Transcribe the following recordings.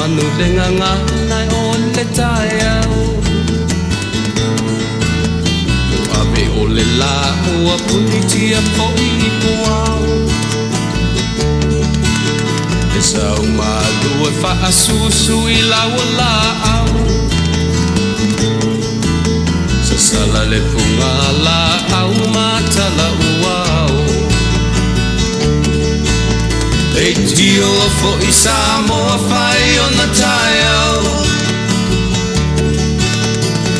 anu lenganga nai on le taiau Abe o le la ua punitia po I puau E sau malu e wha susu I laua la au Sa sala le punga la au matala uau E tio fo I Samoa whai o na taiau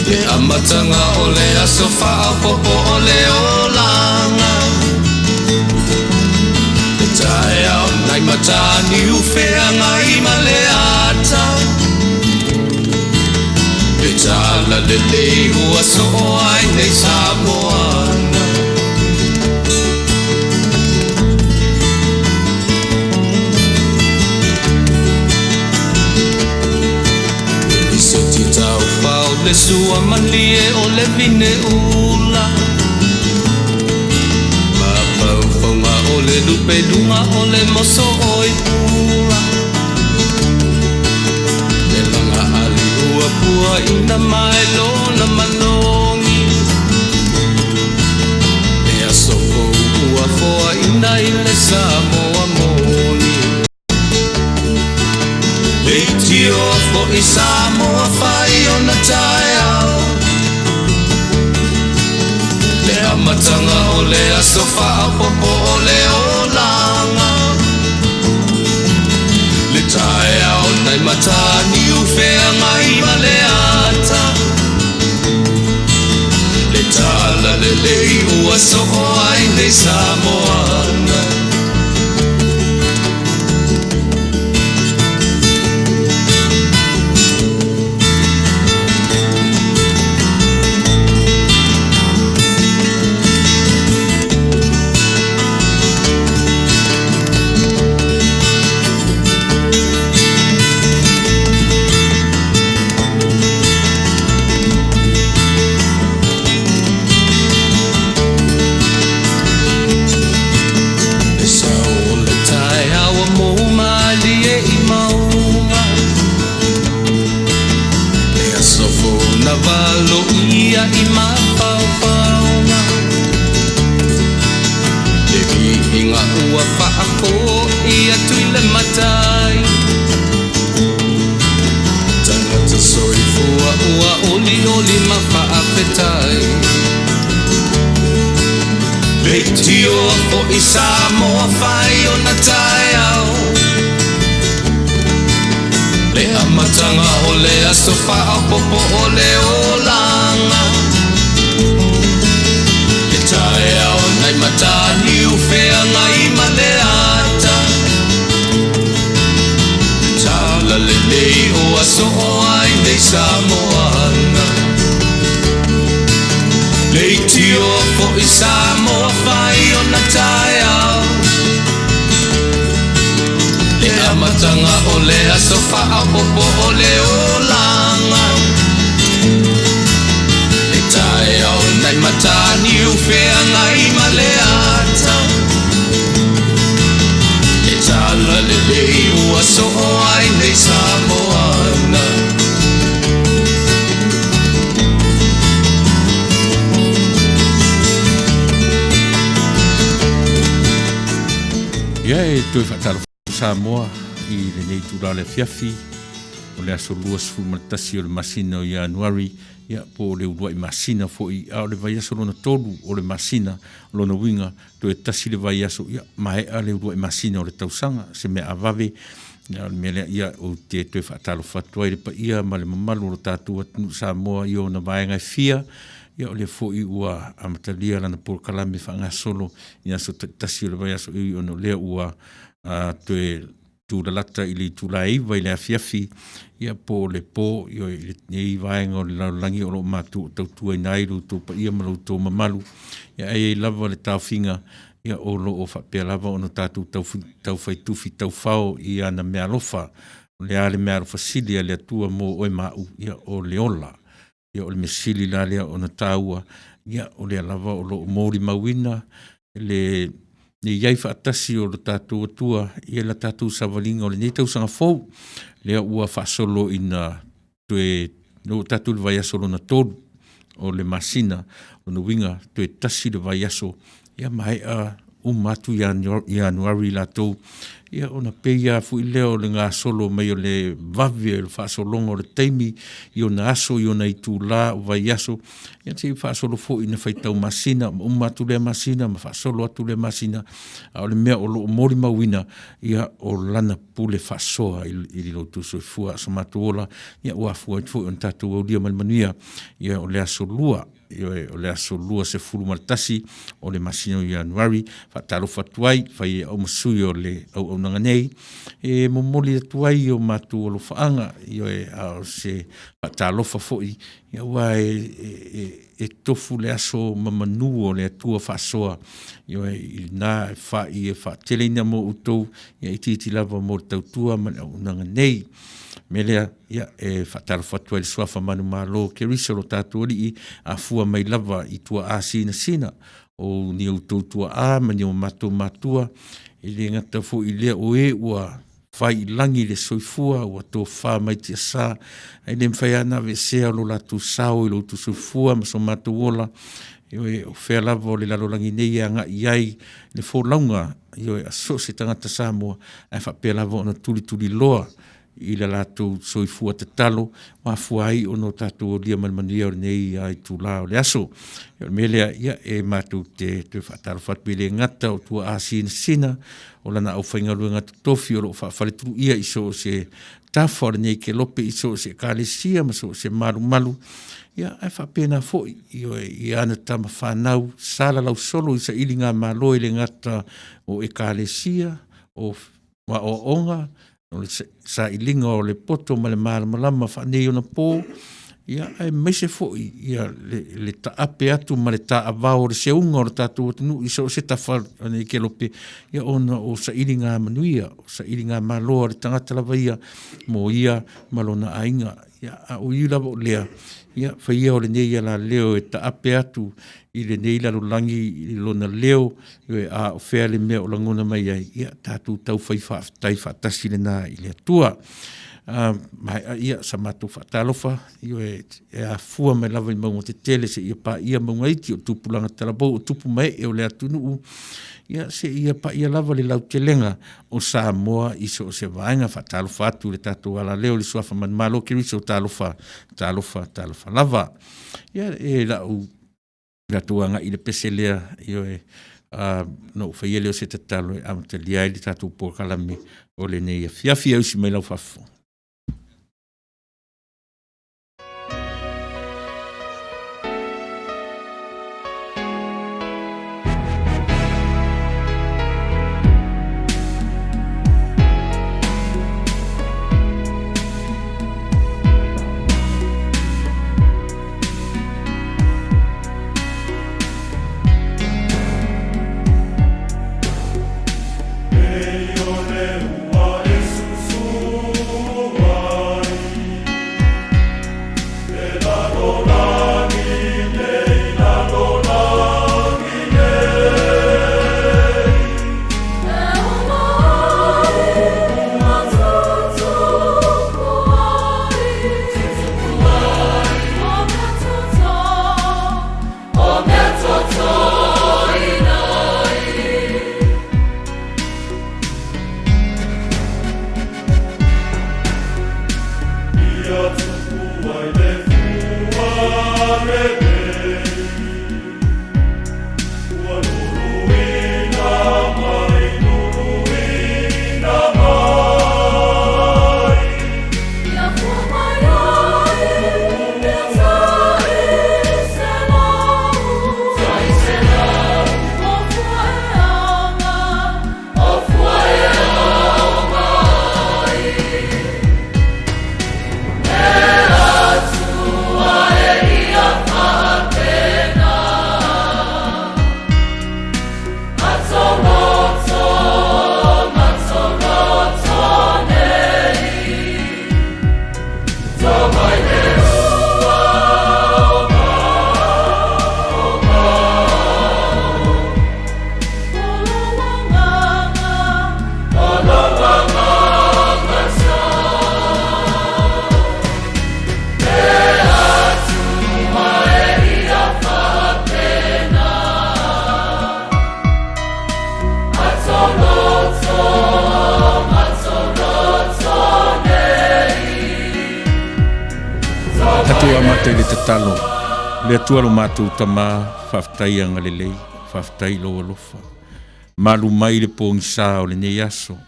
Le amatanga o le aso wha popo o le olanga Le taiau nai matani ufea ngai ma le ata Le tala le lei ua so ai nei Samoana Le sua malie o le vine ula Ma pauponga o le lupe lunga o le moso oi pula Le langa ali ua pua ina mai lona manongi Le asofo ua foa ina I le Samoa moni Le tio fo I Samoa whai o na taiau Le amatanga o le aso wha popo o le olanga Le taiau nai matani ufea ngai ma le ata Le tala le lei ua so ai nei Samoana Navalo ia I mapaupaunga Le vihinga ua whaako ia tuile matai Tangata soi fua ua oli oli mawhaapetai Le tio o I Samoa whai o na taiau Le amatanga o le aso wha popo o le olanga Le taiau nai matani ufea ngai ma le ata Tala le lei o aso o ai nei Samoana Le tio fo I Samoa whai o na taiau Le amatanga o le aso wha popo o le olanga Le taiau nai matani ufea ngai ma le ata Le tala le lei ua so ai nei Samoana Ia e toi whatalo Samoa I le nei tūra le fiafi o le aso lua sfumatasi o le masina o Januari ia po le urua I masina fo I a o le vai aso lona tolu o le masina lona winga to e tasi le vai aso ia mahea le urua I masina o le tausanga se mea avave ia le mea ia o te toi whatalo fatua I le pa ia ma le mamalu o tātua tunu Samoa I o na vaenga I fia ia o le fo I ua amatalia lana por kalame whanga solo ia so tasi o le vai aso I o no lea ua toe tūralata I le Tuilaepa I le afiafi ia po le po I vaenga o le laulangi o lo mātu o tautua I nairu tō pa ia malau tō mamalu ia e lava le tauwhinga ia o lo o whapea lava o no tātu tau whaitufi tau whao I ana mea lofa o le ale mea lofa silia le atua mō oe mau ia o le ola ia o le mesili la lea o na tāua ia o le alava o lo mōri mawina le Ni iai whaatasi o le tātou atua, ia la tātou savalinga o le nei tausanga fau, lea ua whaasolo ina tue, no tātou le vai aso na tolu o le masina, o na winga, tue tasi le vai aso, ia mai a umatu Januari la tau, ia ona peia fu i leo le ngā solo mai o le vavia, le whaasolonga o le teimi, i ona aso, i ona i tū la o vai aso, ia te whaasolo fo ina whaitau masina, umatu le masina, ma whaasolo atu le masina, a o le mea o lo mori mawina, ia o lana pule whaasoa i lo tu soi fua sa matu ola, ia ua fua i fo i on tatu au lia manuia, ia o le aso lua, o le aso lua se furu maltasi o le masino i Januari, whaatalo whatuai, whai au masui o le au nanga nei, momoli atuai o matu o lo whaanga, o se whaatalo whafoi, ia ua tofu le aso mamanu o le atua whaasoa, i nā whai whaatelina mo utou, ia iti lava mo tautua man au nanga nei, melea ia whaataro whatua le swafa manu malo ke risa lo tātou rii a fua mai lava i tua a sina o ni au tautua a mani o matua i le ngata fu i lea o ua whai langi le soifua ua tō wha mai tia sā ai le mwhai ana ve sea lo la tu sao i lo tu soifua ma so matua ola o whea lava o le lalo langi nei a ngā iai le fō launga i a so se tangata Samoa ai whapea lava o na tuli loa i la lātou soifua te talo, wa fuai o no tātou o lia manmania o nei ai tū la o le aso. Melea ia mātou te whaataro whatu le ngata o tua āsina sina, o lana au whaingaru ngata tofi o lo whawhaleturu ia iso se tafa o nei ke lope iso se kālesia, ma so se malu. Ia ai whapena fo i ana tama whanau, sala lau solo i sa ili ngā malo i le ngata o e kālesia, o onga, o le sa ilinga o le poto ma le malama whanei o na pō, ia ai mese fo'i, ia le taape atu ma le taavao o le seunga o le tātou atinu, i so se tawhar ane i ke lope, ia ona o sa ilinga manuia, o sa ilinga maloa le tangata lava ia, mo ia malona ainga, ia a o i lava o lea, ia whaia o le nei ala leo e taape atu, i le nei lalo langi i lona leo, a o whea le mea o langona mai ai, ia tātou tau whai whaatasi le nā i le atua. Ia sa mātou whaatalofa, e a fua mai lava i maunga te tele, se ia pa ia maunga iti o tupulanga talabou, o tupu mai e o le atunu, ia se ia pa ia lava le lau te lenga o Samoa iso o se vaenga whaatalofa atu le tātou ala leo le suafa man malo ke riso talofa lava. Ia e lau ratuanga i le peselea no whaiele o se tatalo e amatalia i le tātou pōkalame o le nei a fiafia usi mai lau whafo. Ei ole ua e susu amata le tatalo. Le atua lo mātou tama, whaftai anga le lei, whaftai lo alofa. Malu mai le pōngi sā o le nei aso.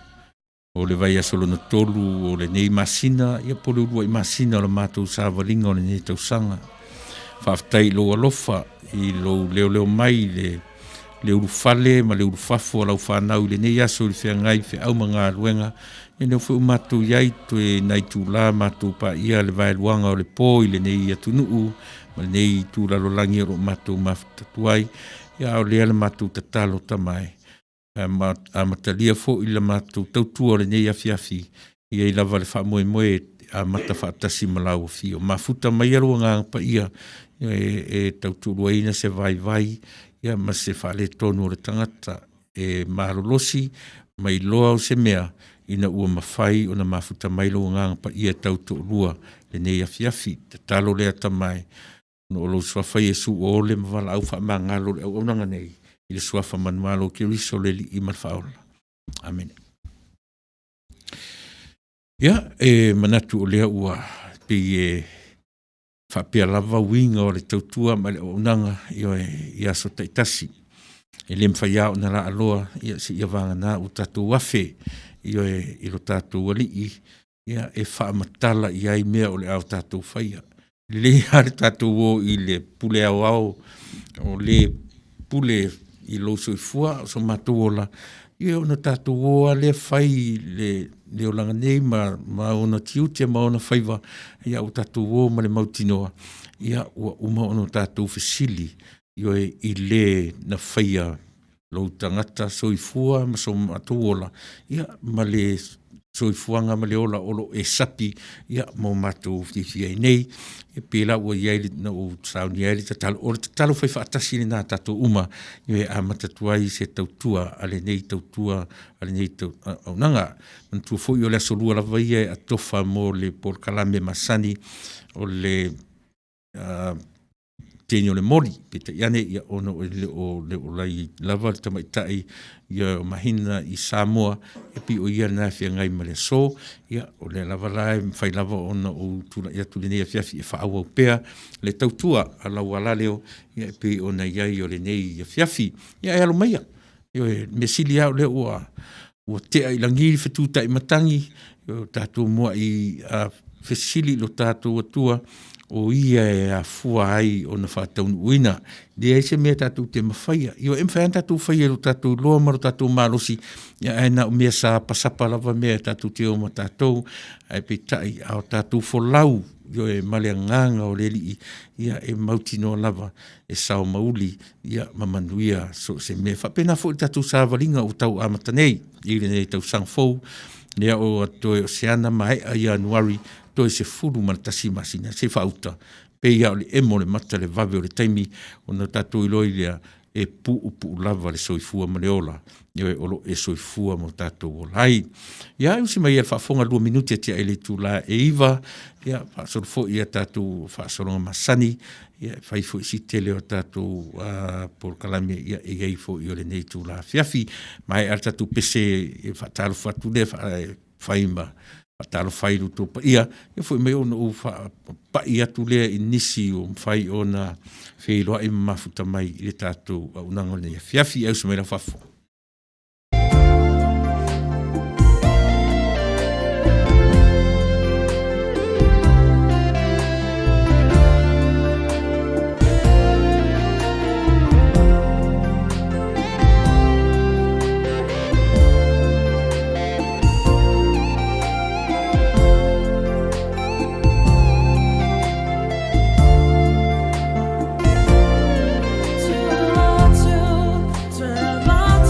O le vai aso lono tolu, o le nei masina, ia po le urua i masina o le mātou sā walinga o le nei tausanga. Whaftai lo alofa, i lo leo mai le urufale, ma le urufafo lau whanau le nei aso le whiangai, whiau mga luenga. E neu whu mātou iai tue nai tūla mātou pa ia le vai luanga o le pō i le nei atunuu, ma le nei tūla lo langi o mātou mawhtatuai, ia o lea le mātou tatalo tamai. A matalia fo i le mātou tautua o le nei afiafi, ia i lava le wha moe a mata whaatasi malau o fio. Mafuta mai aro ngā pa ia, e tauturu eina se vai, ia ma se whale tonu o le tangata, e marolosi, mai loa o se mea, ina ua mawhai o na mafuta mai lo ngā pa ia tauturua le nei afiafi, te talo lea tamai, no lo swafai e su o le mawala au wha mangalo le au nanga nei, i le swafa manualo ki riso le li i marfaola. Amen. Ia, manatu o lea ua pi whapia lava winga o le tautua ma le o nanga i aso taitasi. E le mwhaia o na la aloa ia si ia vanga na o tatou wafe i lo tatou wali ia e whaamatala i ai mea o le au tatou whaia. Le hare tatou o i le pule au o le pule i lo soifua o so matou ola ia ona tatou o le whai le o langa nei ma ona tiutia ma ona whaiva ia o tatou o ma le mautinoa ia ua uma ona tatou fesili i le na whaia lo tangata soifua ma so matou ola ia ma le soifuanga ma le ola olo e sapi ia mo matou fifia nei e pela ua iai na o sauni ai tatalo o tatalo fai whaatasi ni nā tatou uma i a matatuai se tautua ale nei tautua ale nei au nanga mantua fui o le asolua la vai a tofa mo le por kalame masani o le teni o le mori peta iane ia ono o le olai lava le tamaitai ia mahina i Samoa e pi o ia na whiangai ma le so ia o le lava lai mwhai lava ona o tula ia tuli nei a whiafi e whaau au pea le tautua a lau ala leo ia e pi ona iai o le nei a whiafi ia e alo maia ia me sili au le ua tea i langiri whetūta i matangi tātou mua i whesili lo tātou atua o ia e a fua ai o na whātaunu uina. Dea se mea tātou te mawhaia. Io e mwhaia tātou whaia lo tātou loa maro tātou mārosi. Ia e na o mea sa pasapa lava mea tātou te o ma tātou. Ai pe tai ao tātou folau. Io e male nganga o leli. Ia e mautino lava e sao mauli. Ia mamanuia so se mea. Whapena fo i tātou sa valinga o tau amatanei. Ire nei tau sangfou. Nea o atoe o seana mai a Januari. Toi se furu martasi masina, se whauta. Pei au le emo le mata le vave o le taimi, o na tātou iloi lea e pu lava le soifua ma le ola. Io e olo e soifua mo tātou o lai. Ia, usi mai e whaafonga 2 minuti atia e le tūla e iwa. Ia, whaasoro fo ia tātou whaasoronga masani. Ia, whai fo isi tele o tātou por kalame ia e gai fo i o le nei tūla fiafi. Mai ar tātou pese e whaataro whatu le whaima. Talo fai ruto pa ia e foi me ona o pa ia tu le inisi o fai ona fe lo ai mafuta mai le tato o nango le fiafi e so me la fafo To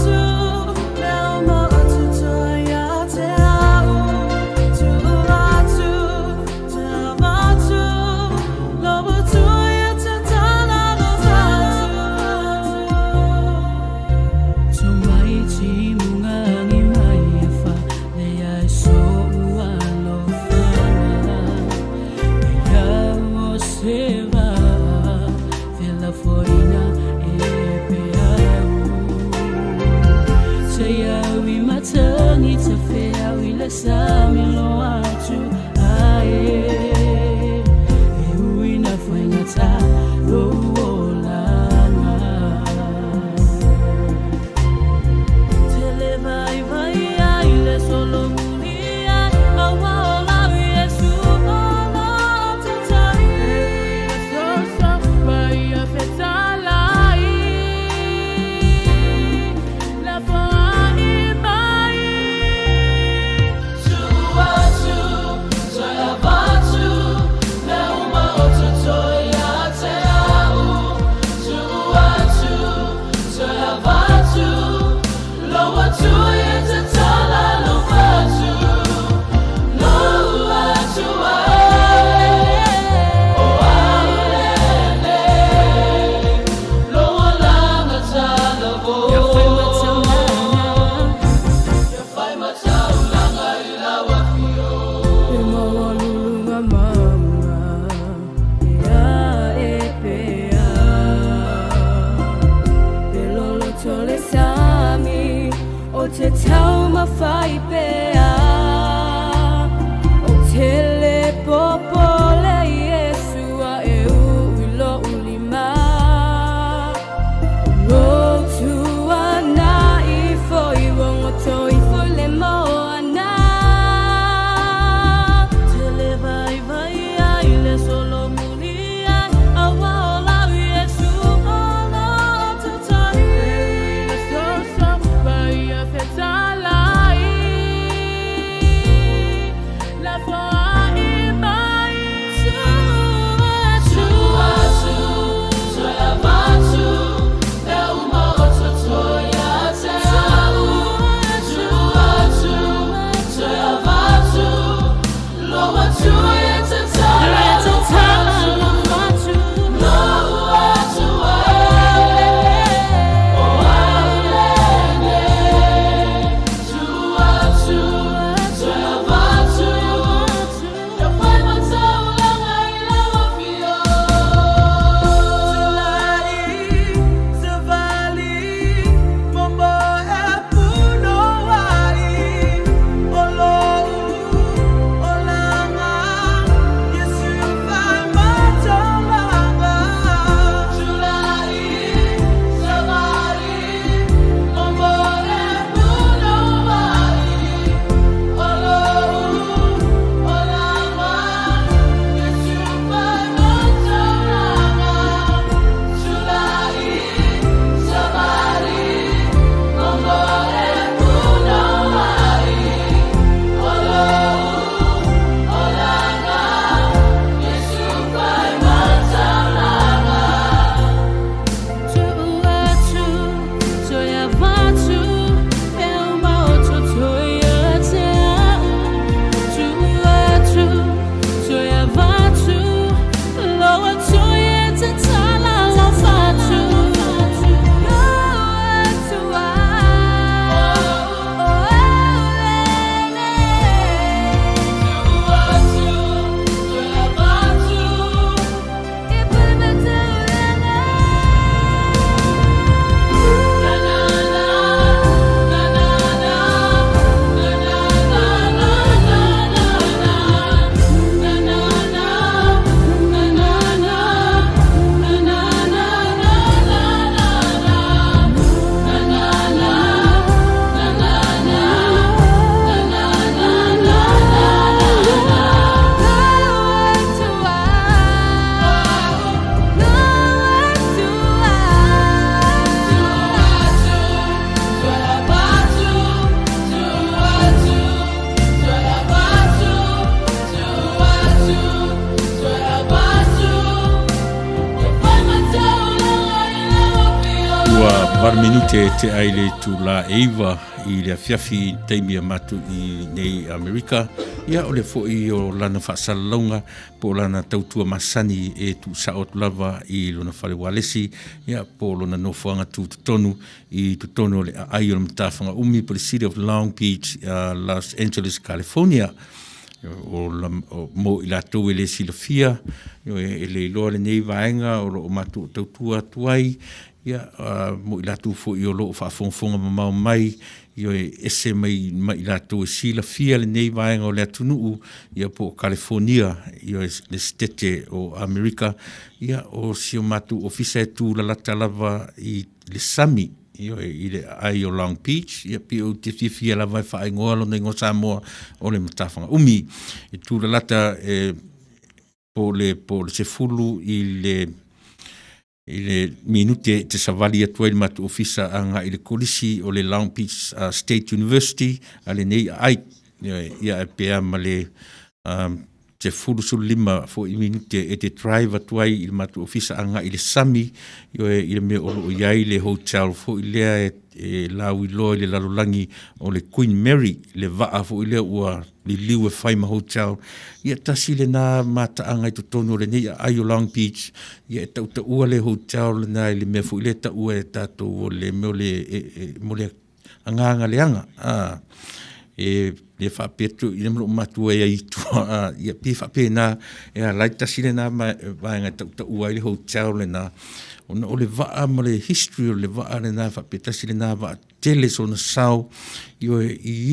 Varminute te aile Tuilaepa I le afiafi taimia matu I nei Amerika. Ia o le fo'i o lana whaasalalonga po lana tautua masani e tu saot lava I lona whare walesi. Ia po lona nofuanga tu tutonu I tutonu le ai o le matawhanga umi po le City of Long Beach, Los Angeles, California. O mo I latou e le silafia, e le iloa le nei vaenga o lo matu tautua tuai. Ia mo I latou fo I o lo whaafonfonga mamau mai, io ese mai I latou e silafia le nei vaenga o le atunuu, ia po California, io le stete o Amerika, ia o sio matu ofisa e tu la lata lava I le sami, io I le ai o Long Beach, ia pi o te fia lava e whaingoa lo nengo Samoa o le matawhanga umi. I tu la lata po le se fulu I le minute te savali atua I matu ofisa anga I le kolisi o le Long Beach State University, a le nei ai, ia e pea ma le te fulu su lima fo I minute e te drive atuai I le matu ofisa anga I le sami, I le me olo iai le hotel fo I lea e lau I loa I le lalolangi o le Queen Mary, le vaa fo I lea ua li liu e whaima hotel. Ia tasi le nā mata anga I totono le nei ai o Long Beach, ia e tauta ua le hotel le nā I le mea fo I lea ta ua e tato o le meo le mo le anganga le anga. le whapetu i namro matua i tua ia pi whapena laita sile na vaenga tau uai le hotel le na o le vaa ma le history o le vaa le na whapeta sile na vaa tele so na sau i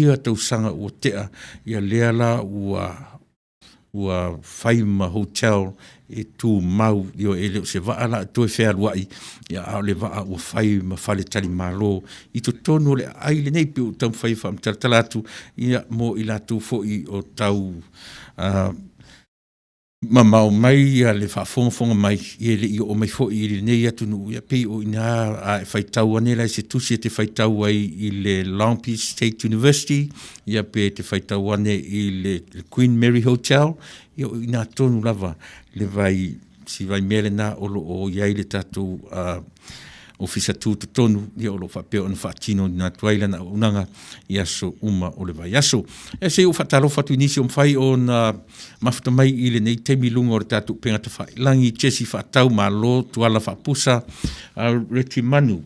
ia tau sanga ua tea ia leala ua whaima hotel e tu mau io ele se va ala to e fer wai ia le va ua whaima fale tali malo i to tonu le ai le nei pe o tau whai wham talatu ia mo i la tu fo i o tau mamau mai ia le whafonga mai i le i o mai fo i le nei atu nu ia pe o ina a whaitau ane lai se tusi te whaitau ai i le Long Beach State University ia pe te whaitau ane i le Queen Mary Hotel ia o ina tonu lava le vai si vai mele na o iai le tatu ofisa tu tonu ia o lo whapeo ana whaatino na tuaila na unanga ia so uma o le vai aso. E se o whatalo whatu inisi o mwhai o na mafuta mai i le nei teimi lunga o le tatu pengata whailangi chesi whaatau ma lo tuala whapusa reti manu.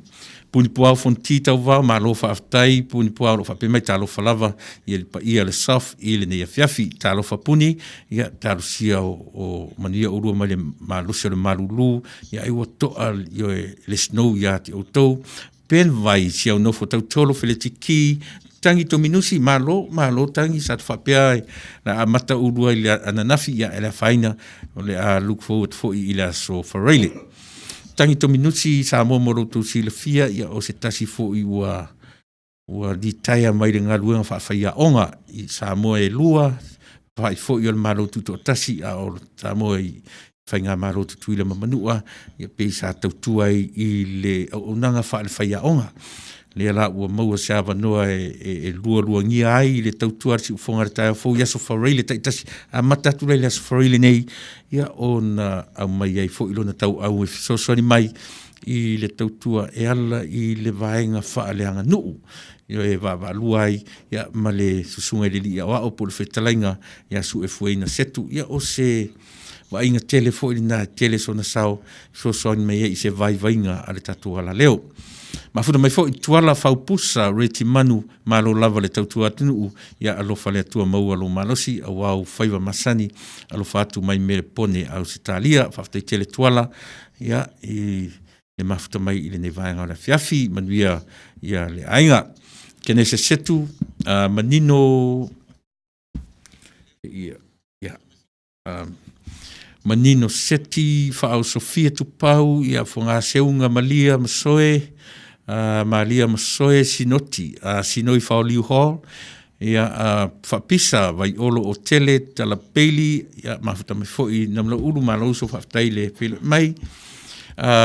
Puni puau fonti tau wau, ma lo whaftai, puni puau lo whape mai talo whalava, ia le saf, i le nei afiafi, talo whapuni, ia talo sia o mania urua mai le malusia le marulu, ia iwa toa le snow ia te outou, pen vai sia o nofo tau tolo whele tiki, tangi to minusi, malo tangi sa te whapea, na amata urua i le ananafi, ia ele whaina, o le a look forward fo i le aso whareile. Tangi to minusi sa mo moro tu si le fia ia o se tasi fo i ua di taia mai le ngaluenga whaafaya onga i sa mo e lua whai fo i o le maro tu to tasi a o sa mo e whainga maro tu tuila mamanua ia pe sa tautua i le onanga whaafaya onga le ala ua maua se awa noa e lua ngia ai le tautua si ufonga re taia fo i aso whareile taitasi a matatu le aso whareile nei ia o na au mai ai fo ilona tau au e fisosoni mai i le tautua e ala i le vaenga wha le anga nuu ia e wa lua ai ia ma le susunga le li a wao po le whetalainga ia su e fueina setu ia o se wa inga tele fo ilina tele so na sao fisosoni mai i se vai vainga a le tatu ala leo. Mafuta mai fo i tuala whaupusa reti manu malo lava le tautua atunu ia alofa le atua mau alo malosi a wau whaiva masani alofa atu mai mere pone au sitalia whafta i tele tuala ia i le mafuta mai i le nevaenga o le fiafi manuia ia le ainga kene se setu manino ia manino seti whaau Sofia tupau ia whonga seunga malia masoe Malia Masoe Sinoti, Sinoi Whaoliu Hall, ia whapisa vai olo o tele, tala peili, ia mafuta me foi, namla uru malouso whaftai le pele mai,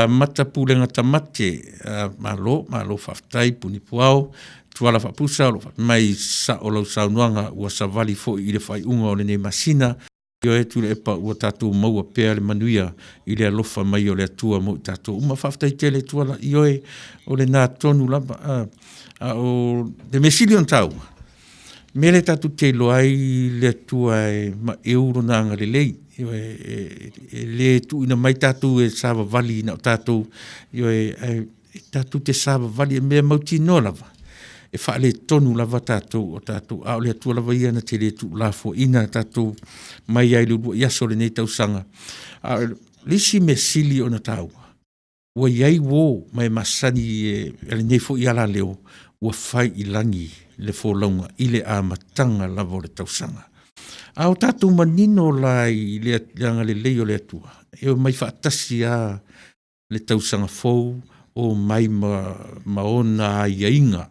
mata pulenga tamate, malo whaftai puni puao, tuala whapusa, lo mai sa o lau saunuanga, ua savali foi i le whai unga o le ne masina, Io e Tuilaepa ua tātou maua pēa le manuia i le alofa mai o le atua mo i tātou. Uma whaftai tele tuala i oe o le nā tonu lapa o le mesilion tau. Mele tātou te loai le atua e ma euro nā ngare lei. Le tu ina mai tātou e sāwa vali na o tātou. Tātou te sāwa vali e mea mauti no lava. E whaale tonu lava tātou o tātou a o le atua lava ia na te le tu lafo ina tātou mai ai lua iaso le nei tausanga. Lisi me sili o na tau. Ua iai wō mai masani e le nei fo i ala leo ua whai i langi le fo launga i le a matanga lava o le tausanga. A o tātou manino lai le anga le leo le atua. E o mai whaatasi a le tausanga fou o mai maona a iainga.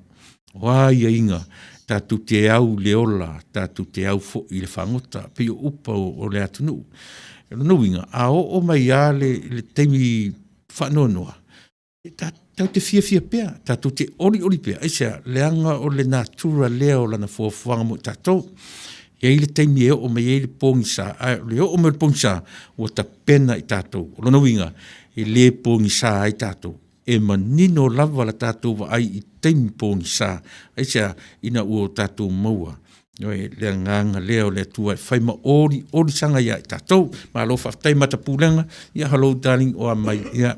Wa ia inga, tātou te au le ola, tātou te au fo i le whangota, pio upa o le atunu. No inga, a o mai a le teimi whanonoa. Tātou te fia pea, tātou te ori pea. Eisa, leanga o le natura leo lana fuafuanga mo tātou. Ia i le teimi e o mai e le pongisa, le o mai le pongisa, o ta pena i tātou. No inga, e le pongisa i tātou. E manino lava la tātou wa ai i teimi pōngi sā. Aisa ina ua tātou maua. Le nganga leo le tua e whaima ori sanga ia i tātou. Ma alo whaftai mata pūlenga. Ia hello darling o a mai. Ia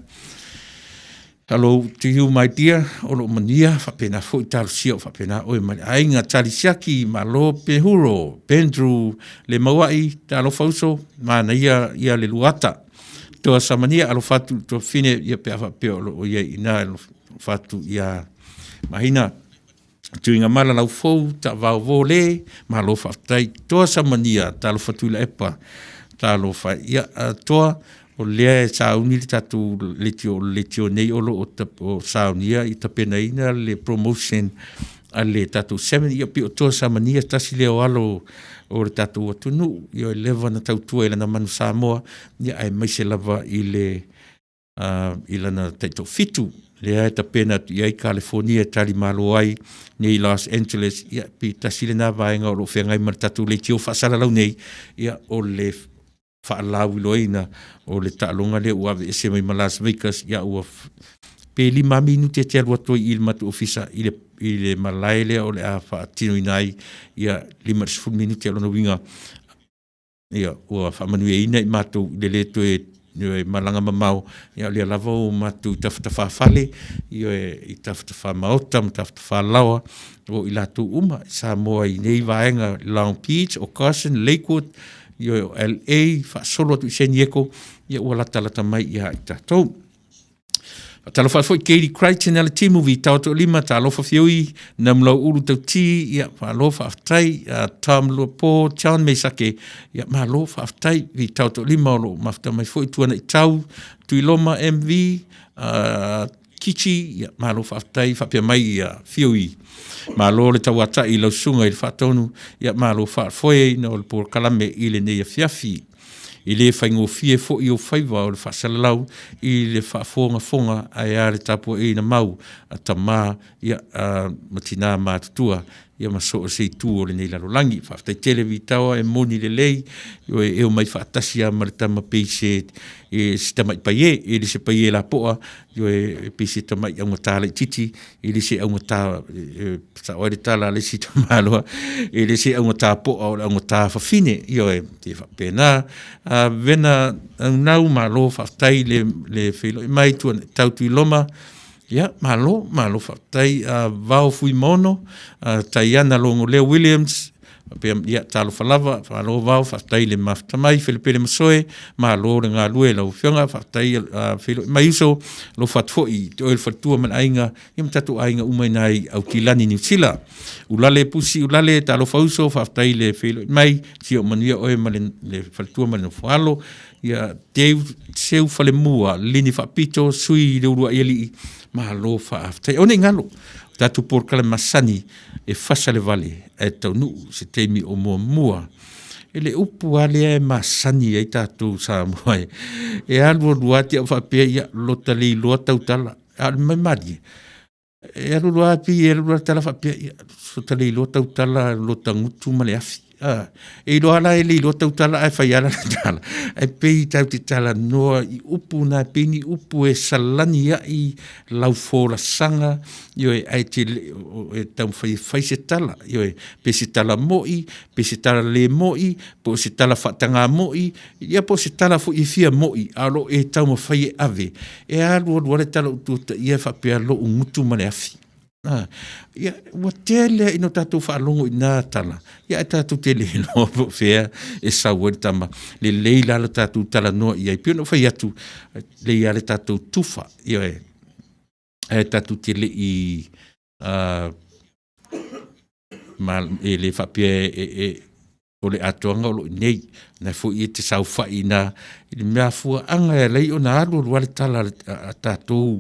Hello to you, my dear. Olo mania, whapena fo i taru sio, whapena oe mai ainga Tarisiaki, malo pehuro, Pendru, le mawai, te alo fauso, mana ia le luata. Toa samania alo fatu, to fine ia pe awa peo o ia ina alo fatu ia mahina. Tuinga mala lau fou, ta vau vole, malo whaftai, toa samania, ta alo Tuilaepa, ta alo fa ia toa, o lea e sauni le tatu letio nei olo o saunia i tapena ina le promotion a le tatu 7 ia pi o toa samania tasi leo alo o le tatu atunu ia e leva na tautua i lana manu Samoa ia ai maise lava i lana taito fitu lea e tapena ia i California tali malo ai nei Los Angeles ia pi tasi le na vaenga o lo whengai mar tatu letio whaasara lau nei ia o le whaalau iloina o le taalonga le ua ese mai ma Las Vegas ia ua pe 5 minuti te alua toi il matu ofisa i le malai lea o le a whaatino inai ia 5 minuti alona winga ia ua whamanui ina i matu le toi malanga mamau ia le lava o matu i tawhatafa whale i tawhatafa maota ma tawhatafa lawa o i latu uma sa moa i nei vaenga Long Beach o Carson Lakewood yo LA fa solo tu senieko ya wala talata mai ya tatou talo fa foi Katie Crichton ala timu vi tauto lima talo fa fioi namlo ulu tau ti ya fa lo fa aftai Tom Lopo Chan Mesake ya ma lo fa aftai vi tauto lima lo mafta mai foi tuana i tau Tuilaepa MV Kichi ya ma lo fa aftai fa pe mai ya fioi ma lo le tawata i lo sunga i fatonu ya ma lo fa foi no por kalame i le ne fiafi i le whaingo fie fo i o whaiva o le whasalalau i le whafonga ai are tapo e na mau a tama ia matina mātutua ia maso o sei tū o le nei larolangi whaftai televi tawa e moni le lei e o mai whaatasi a maritama peise e sitamai paie e le se paie la poa e peise tamai au ngata le titi e le se au ngata sa oere tala le si tamaloa e le se au ngata poa o au ngata whawhine e te whapena vena nau malo whaftai le whilo mai tau Tuilaepa ia malo whaftai vau fui mono Taiana longo Leo Williams pe ia talo falava malo vau whaftai le maftamai Filipe Masoe malo le ngā lue lau whionga whaftai whilo mai uso lo whatfoi te oil whatua man ainga ia matatu ainga umai nai au kilani New Zealand ulale pusi ulale talo whauso whaftai le whilo mai si o manuia oe ma le whatua man no whalo ia teu seu whale mua lini whapito sui le urua ieli malo whaaftai o ne ngalo tatu por kala masani e fasa le vale e tau nuu se teimi o mua ele upu ale e masani e tatu sa moe e alua luati au whapea ia lota li loa tau tala al mai mari e alua luati e alua tala whapea ia lota li loa tau tala lota ngutu male afi e lo ala e li lo tau tala e whai ala tala e pei tau te tala noa i upu na peni upu e salani ia i lau fōra sanga io e ai te tau whai se tala io e pe se tala moi pe se tala le moi po se tala whatanga moi ia po se tala fu i fia moi alo e tau ma whai e ave e alu le tala ututa ia whapea lo ungutu mane afi ia wa tele ino tatu whaalongo i nā tala ia e tatu tele no fea e saua tama le leila le tatu tala noa ia i pio no whai atu leia le tatu tufa ia e tatu tele i e le whapea o le atoanga o lo nei na fu i te sau whai na i mea fua anga e lei o na alu luale tala a tatu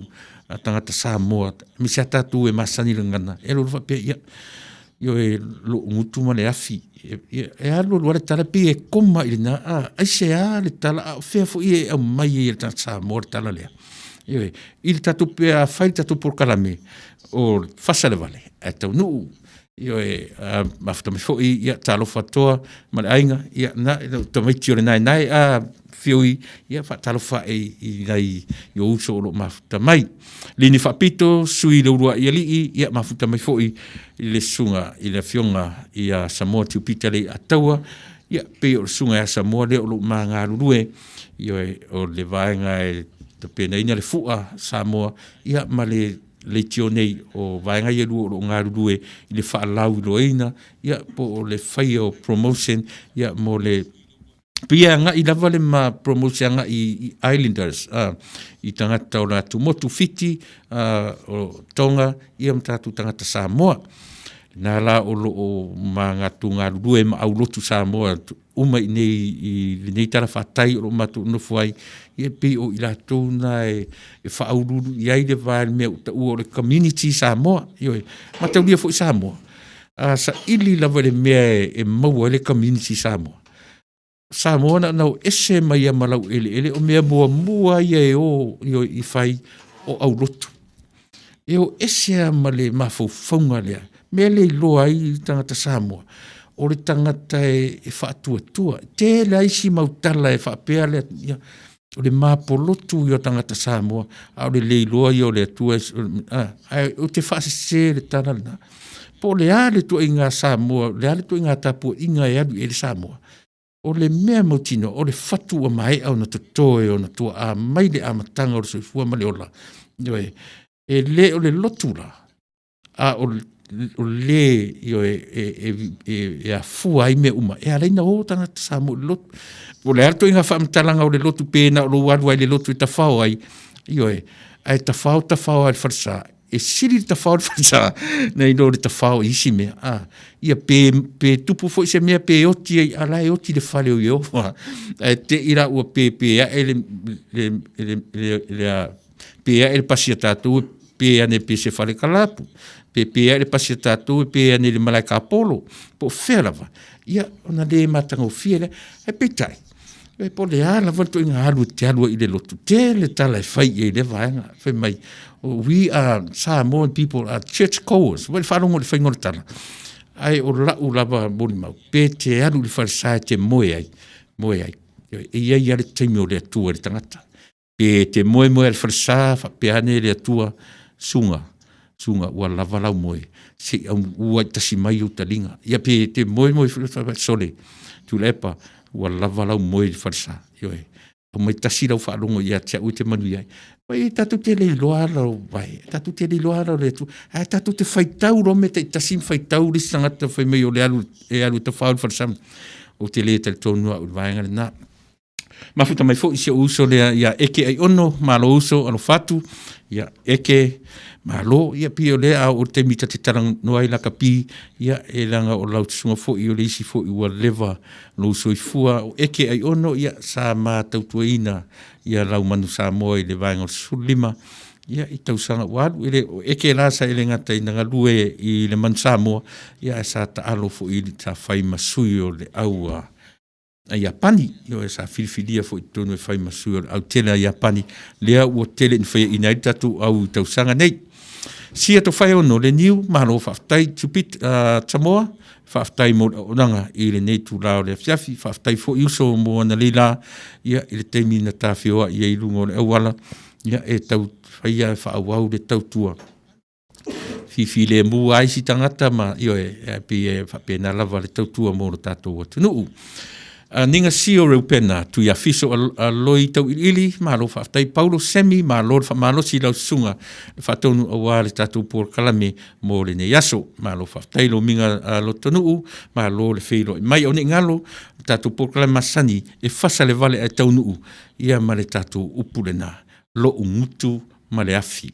a tangata Samoa misa tatu e masani ngana e lo fa pe yo e lo ngutu mane afi e alu lo le tala pe e koma ina ai se le tala fe fo e mai e tata Samoa tala le yo il tatu pe a fai tatu por kalame o fasa le vale e tau nu yo e mafta me fo ia talo fatoa ma ainga ia na to me tio nai a fioi ia fa talo fa e nai yo uso lo mafta mai lini whapito, sui le urua ia lii, ia mafuta mai foi i le sunga, i le fionga, i a Samoa tiupita le ataua, ia pe o sunga ia Samoa le o lo maa ngā rurue, i o le vaenga e te pena ina le fua Samoa ia ma le tio nei o vaenga ia lua o ngā rurue i le whaalau loeina ia po o le whaia o promotion ia mo le pia nga i lava le ma promotion nga i Islanders i tangata o la tu motu fiti o Tonga ia mtatu tangata Samoa na la o lo o mga tunga rurue ma au lotu Samoa uma i nei tara whatai o matu unofuai ia pe o ila tōna e whaururu i aile vāle mea uta ua o le community Samoa ioi mataulia fo i Samoa sa ili lava le mea e maua le community Samoa na nau ese mai a malau ele o mea mua ia e o i whai o au lotu e o ese a male mawhauwhaunga lea mea le loa i tangata Samoa o le tangata e whaatua te la isi mautala e whaapea lea o le mapolotu i o tangata Samoa o le leiloa i o le atua o te whaasese le tanalina po le ale tua i ngā Samoa le ale tua i ngā tapua i ngā e adu e le Samoa o le mea mautino o le whatu a mai au na tutoe o na tua a mai le amatanga o le soifua ma le ola e le o le lotula o le e a fua i me uma e aleina o tangata Samoa le lotu o le alto inga whaamtalanga o le lotu pēna o lo wadua i le lotu i tawhao ai ai tawhao ai wharsa e siri tawhao le wharsa nei no le tawhao isi mea ia pe tupu fo i se mea pe oti ai ala e oti le whale o iau te ira ua pe a e le pasia tātou pe ane pe se whale kalapu pe a le pasia tātou pe ane le malaika Apollo po whelava ia ona le matanga o fiele e petai e po le ala vanto inga alu te alua i le lotu te le tala e whai e le vaenga whai mai we are Samoan people are church goers wale whanongo le whaingore tala ai o lau lava moni mau pe te alu le wharisai te moe ai e iai ale teimi o le atua le tangata pe te moe le wharisai whapeane le atua sunga ua lava lau moe se ua tasi mai o talinga ia pe te moe sole Tuilaepa ua lava lau moe le wharisa o mai tasi lau whaalongo ia tia ui te manu iai pai tatu te le loa lau vai tatu te le loa lau le tu tatu te whaitau ro me te tasim whaitau ri sangata whai mei o le alu te whaal wharisa o te le te tonua o vaenga le na mafuta mai fo isi o uso le ia eke ai ono malo uso alo fatu ia eke malo ia pio le a o te mita te tarang noai la kapi ia e langa o lau tsunga fo i o le isi fo i ua leva lo soi fua o eke ai ono ia sa ma tautuaina ia lau manu sa moe le vaenga o sulima ia i tausanga wadu ele o eke lasa ele ngata i nga lue i le manu sa moa ia sa ta alo fo i ta whai masui o le aua a Japani yo esa filfilia fo tonu fai masur au tele a Japani lea o tele in fai ina tatu au tausanga nei sia to fai ono le niu malo faftai tupit Samoa faftai mo onanga i le nei tu lao le fiafi faftai fo iuso mo na lila ia i le temi na tafioa ia i lungo le awala ia e tau fai a fa au le tau tua fifi le mu ai si tangata ma yo e pe fa pena lava le tau tua mo tato o tunu ninga sio reupena tu ia fiso a loi tau ili malo whaftai Paulo Semi malo si lau sunga whatonu awa le tatu por kalame mo le ne yaso malo whaftai lo minga lo tonu malo le whilo mai o ne ngalo tatu por kalame masani e fasa le vale ai tau nuu ia ma le tatu upulena lo umutu ma le afi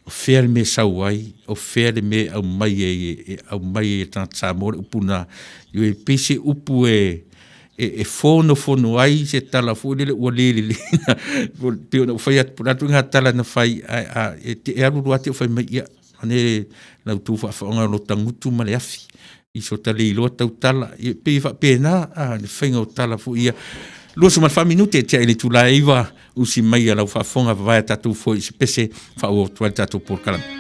o fere me sauai o fere me au mai e tanta mo upuna yo e pese upu e fono ai se tala fu le o le pe no fai at pura tunga tala na fai e aru ruate fai mai ia ane na tu fa nga lo tangutu male afi i so tali lo tau tala e pe fa pena le fai nga tala fu ia lo so mal fa minute te ele Tuilaepa usi mai la fa fonga vai tatu foi se pese fa o tatu por kala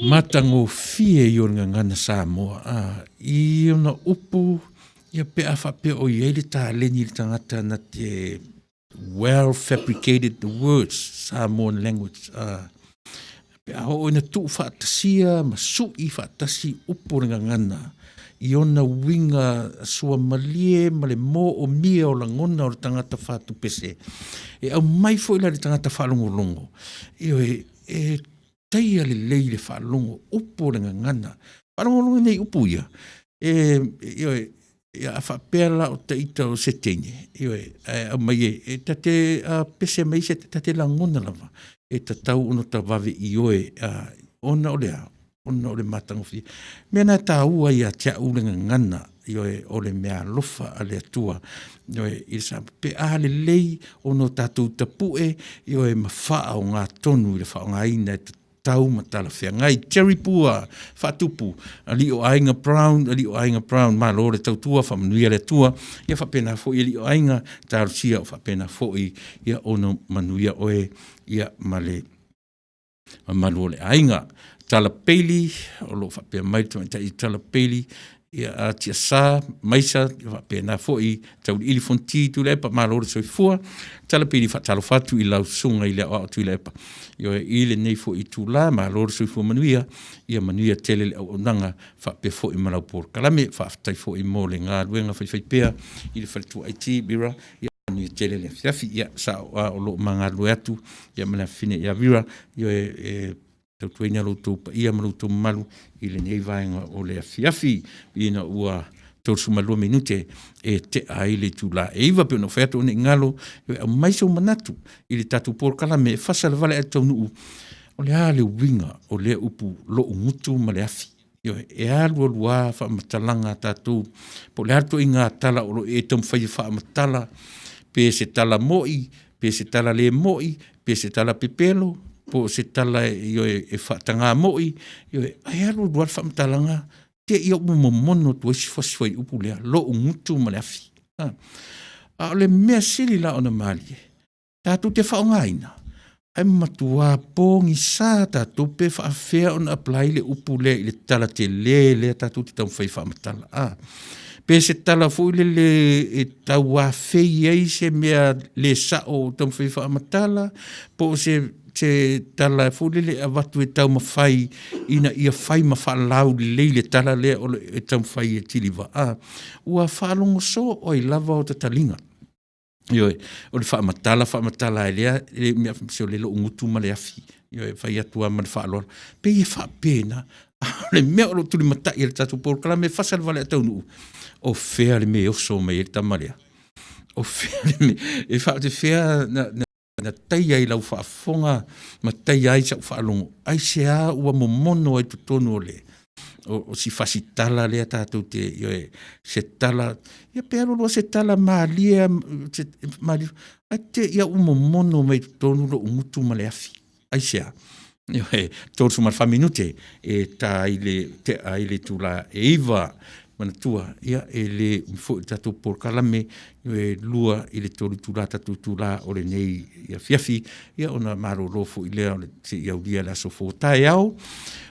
matango fie i o ngana Samoa. I ona upu, ia pe a whape o i eile tā leni le tangata na te well fabricated the words, Samoan language. Pe a ho ina tu whaatasia, ma sui whaatasi upu ngana. I ona winga sua malie, ma le mo o mia o la ngona o le tangata whaatu pese. E au mai fo ila le tangata whalongolongo. Io e teia le lei le whalongo upu le ngana. Whalongolongo nei upu ia. Io ia a whapela o te ita o se teine. Io au mai tate pese mai se tate la ngona lava. E ta tau ono ta vave i oe ona o lea. Ona o le matangofi. Mena tā ua ia tia ulenga ngana ioe o le mea lofa a le atua. Ioe i sa pe a le lei ono tātou tapue ioe mawha o ngā tonu i le wha o ngā ina e tau matala whea. Ngai cherry pua whatupu. Ali o ainga brown. Ma lo le tautua whamanuia le atua. Ia whapena fo i ali o ainga tārusia o whapena fo i ia ono manuia oe ia male malu le ainga. Tala peili, o lo whapea mai i tala peili, ia a tia sā, maisa, whapea nā fōi, tau ili fonti Tuilaepa, mā lore soi fua, tala peili whatalo whatu i lau sunga i lea o Tuilaepa. Io ile nei fōi tūlā, mā lore soi fua manuia, ia manuia tele le au nanga, whapea fōi malau por kalame, whaftai fōi mō le ngā ruenga whaiwhaipea, i le whalitua IT, bira, ia manuia tele le whiafi, ia sa o lo mga lue atu, ia mana fine ia bira, io tau tuaina loutou pa ia ma loutou malu i le nei vaenga o le afiafi ina ua tausu malua minute e te aile tūla e iwa pe no whaeto ne ngalo e au maiso manatu i le tatu por kalame e whasa le vale e tau nuu o le a le winga o le upu lo umutu ma le afi e a lua lua wha matalanga tatu po le harto i ngā tala o lo e tam whai wha matala pe se tala moi pe se tala le moi pe se tala pepelo po se tala e whatanga moi, ai alo duar whamtalanga, te i opu momono tu esi whaswai upu lea, lo ungutu ma le afi. A le mea sili la ona malie, tātou te whaongaina, ai matua pōngi sā tātou pe whaafea ona apply le upu lea, i le tala te lea tātou te tau whai whamatala. Pe se tala fui le e tau a whei ei se mea le sao tau whai whamatala, po se tala fulele a watu e tau mawhai ina ia whai mawhalau leile tala lea o e tau whai e tiliwa. Ua whalongo so o i lava o tatalinga. Ioe, o le whaamatala e lea, e mea seo le lo ungutu ma le afi. Ioe, whai atua ma le whaalora. Pe i whaapena, le mea o lo tuli matai e le tatu porkala me whasal vale a tau nuu. O whea le me oso mai e le tamarea. O whea le me, e wha te whea na taia i lau whaafonga, ma taia i sau whaalongo. Ai se a ua momono ai tutonu o le. O si whasi tala lea tātou te, se tala, ia pearo loa se tala maalia, ai te ia ua momono mai tutonu lo umutu ma le afi. Ai se a. Tōru mar whaminute, e tā te aile tūla e iwa, manatua, ia e le mfo tātou por kalame, e lua i le tōru tūla tātou tūla o le nei ia fiafi, ia ona maro rofo i lea o le te iaulia la sofo tae au,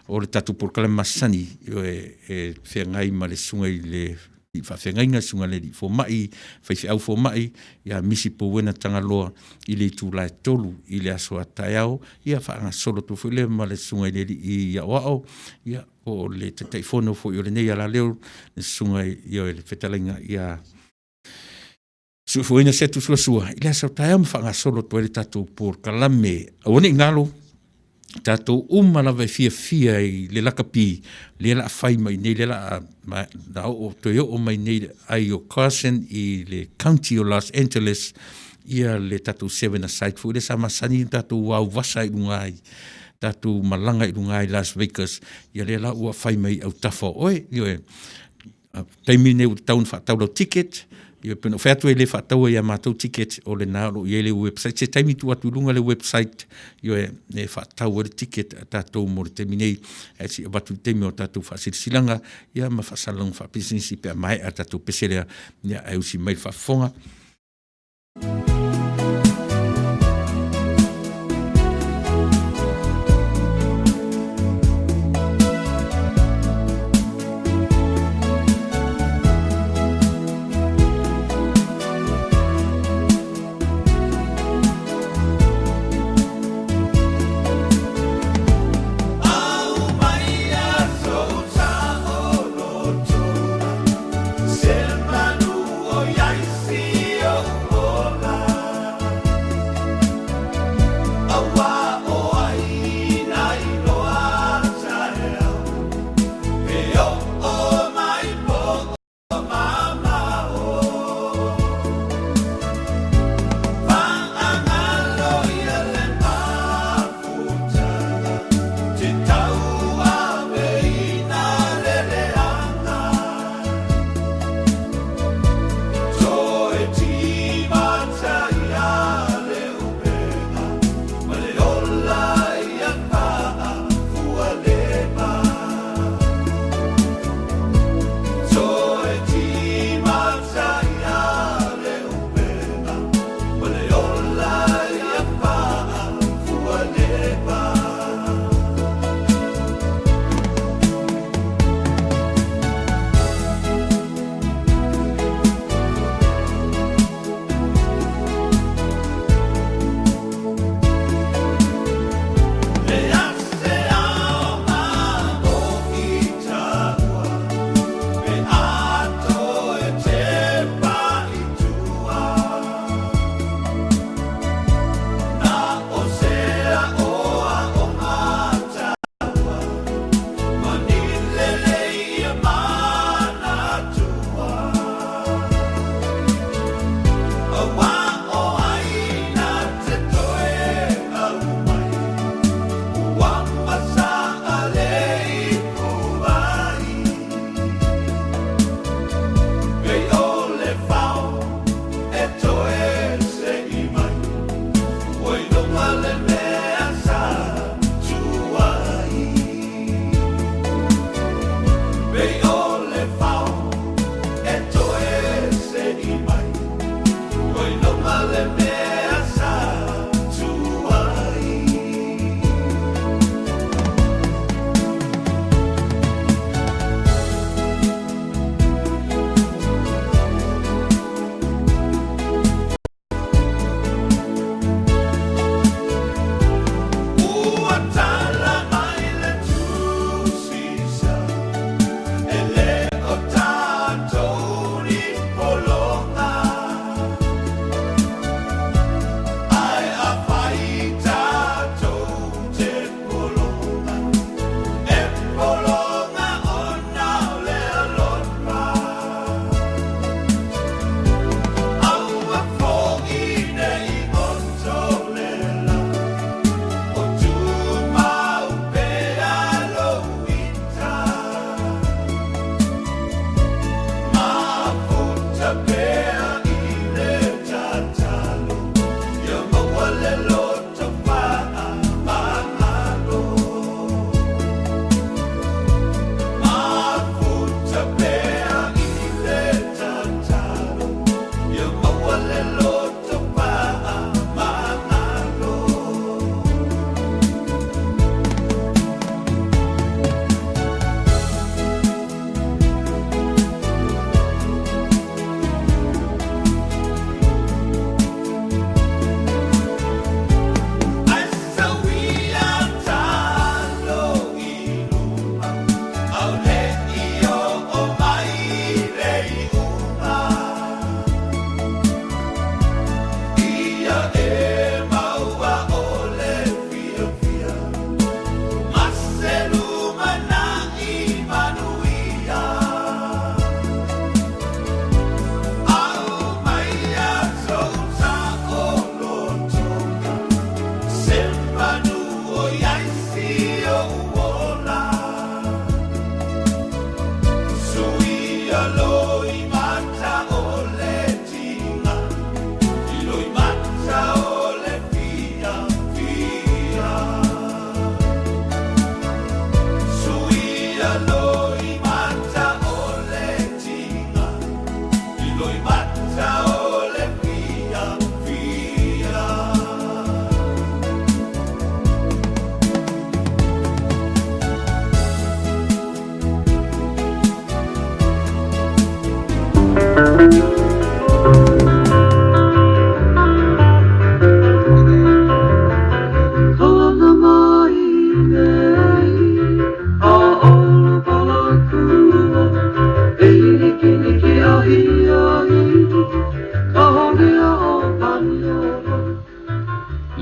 o le tātou por kalame masani, e whengai ma le sunga i le whawhengainga sunga le fo mai, whaifi au fo mai, ia misi po wena tanga loa i le tūla e tolu i le aso a tae au, ia whaanga solo tu le ma le sunga i le i ia oao, ia o le te fono fo i o le nei ala leo, le sunga i o le whetalinga ia sufuina setu sua, i le aso tae au ma whaanga solo tu le tātou por kalame, au ne ngalo, tātou umalawa fia i le lakapi, le la whai mai nei, le la o toi o mai nei ai o Carson i le County o Los Angeles, ia le tātou 7 aside fu, le sa masani tātou wau wasa i rungai, tātou malanga i rungai Las Vegas, ia le la ua whai mai au tafo, oe, taimi nei u taun whaatau lau ticket, ia peno whaatu e le whaatau ia mātou ticket o le nālo i le website. Se taimi tu atu lunga le website, ia ne whaatau le ticket a tātou mo le taimi nei, e si abatu taimi o tātou whaasirisilanga, ia ma whaasalong whaapisinisi pe a mai a tātou peselea, ia au si mai whaafonga.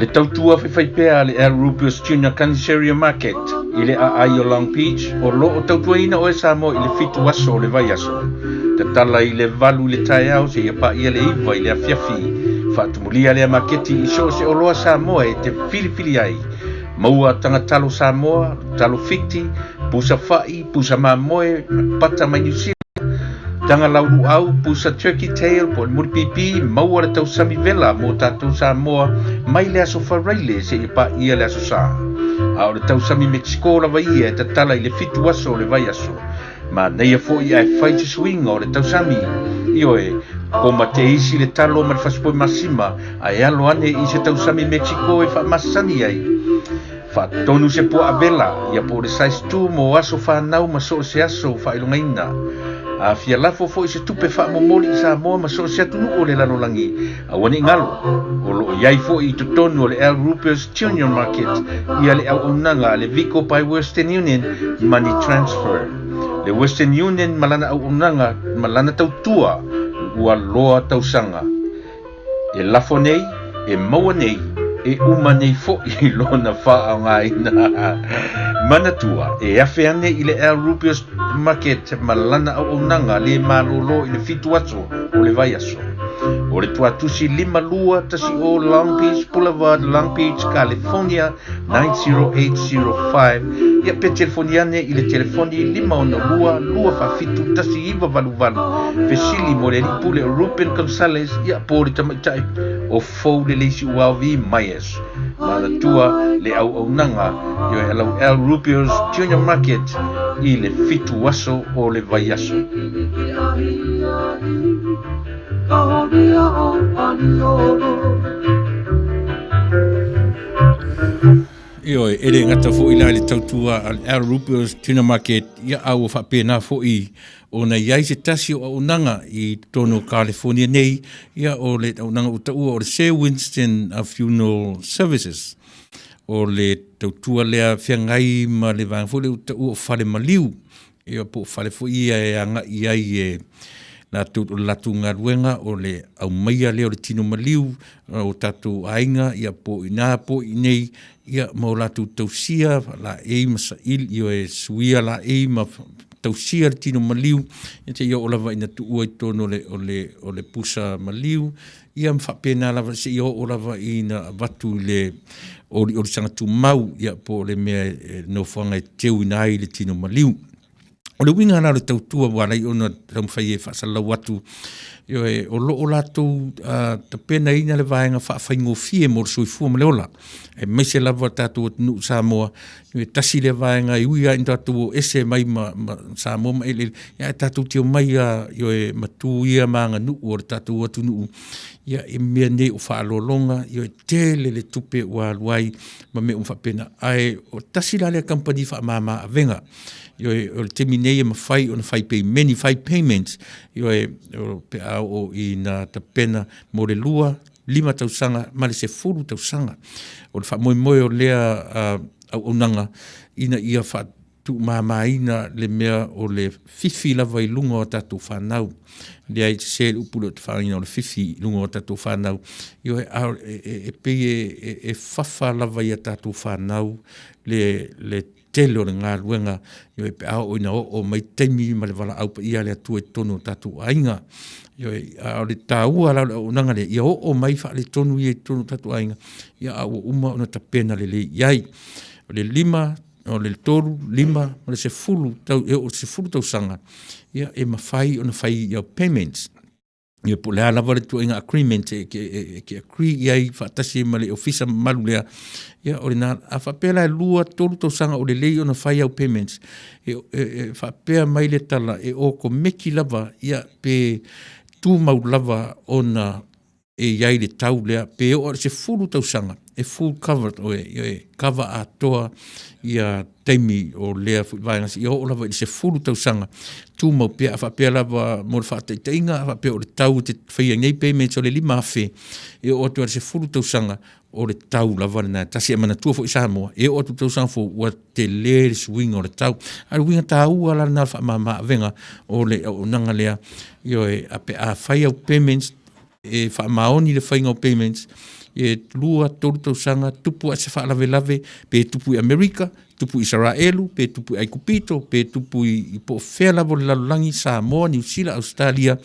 le tautua fai pea le El Rupios Junior Canisteria Market i le a o Long Beach o lo o tautua ina o e Samoa i le fitu aso o le vai aso. Te tala i le valu le tai au se ia pa ia le iwa i le afiafi. Whaatumulia le maketi i so se o loa Samoa e te filifili ai. Maua tanga talo Samoa, talo fiti, pusa fai, pusa mamoe, pata mai New Zealand. Tanga lauru au, pusa turkey tail, po muripipi, maua le tau sami vela, mo tātou Samoa, mai le aso wharaile se i pa ia le aso sa. A o le tau sami Mexico la vai ia, ta tala i le fitu aso o le vai aso. Ma neia fo i ai whai te swing o le tau sami. Io e, o ma te isi le talo ma le whaspoi masima, ai alo ane i se tau sami Mexico e wha masani ai. Wha tonu se po a vela, ia po le sais tu mo aso whanau ma so se aso wha ilungaina. A fia lafo fo i se tupe wha momoli i Samoa ma so se atunu o le lanolangi. A wane ngalo, o lo iai fo i tutonu o le El Rupios Junior Market, ia le au unanga le Vico by Western Union Money Transfer. Le Western Union malana au unanga, malana tautua, ua loa tausanga. E lafo nei, e maua nei, e uma nei fo i lona wha ngai na manatua. E afe ane i le El Rupios Market malana au unanga le malolo i le fitu aso o le vai aso. O le tuatusi 5 tasi o Long Beach Boulevard, Long Beach, California 90805. Ia pe telefoniane i le telefoni 5 fafitu tasi iwa valu. Fesili mo le ripule o Ruben Gonzalez ia po le tamaitai o fou le leisi uawi Myers. Manatua le au nanga i o elau El Rupios Junior Market i le fitu aso o le vai aso. Io ere ngata fo ila le tautua al El Rupios Junior Market ia au fa pena fo I ona iai se tasi o unanga I tono California nei ia o le unanga utaua o le Sir Winston Funeral Services o le tautua lea whiangai ma le vang fo le utaua o whare maliu ia po whare fo ia e anga iai e latu ngā ruenga o le au maia leo le tino maliu o tatu ainga ia po ina po inei ia mo latu tausia la e masa il io e suia la e ma tausia le tino maliu ia te ia o lava ina tu ua I tono o le pusa maliu ia mwhapena lava se ia o lava ina watu le o le sanga tu mau ia po le mea no whanga teu ina ai le tino maliu. O le winga ana le tautua walai ona taumwhai e whaasala watu io e o loo latou ta pena ina le vaenga whaafai mo le soifua ma le ola. E meise lava tātou atunu Samoa io e tasi le vaenga I uia in tātou ese mai ma Samoa ma ele ia e tātou teo mai io e matu ia maanga nuu o le tātou atunu ia e mea nei o whaalolonga io e tele le tupe ua luai ma me whapena ai o tasi la le company whaamama a venga io e o le teminei e mawhai o na whai pay many whai payments io e o pe au o I na tapena mo le 5 tausanga ma le se 10 tausanga o le whamoe o lea au unanga ina ia wha tu mamaina le mea o le fifi lava I lunga o tatu whanau le ai te se upulo te whaina o le fifi lunga o tatu whanau io e pei e whawha lava I a tatu whanau le tele o le ngā ruenga io e pe au ina o mai teimi ma le wala au pa ia le atu e tono tatu ainga io e o le tāua la o nanga le ia o mai wha le tonu I e tono tatu ainga ia au uma o na tapena le iai o le 5 o le 5 o le se 10 tau e o se 10 tau sanga ia e mawhai o na whai ia payments ia po lea lava le tuainga agreement ke agree iai whaatasi ma le ofisa malu lea ia o le nā a whapela e 2 tau sanga o le lei o na whai au payments e whapea mai le tala e o ko meki lava ia pe tu mau lava o na e iai le tau lea pe o se 10 tau sanga e full covered o e cover a toa ia teimi o lea fuivaenga ia o lava I se 10 tau sanga tu mau pia a whapea lava mo le whaataitainga a whapea o le tau te whaia ngei payments o le 5 awhi e o atu se 10 tau sanga o le tau lava le nā tasi e mana tua fo I Samoa e o atu tau sanga fo ua te le swing o le tau a le winga tā ua la nā wha venga o le o nanga lea io e a pe a whai au payments e wha maoni le whainga o payments e lua tolu tausanga tupu a se whaalawelawe, pe tupu i Amerika, tupu i Israelu, pe tupu i Aikupito, pe tupu i po whea lavo le lalolangi, Samoa, New Zealand, Australia,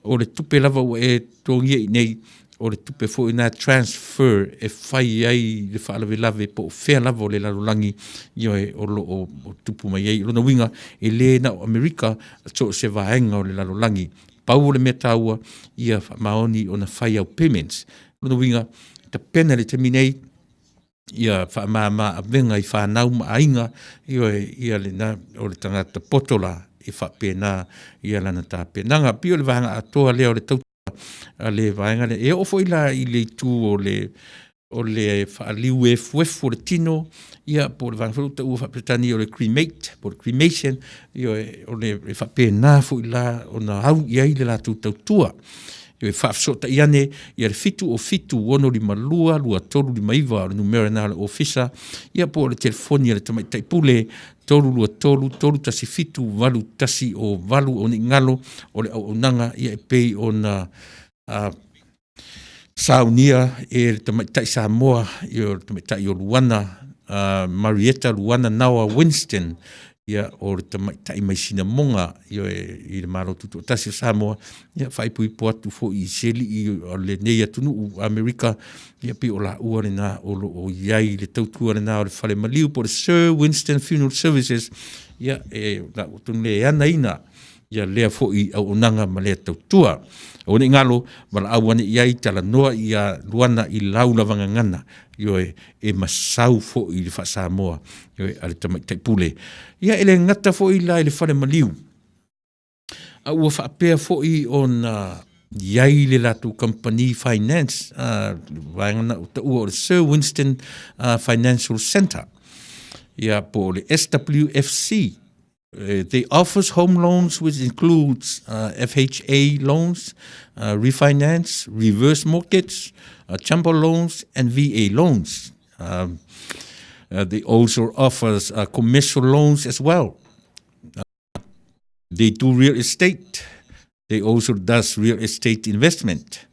o le tupe lava o e tongia i nei, o le tupe fo i nā transfer e whai ai le whaalawelawe po whea lava o le lalolangi, io e o tupu mai ai, lona winga e le na o Amerika, so se vaenga o le lalolangi, pau o le mea taua, ia maoni o na whai au payments, lona winga, ta pena le teminei, ia whaamama a venga i whanau maainga, ia le na o le tangata potola i whapena, ia lana tā penanga, pio le vahanga atoa lea o le tautua, le vaenga le, e ofo ila i le tu o le whaaliu e fuefu o le tino, ia po le vahanga whaluta ua whapetani o le cremate, po le cremation, ia o le whapena fu ila o na au iai le la tautua, e whaafsota iane, ia le fitu o fitu, wono lima lua tolu lima iwa, o le numera na le ofisa, ia po le telefonia le tamai taipule, tolu tasi fitu, walu tasi o walu o ni ngalo, o le au nanga, ia e pei o na saunia, e le tamai tai Samoa, ia le tamai tai o Luana, Marietta, Luana, Naua, Winston, ia o le tamai tai mai sina monga ia i le malo tutu o tasi o Samoa ia whaipui po atu fo i seli i o le nei atunu u Amerika ia pi o la ua le na o iai le tautua le na o le whale maliu po le Sir Winston Funeral Services ia la utun le ana ina ia lea fo i au onanga ma lea tautua o ne ngalo wala awane iai tala noa ia luana i laula vangangana io e masau fo i le wha Samoa io ale tamai taipule ia ele ngata fo i la i le whale maliu a ua whaapea fo i o na iai le latu company finance vangana o ta ua o le Sir Winston Financial Center ia po le SWFC they offers home loans, which includes FHA loans, refinance, reverse mortgage, jumbo loans, and VA loans. They also offers commercial loans as well. They do real estate. They also does real estate investment.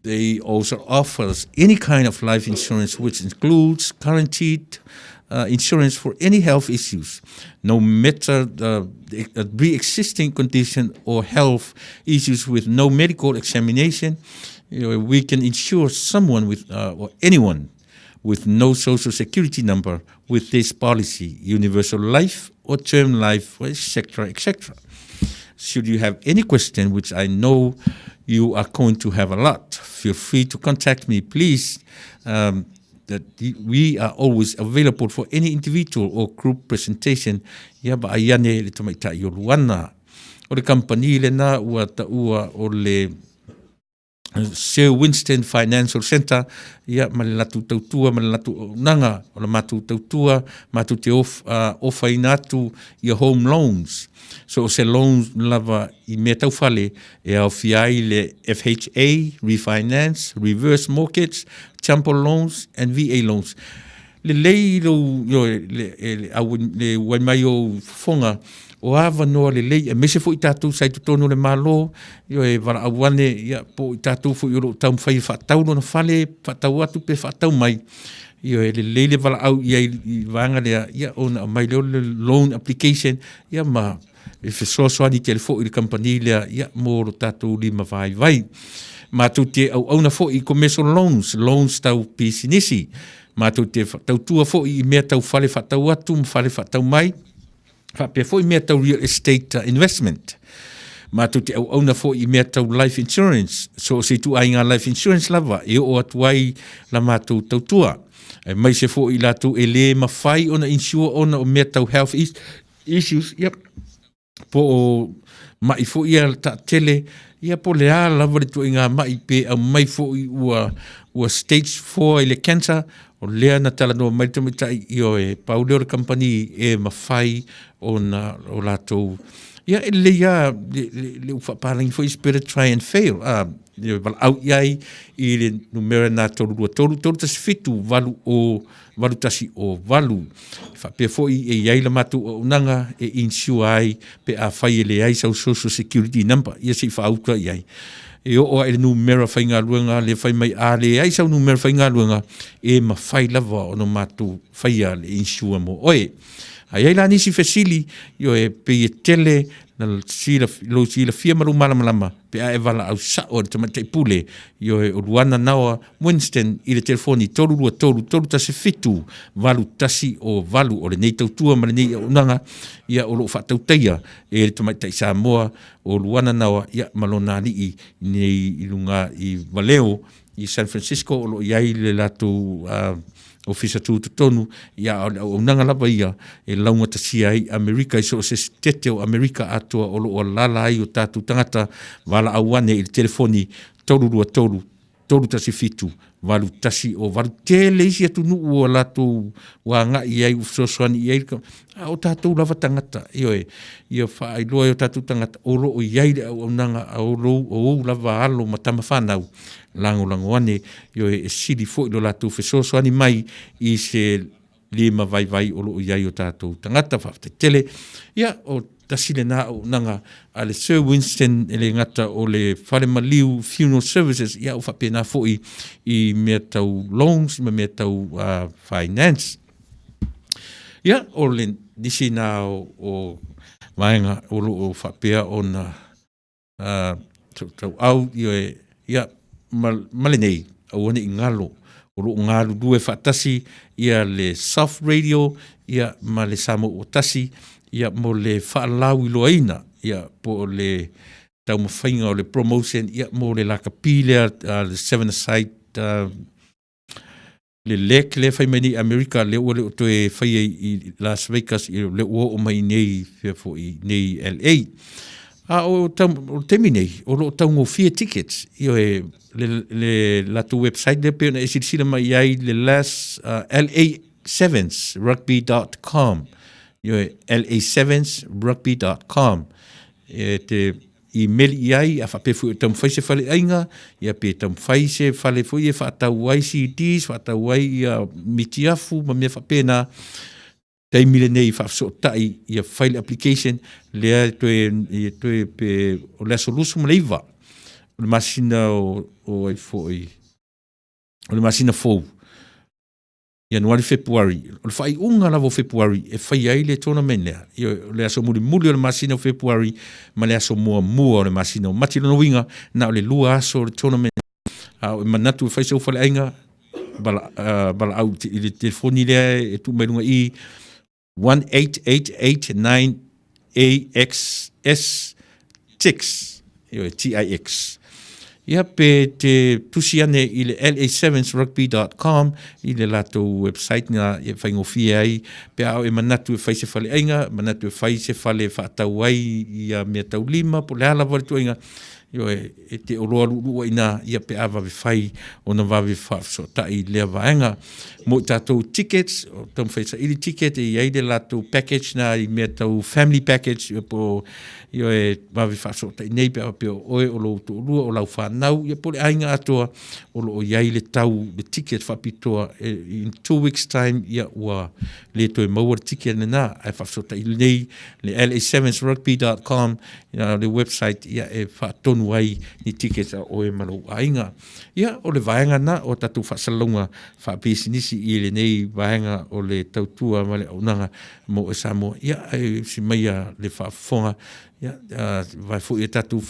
They also offers any kind of life insurance, which includes guaranteed insurance for any health issues, no matter the pre-existing condition or health issues with no medical examination. We can insure someone with or anyone with no social security number with this policy, universal life or term life, etc., etc. Should you have any question, which I know you are going to have a lot, feel free to contact me, please. That we are always available for any individual or group presentation. Ia ba aiane le tamaitai o Luana. O le company le na ua ta ua o le Sir Winston Financial Center. Ia ma le latu tautua, ma le latu nanga o le matu tautua, matu te ofa inatu ia home loans. So se loans lava I mea taufale e au fiai le FHA, refinance, reverse mortgage, jumbo loans and VA loans. Le lei le wai mai o fonga o ava noa le lei e mese fo I tātou sai tutono le malo e wala awane ia po I tātou fo I oro tau mwhai whatau no na whale whatau atu pe whatau mai le lei le wala au ia I vanga lea ia o na mai leo le loan application ia ma e fesoasoani te le fo I le company lea ia mo ro tātou lima vai mātou te au na fo I commercial loans tau pisinisi mātou te tautua fo I mea tau whale whatau atu mwhale whatau mai whapea fo I mea tau real estate investment mātou te au na fo I mea tau life insurance so se tu ai ngā life insurance lava e o atuai la mātou tautua mai se fo I lātou e le mawhai ona insure ona o mea tau health issues po o mai fo ia ta tele ia po le ala lava le tu inga mai pe au mai fo I ua stage 4 le cancer o lea na tala no mai tamita io e pauleo company e mawhai o lātou ia e le ia le uwhaparangi fo I spirit try and fail wala au iai I le numera na tolu tasi fitu walu tasi o walu whapea fo I e iai la matu o unanga e insure ai pe a whai le ai sau social security number ia si whaauka iai e o e numera whainga luenga le whai mai a le ai sau numera whainga luenga e ma whai lava o no mātou whaia le insua mo oe. Ai la nisi fesili yo e pe e tele na lo sila fia maru malama pe a e vala au sa o te matai pule yo e uruana nawa Winston i le telefoni toru tasi fitu valu tasi o valu o le nei tautua ma le nei unanga ia o lo whatautaia e le tamatai Samoa o uruana nawa ia malona li nei ilunga i Valeo i San Francisco o lo iai le latu o fisa tu tonu ia o nanga lava ia e launga tasia ai Amerika i so se tete o Amerika atua o lo o lala ai o tatu tangata wala awane i telefoni toru tasi fitu walu tasi o walu tele isi atu nuu o lato wanga i ai usosoani i ai o tatu lava tangata ia whaai loa o tatu tangata o lo o iai o nanga o lo o lava alo matama whanau lango ane e sili fo i lo lato fesosoani mai i se lima vai o lo iai o tatu tangata whafte tele ia o tasile na o nanga ale Sir Winston ele ngata o le whare maliu funeral services ia o whapena fo i mea tau loans i mea tau finance ia o le nisi na o vaenga o lo o whapea o na tau au ia malenei au ane i ngalo o lo ngalo due whatasi ia le South Radio ia ma le Samo o tasi ia mo le whaalau i loaina ia po le tau mawhainga o le promotion ia mo le lakapile le seven aside le lek le whai mai ni Amerika le ua le o toe whai i Las Vegas i le ua o mai nei fo i nei LA o temi nei o lo tau ngofia tickets ia le latu website le pe na esila mai ai le last LA7rugby.com LA7rugby.com te email iai a whapefu tam whaise whale ainga ia pe tam whaise whale fu ia whaatau ai CDs whaatau ai mitiafu ma mea whapena tei mile nei whafso tai ia file application lea toe pe o lea solusu ma leiva o le masina o ai foi o le masina fou Januari, Februari. O le whai unga lavo Februari e whai ai le tournament lea. Le aso muli o le masina o Februari ma le aso mua o le masina o mati lana winga na o le lua aso o le tournament. O manatu e whai sau whale ainga bala au i le telefoni lea e tu mailunga i 1-888-9AXS6 TIX. Ia pe te tusiane i le LA7rugby.com i le lato website na e whaingofia ai pe au e manatu e whaise whale ainga, manatu e whaise whale whaatau ai i a mea tau lima po le ala wale tuainga e te oroa lua ina ia pe awa we whai o na wawe whafso tai lea vaenga mo tātou tickets o tam whaisa ili ticket e iai le lato package na i mea tau family package po e wawe whafso tai nei pe awa pe oe o lo to lua o lau whanau ia po le ainga atoa o lo o iai le tau le ticket whapitoa in 2 weeks time ia ua le toi maua le ticket na ai whafso tai nei le LA7rugby.com le website ia e whaatonu ai ni tickets a oe malo ainga. Ia o le vaenga na o tatu whasalunga whapisinisi i le nei vaenga o le tautua ma le aunanga mo e Samoa. Ia e si maia le whaafonga. Ia vai fu e tatu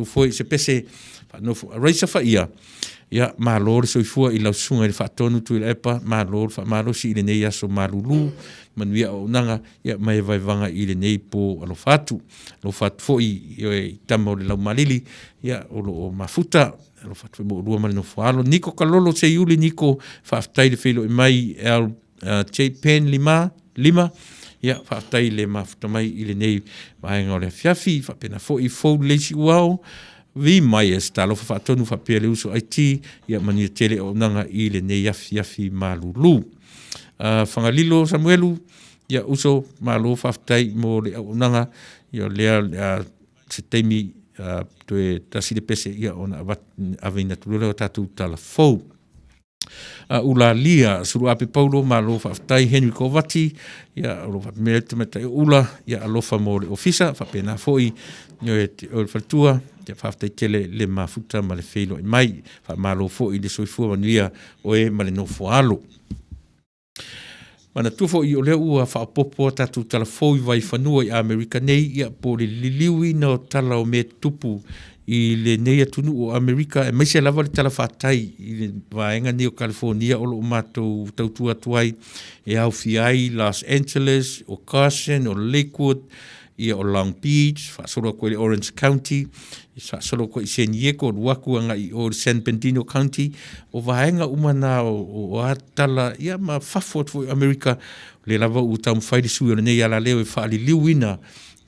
foi se pese reisa wha ia. Ia malo le soifua i lausunga i le whaatonu Tuilaepa malo si i le nei aso malulu manuia o nanga ia mai vai vanga i le nei po alo fatu foi i tama o le lau malili ia o lo mafuta alo fatu mo lua malino fualo Niko Kalolo se iuli Niko whaftai le whilo i mai J-Pen lima ia whaftai le mafuta mai i le nei vaenga o le fiafi whapena foi fou leisi uao vi mai e stalo whaatonu whapea le uso IT ia mania tele o nanga i le nei yafi malulu whangalilo Samuelu ia uso malo whaftai mo le o nanga ia lea se teimi toe tasile pese ia ona avina tulule o tatu tala fou ula lia suru ape paulo ma lo whaftai Henry Kovati ia lo whamere tumatai ula ia alofa mo le ofisa whapena foi nio e o le whatua ia whaftai tele le mafuta ma le whilo i mai whamalo foi le soifua manuia o e ma le nofo alo. Mana tufo i o lea ua whaapopo tatu tala foi vai whanua i Amerika nei ia po le liliwi no tala o me tupu i le nei atunu o Amerika e maise lava le tala whātai i le vaenga ni o California o lo mātou tautua tuai e au fiai Los Angeles o Carson o Lakewood ia o Long Beach, whaasoro koe le Orange County, whaasoro koe i San Diego o Wakuanga i o San Bernardino County, o vaenga umana o atala ia ma whafot fo i Amerika le lava u tau mwhairi sui o le nei ala leo e whaali liwina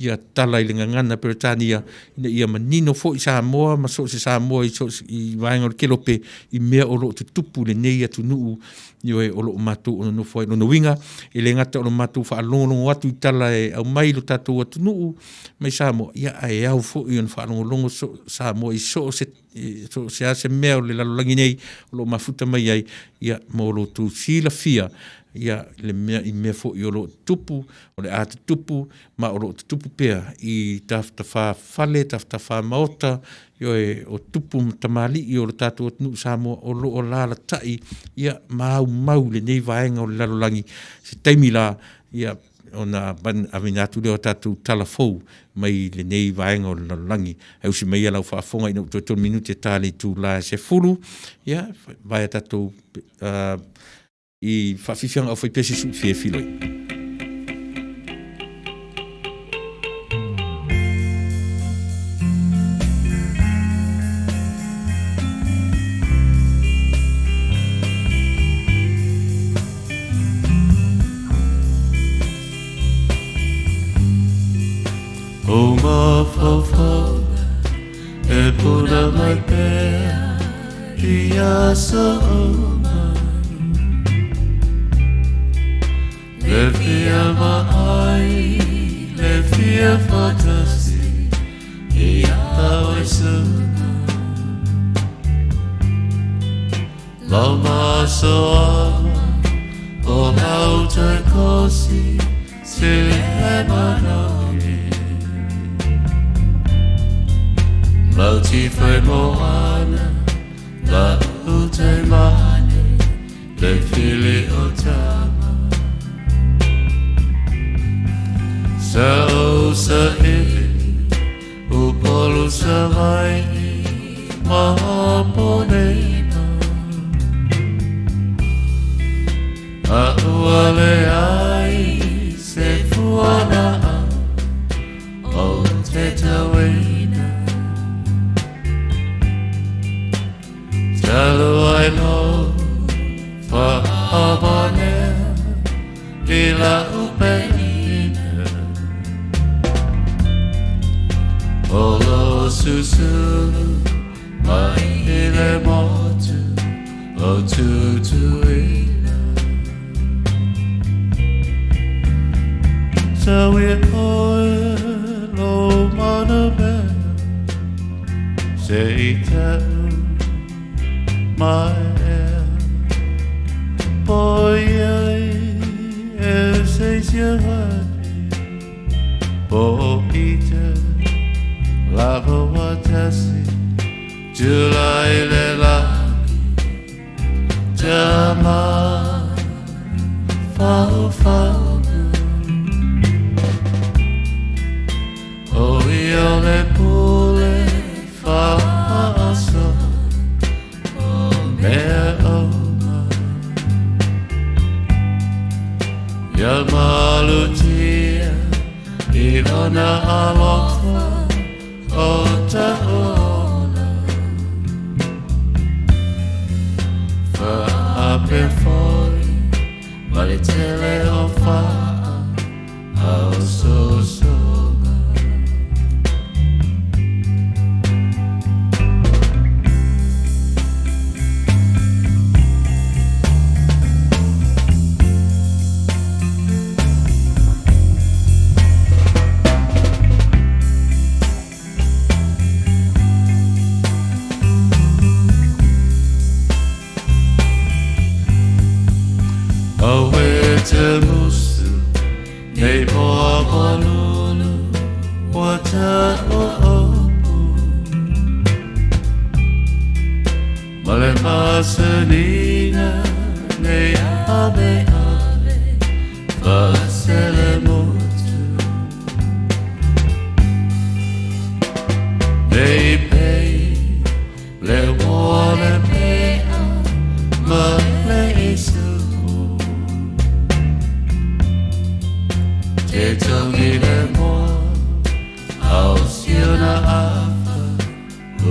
ia tala i le ngangana Peretania ina ia manino fo i Samoa ma so se Samoa i vaenga o le kelope i mea o lo te tupu le nei atu nuu i o lo matu o no foi no winga i le ngata o lo matu fa longo atu i tala e au mai lo tatu atu nuu mai Samoa ia ai au fo i on fa longo so Samoa i so se ase mea o le lalolangi nei o lo mafuta mai ai ia mo lo tu sila fia ia le mea i mea fo i o lo tupu o le ata tupu ma o lo tupu pea i tafta fa fale tafta fa maota yo e o tupu tamali i o lo tatu o tunu Samoa o lo o la tai ia mau le nei vaenga o le lalolangi se taimi la ia ona ban avinatu le o tatu talafou mai le nei vaenga o le lalolangi au si mai alau whaafonga ina utoto minuti tali tu la se fulu ia vai tatu i whawhiwhianga au whaipesi su fie filoi. O mawhawhau e puna mai pēr i asa o le fia mai, le fia fantasi, i tau e suna. Lama so ama, o lau tai kosi, se le manauki. Lau ti fai moana, la utai mane, le fili o tama. Sa ili upolu sa vai mahaponena a uale ai se fuana o te tawena talo ai no fa abane ila upeni Olo susulu mai ile motu o tutuila So we oe lo mana bea se itau mai ea Poi ai e se siahari po ita Lava watasi, July le lagi, Jama, fau, O io le pule, fa'aso, mea oma, Yamalutia, ilona alofa, O ta'ola, fa ape te musu nei moa malulu wa te opu ma le masanina nei ave ave fasele motu nei pei le wole pea ma le isu te tongi le moa au siona afa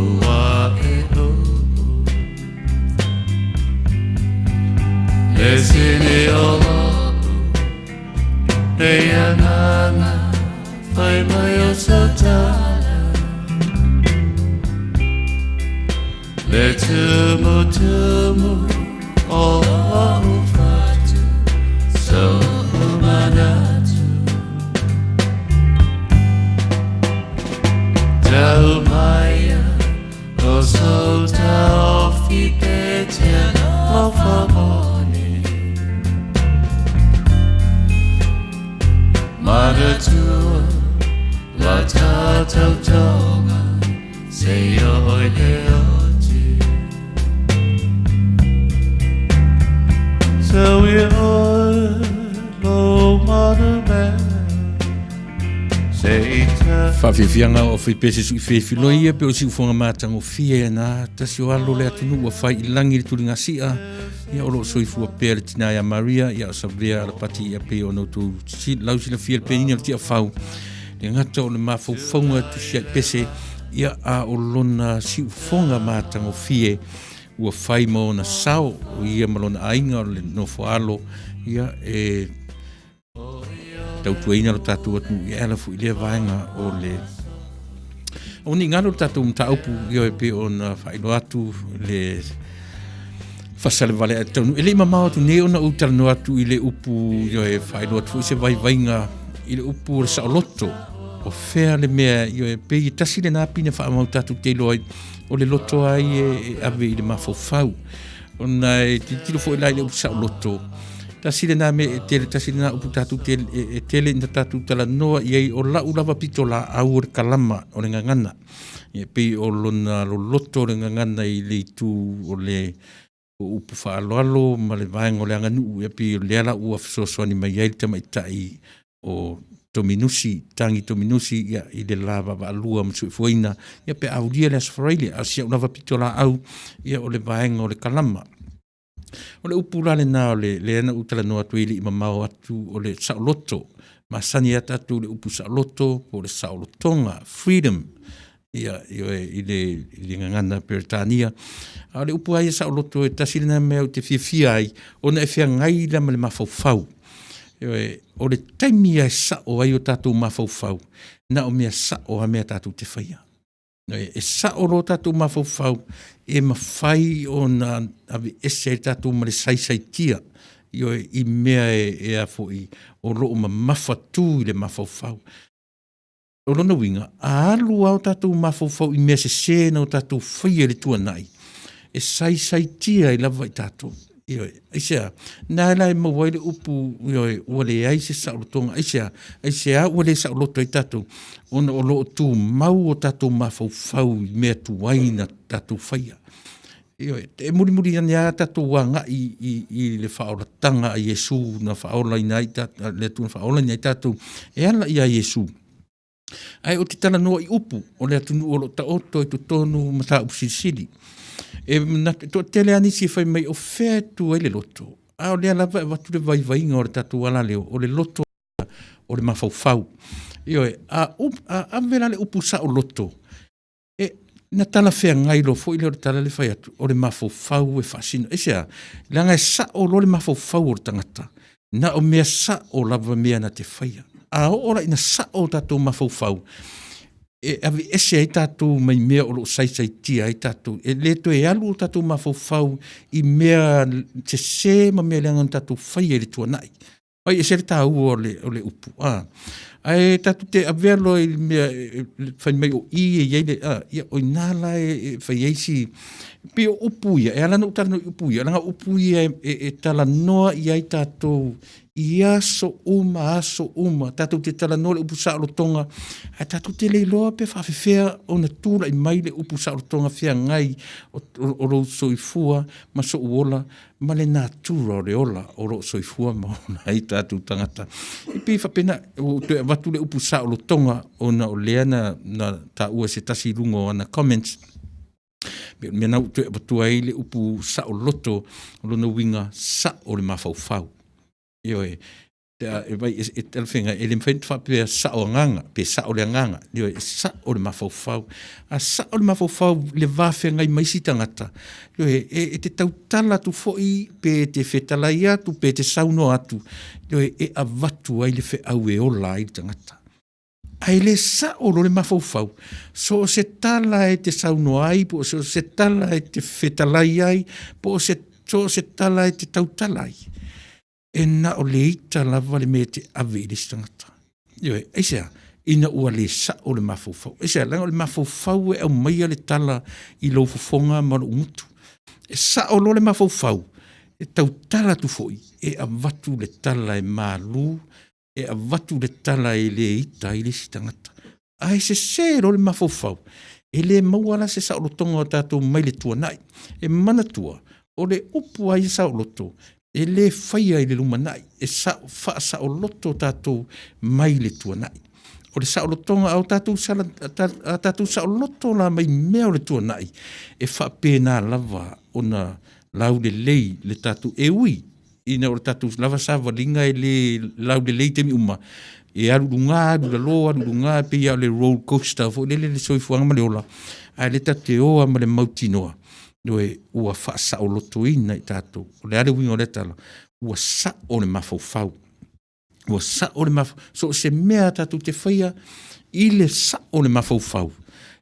ua e upu le sini o lopu le anana fai mai o satala le tumu o au fatu so umanatu tau maia o so tau fipetia o favone mana tua la tatau tonga se oi le oti so we all lo mana man Whawhiwhianga o whipese sui whewhiloia pe o si ufonga mātango fie na tasi o alo le atunu ua whai ilangi le turinga sia ia olo soifua pēr le tina ia Maria ia o savea ala pati ia pe o nautu lausi la fie le penini al tia whau le ngata o le mawhauwhaunga tu sia pese ia a o lona si ufonga mātango fie ua whai mo na sao o ia malona ainga o le nofo alo ia tau tuaina lo tatu atu i ala fu ilia vaenga o le o ni ngalo tatu mtaupu io e pe ona whaino atu le fasale vale atonu ele mamao tu ne ona utal no atu i le upu io e whaino atu i se vai vainga i le upu o le saoloto o fea le mea io e pe i tasi le napina whaamau tatu te loai o le loto ai e ave i le mafofau ona e titilo fo i lai le upu saoloto tasile na me tele tasile na upu tatu tele na tatu tala noa iei o la ulava pitola au o kalama o le ngangana e pe o lona lo loto le ngangana i le tu o le upu whaaloalo ma le vaenga o le anganu e pe o le ala ua fisosoani mai ai tama i tai o tominusi tangi tominusi ia i le lava va alua ma sui fuaina ia pe au lia le asfaraile a sia ulava pitola au ia o le vaenga o le kalama o le upula le nao le ana utala noa tuili i mamao atu o le saoloto masani ata atu le upu saoloto o le saolotonga freedom ia i le ngangana Peritania a le upu ai saoloto e tasile na mea o te fia ai o na e fia ngai la ma le mafaufau o le taimi ai sao ai o tatou mafaufau na o mea sao a mea tatou te whaia e sao lo tatou mafaufau e mawhai o na ave ese tatou ma le saisaitia i mea e a foi o loo ma mawhatu i le mafaufau o lona winga a alu au tatou mafaufau i mea se sena o tatou whaia le tuanai e saisaitia i lava i tatou Aisea, nā lai mawai le upu ua le ai se saolotonga. Aisea, ua le saoloto i tatou. Ona o loo tū mau o tatou mawhauwhau mea tuwaina tatou whaia. E muri ane a tatou wanga i le whaolatanga a Yesu na whaola ina i tatou, le tūna whaola ina i tatou. E ala i a Yesu. Ai o te tala noa i upu, o le atunu o lo ta oto i tu tonu mata upu sili. E na to tele ani si fai mai o fe tu ele loto a o le ala va tu le vai vai ngor tatu ala le o le loto o le mafaufau a vela le upusa o loto e na tala fe ngai lo fo ile tala le fai atu o le mafaufau e fasino e sea langa sa o lo le mafaufau o tangata na o mea sa o lava mea na te faia a ora ina sa o tatu mafaufau e ave ese ai tatou mai mea o lo saisaitia ai tatou e leto e alu o tatou mafaufau i mea te se ma mea leanga tatou whaia le tuanai ai e sere tau o le upu Ai tatu te avelo i mea whai mai o i e yeile ia o nala e whai eisi pe o upu ia e alana utara no upu ia alanga upu ia e tala noa i ai tātou i aso uma tātou te tala noa le upu sa tonga a tātou te leiloa pe whawhewhea o na tūra i mai le upu sa tonga whea ngai o rou soifua ma so uola ma le nā tūra o le ola o rou soifua ma o na i tātou tangata i pi whapena o te watu le upu sa tonga o na o lea na tā ua se tasi rungo ana comments me nau te apatua ai le upu sa o loto o lona winga sa o le mawhauwhau. Io e vai e telwhenga e le mwhentu whapea sa o nganga, pe sa o le nganga, io e sa o le mawhauwhau. A sa o le mawhauwhau le wawhea ngai maisi tangata. Io e te tautala tu foi pe te whetalai atu, pe te sauno atu. Io e avatu ai le whe au e ola ai tangata. Ai le sa o le mawhauwhau. So se tala e te sauno ai, po so se tala e te whetalai ai, po so se tala e te tautala ai. E na o le ita lava le me te ave i le stangata. Ioe, eisea, ina ua le sa o le mawhauwhau. Eisea, langa o le mawhauwhau e au maia le tala i lo fufonga maro umutu. E sa o lo le mawhauwhau, e tautala tu foi, e avatu le tala e malu, e avatu le tala e le ita i le stangata. Ai se lo le mawhauwhau, e le mauala se sa o lo tonga o tātou mai le tua nai, e mana tua, o le upu ai sa o loto, e le whaia i le lumanai, e sa o loto tātou mai le tua nai. O le sa o lotonga au tātou sa o loto la mai mea o le tua nai, e whapena lava o na lau le lei le tātou e ui, ina o le tātou lava sa walinga e le lau le lei temi uma, e arurunga, arurunga, pe ia le roller coaster, fo le soifuanga ma le ola, a le tate oa ma le mautinoa. Noe ua wha sa o loto ina i tātou. O le are wingo le tala. Ua sa o le mawhauwhau. Ua sa o le mawhauwhau. So se mea tātou te whaia i le sa o le mawhauwhau.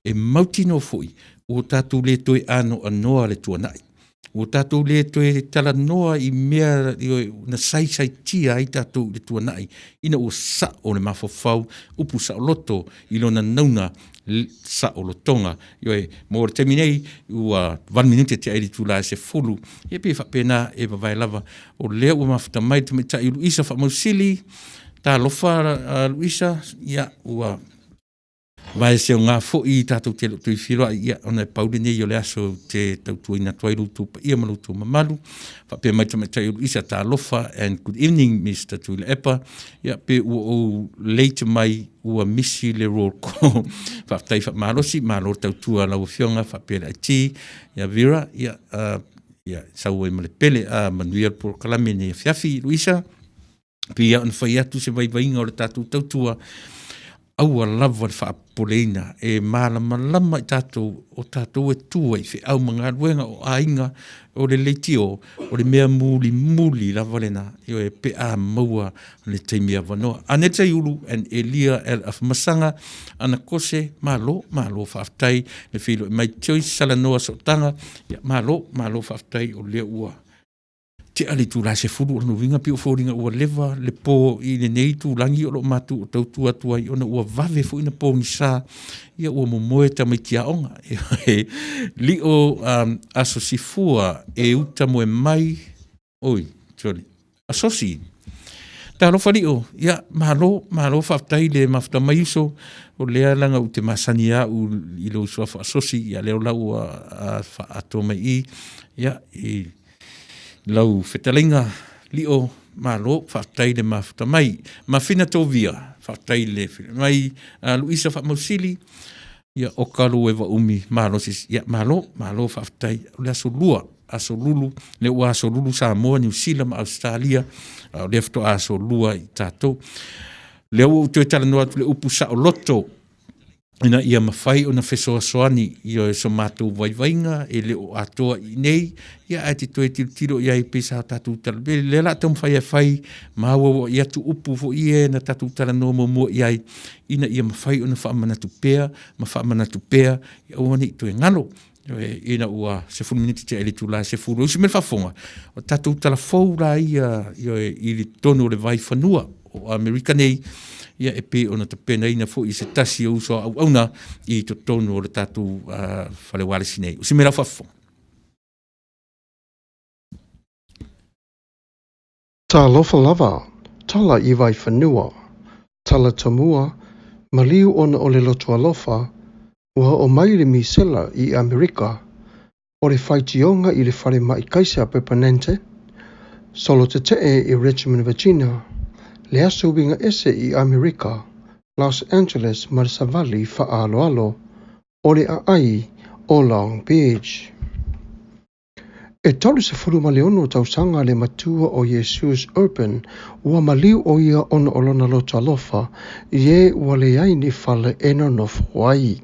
E mautino foi. O tātou le toi ano anoa le tuanai. O tātou le toi tala noa i mea na sai tia i tātou le tuanai. Ina o sa o le mawhauwhau. Upu sa o loto i lona nauna sa o lotonga. Ioe, mo le teminei, ua 1 minute te airi tūla se fulu. E pe whapena e wawai lava. O lea ua mafuta mai te mita i Luisa whamausili. Tā lofa Luisa, ia ua vai se o ngā fo i tātou te loto i whiroa. Ia, ona e paule nei o le aso te tautua ina tuai lutu pa ia malutu mamalu. Whapea mai te mita i Luisa tā lofa. And good evening, Mr. Tuilaepa. Ia, pe ua o leite mai ua misi le roll call. Whaptai whapmarosi, malo tautua lau whionga, whapea le aiti. Ia Vera, ia, sau e male pele a manuia por kalame ne fiafi Luisa. Pe ia on whai atu se vai vainga o le tātou tautua. Aua lava le whaapoleina e malama i tātou o tātou e tua i whi au mga ruenga o ainga o le leitio o le mea muli lava lena i o e pe a maua le teimia wanoa. Aneta Iulu and Elia El Afmasanga ana kose malo whaaftai le whilo e mai tioi salanoa so tanga malo whaaftai o lea ua. Te ali tu la se furu no vinga pi o foringa o leva le po i le nei tu langi o lo matu o tautu atu ai ona ua vave fu ina po ni sa ia ua momoe ta mai tia onga li o asosi fua e uta moe mai oi tole asosi ta lo fali o ia malo whaftai le mafta mai so o lea langa u te masania u i lo so asosi ia leo lau a ato mai i ia i lau whetalinga li o malo whaftai le mafuta mai. Ma whina tō via whaftai le mai Luisa whamausili ia o karu e wa umi malo sis ia malo whaftai le aso lulu le ua aso lulu Samoa, New Zealand, Australia le fto aso lua i tātou. Le ua tue tala noa tu le upu sa o loto ina ia mawhai o na whesoa soani i o so mātou vaivainga e le o atoa i nei ia ai te toe tiro ia i pesa tātou tala le la tau mwhai e whai maua o ia tu upu fo i e na tātou tala no mo iai ina ia mawhai o na whaamanatu pēa i awane i toe ngalo ina ua se fulu miniti te ele tula se fulu usi me whafonga o tātou tala fau la i li tono le vai whanua o Amerika nei ia e pe ona te pena ina fo i se tasi o uso au auna i to tonu o le tatu whale wale sinei. Usi mera whafo. Tā lofa lava, tala i vai whanua, tala tamua, maliu ona o le loto alofa, ua o maile mi sela i Amerika, o le whaitionga i le whare mai kaisa Permanente, solo te tee i Richmond, Virginia, le aso winga ese i Amerika, Los Angeles, Marisavali, Fa'aloalo, o le ai o Long Beach. E tolu se furu maleono tausanga le matua o Jesus Urban, ua maliu o ia ona olona lo talofa, ie ua le ai ni fale eno no Hawaii.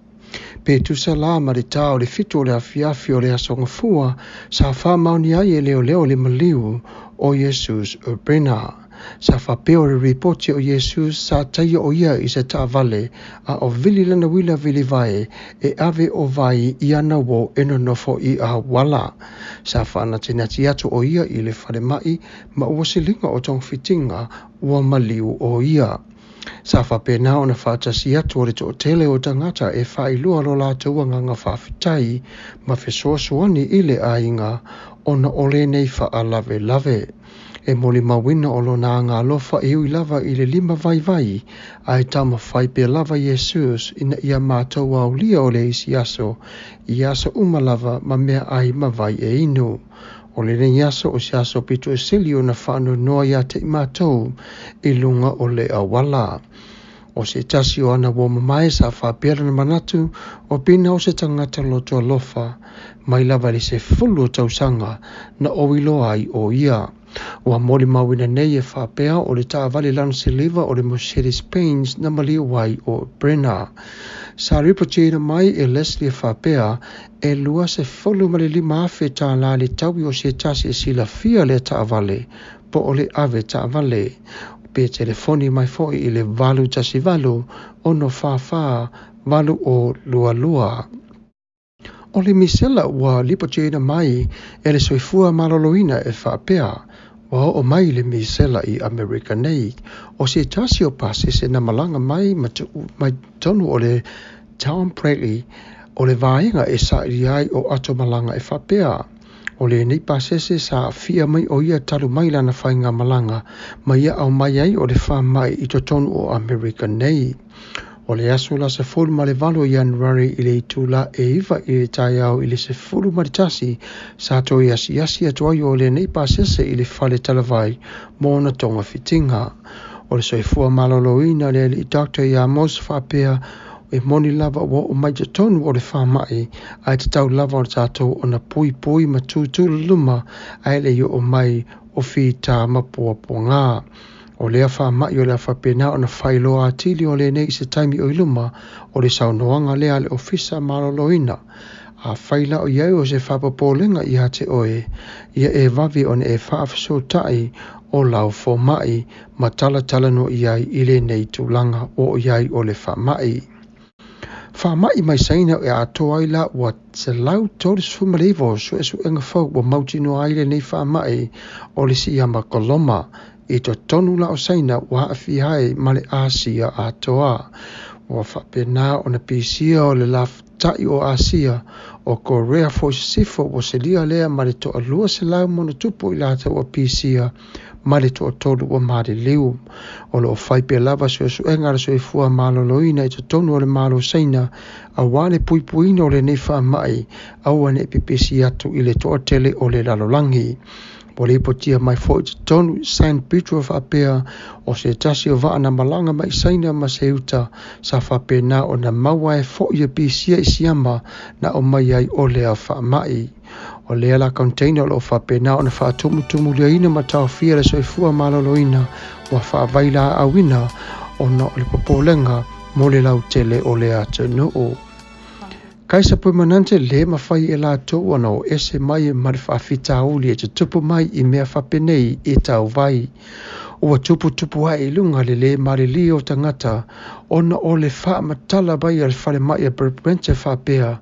Pe tusa la marita o le fitu o le afiafi o le asonga fua, sa wha mauni ai e leo leo le maliu o Jesus Urbana. Sa whapeo le ripoti o Jesus sa taia o ia i se ta vale, a o vili lana wila vili vai, e ave o vai i ana wo eno nofo i a wala. Sa whana tinati atu o ia i le whare mai, ma ua silinga o tong fitinga ua maliu o ia. Sa whapena o na whātasi atu o le to tele o tangata e whailua lo la taua nganga whawhitai, ma whesoa suani i le ainga o na ole nei whaalave lave. E moli mawina o lo na ngā lofa e ui lava i le 5 vai ai tama whai pe lava Jesus ina ia mātou au lia o le isi aso, i aso umalava ma mea ai ma vai e inu. O le nei aso o si aso pito e sili o na whanu noa ia te i mātou i lunga o le awala. O se tasi o ana wo mamae sa whapera na manatu o pina o se tangata loto alofa, mai lava li se fulu o tausanga na oilo ai o ia. Ua moli mawina nei e whapea o le taa vale lana se liva o le Mercedes-Benz na mali wai o Brenna. Sa ripotira mai e Leslie whapea e lua se fulu mali 5 afe ta la le taui o se tasi e sila fia le taa vale, po o le ave taa vale. Pe telefoni mai foi i le valu tasi valu o no whawha valu o lua lua. O le misela ua lipotira mai e le soifua maloloina e whapea, wa o mai le misela i Amerika nei, o se tasi o pasese na malanga mai tonu o le Tom Bradley, o le vaenga e sairi ai o ato malanga e whapea. O le nei pasese sa fia mai o ia talu mai lana whainga malanga, ma ia au mai ai o le wha mai i to tonu o Amerika nei. O le aso la se fulu ma le valo Januari i le itula e iwa i le tai au i le se fulu ma le tasi sa to i asi atuai o le nei pasese i le whale talavai mo na tonga fitinga. O le soifua maloloina le i Dr. Iamos whapea e moni lava o mai te tonu o le whamai ai te tau lava o tātou o na pui ma tūtulu luma ai le o mai o whi tā mapua po ngā. O lea whamai o lea whapena o na whailoa atili o le nei se taimi o iluma o le saunoanga lea le ofisa maloloina. A whaila o iau o se whapapolenga i hate oe, ia e wavi o ne e whaafiso tai o lau fo mai ma tala no iai i le nei tūlanga o iai o le whamai. Whamai mai saina e atoa i la ua te lau tōre sumalevo su e su enga fau o mautino aile nei whamai o le si ama koloma i to tonu la o saina ua haafi hai ma le Asia atoa. Ua whapena o na pisia o le laftai o Asia o Korea fo sifo o se lia lea ma le to alua se lau mono tupu i lata o pisia ma le to tolu o maare liu. O lo whaipe lava so su engara so i fua maloloina i to tonu o le malo saina a wale puipuina o le nefa mai au ane pipisi atu i le toa tele o le lalolangi. Po le ipotia mai fo i to tonu San Pedro whapea o se tasi o vaa na malanga mai saina ma se uta sa whapena o na maua e fo i a pisia i siama na o mai ai o lea wha mai. O lea la container o whapena o na whaatumutumu lea ina ma tau fia le soifua maloloina wa whaavaila awina o na o le popolenga mo le lau tele o lea tanu o. Kaisa permanente le mawhai e la tau ana o ese mai e mare whaafita uli e te tupu mai i mea whapenei e tau vai. Ua tupu ai lunga le mare li o tangata ona o le wha matala bai al whare mai e permanente whapea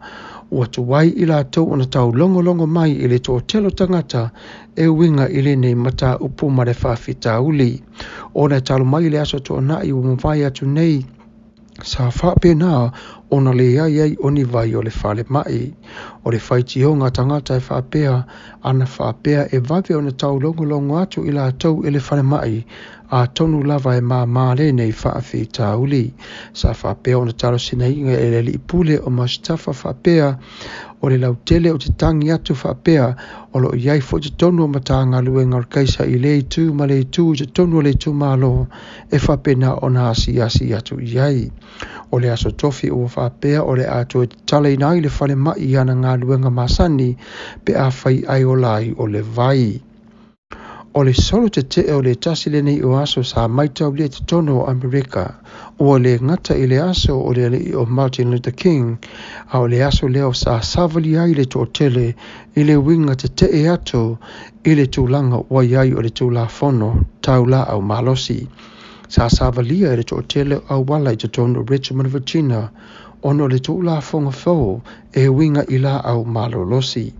ua tuwai i lātou ona tau longo mai i le tō telo tangata e winga i le nei mata upu ma le whawhita uli. Ona talo mai le aso tō nai ua mawhai atu nei sa whape nā ona le iai oni vai o le whale mai. O le whaiti o ngā tangata e whapea, ana whapea e vave ona tau longo atu i lātou e le whale mai, a tonu lava e mā le nei whaawhita uli. Sa whapea ona talo sina inga e le li pule o mastafa whapea, o le lautele o te tangi atu whapea, o lo iai fo te tonu o matanga luenga o kaisa i le tu ma le tu te tonu o le tu malo, e whapena o na asi atu iai. O le aso tofi o whapea o le ato e tale nai le whale mai ana ngā luenga masani, pe a whai ai o lai o le vai. O le solo te o le tasi le nei o aso sa maitau le te tono o Amerika, o le ngata i le aso o le o Martin Luther King, a o le aso leo sa savali ai le tō tele i le winga te e ato i le tūlanga o iai o le tūla fono, tau la au malosi. Sa savalia i le tō tele au wala i te tono Richmond, Virginia, ono le tūla fonga fō e winga i la au malolosi.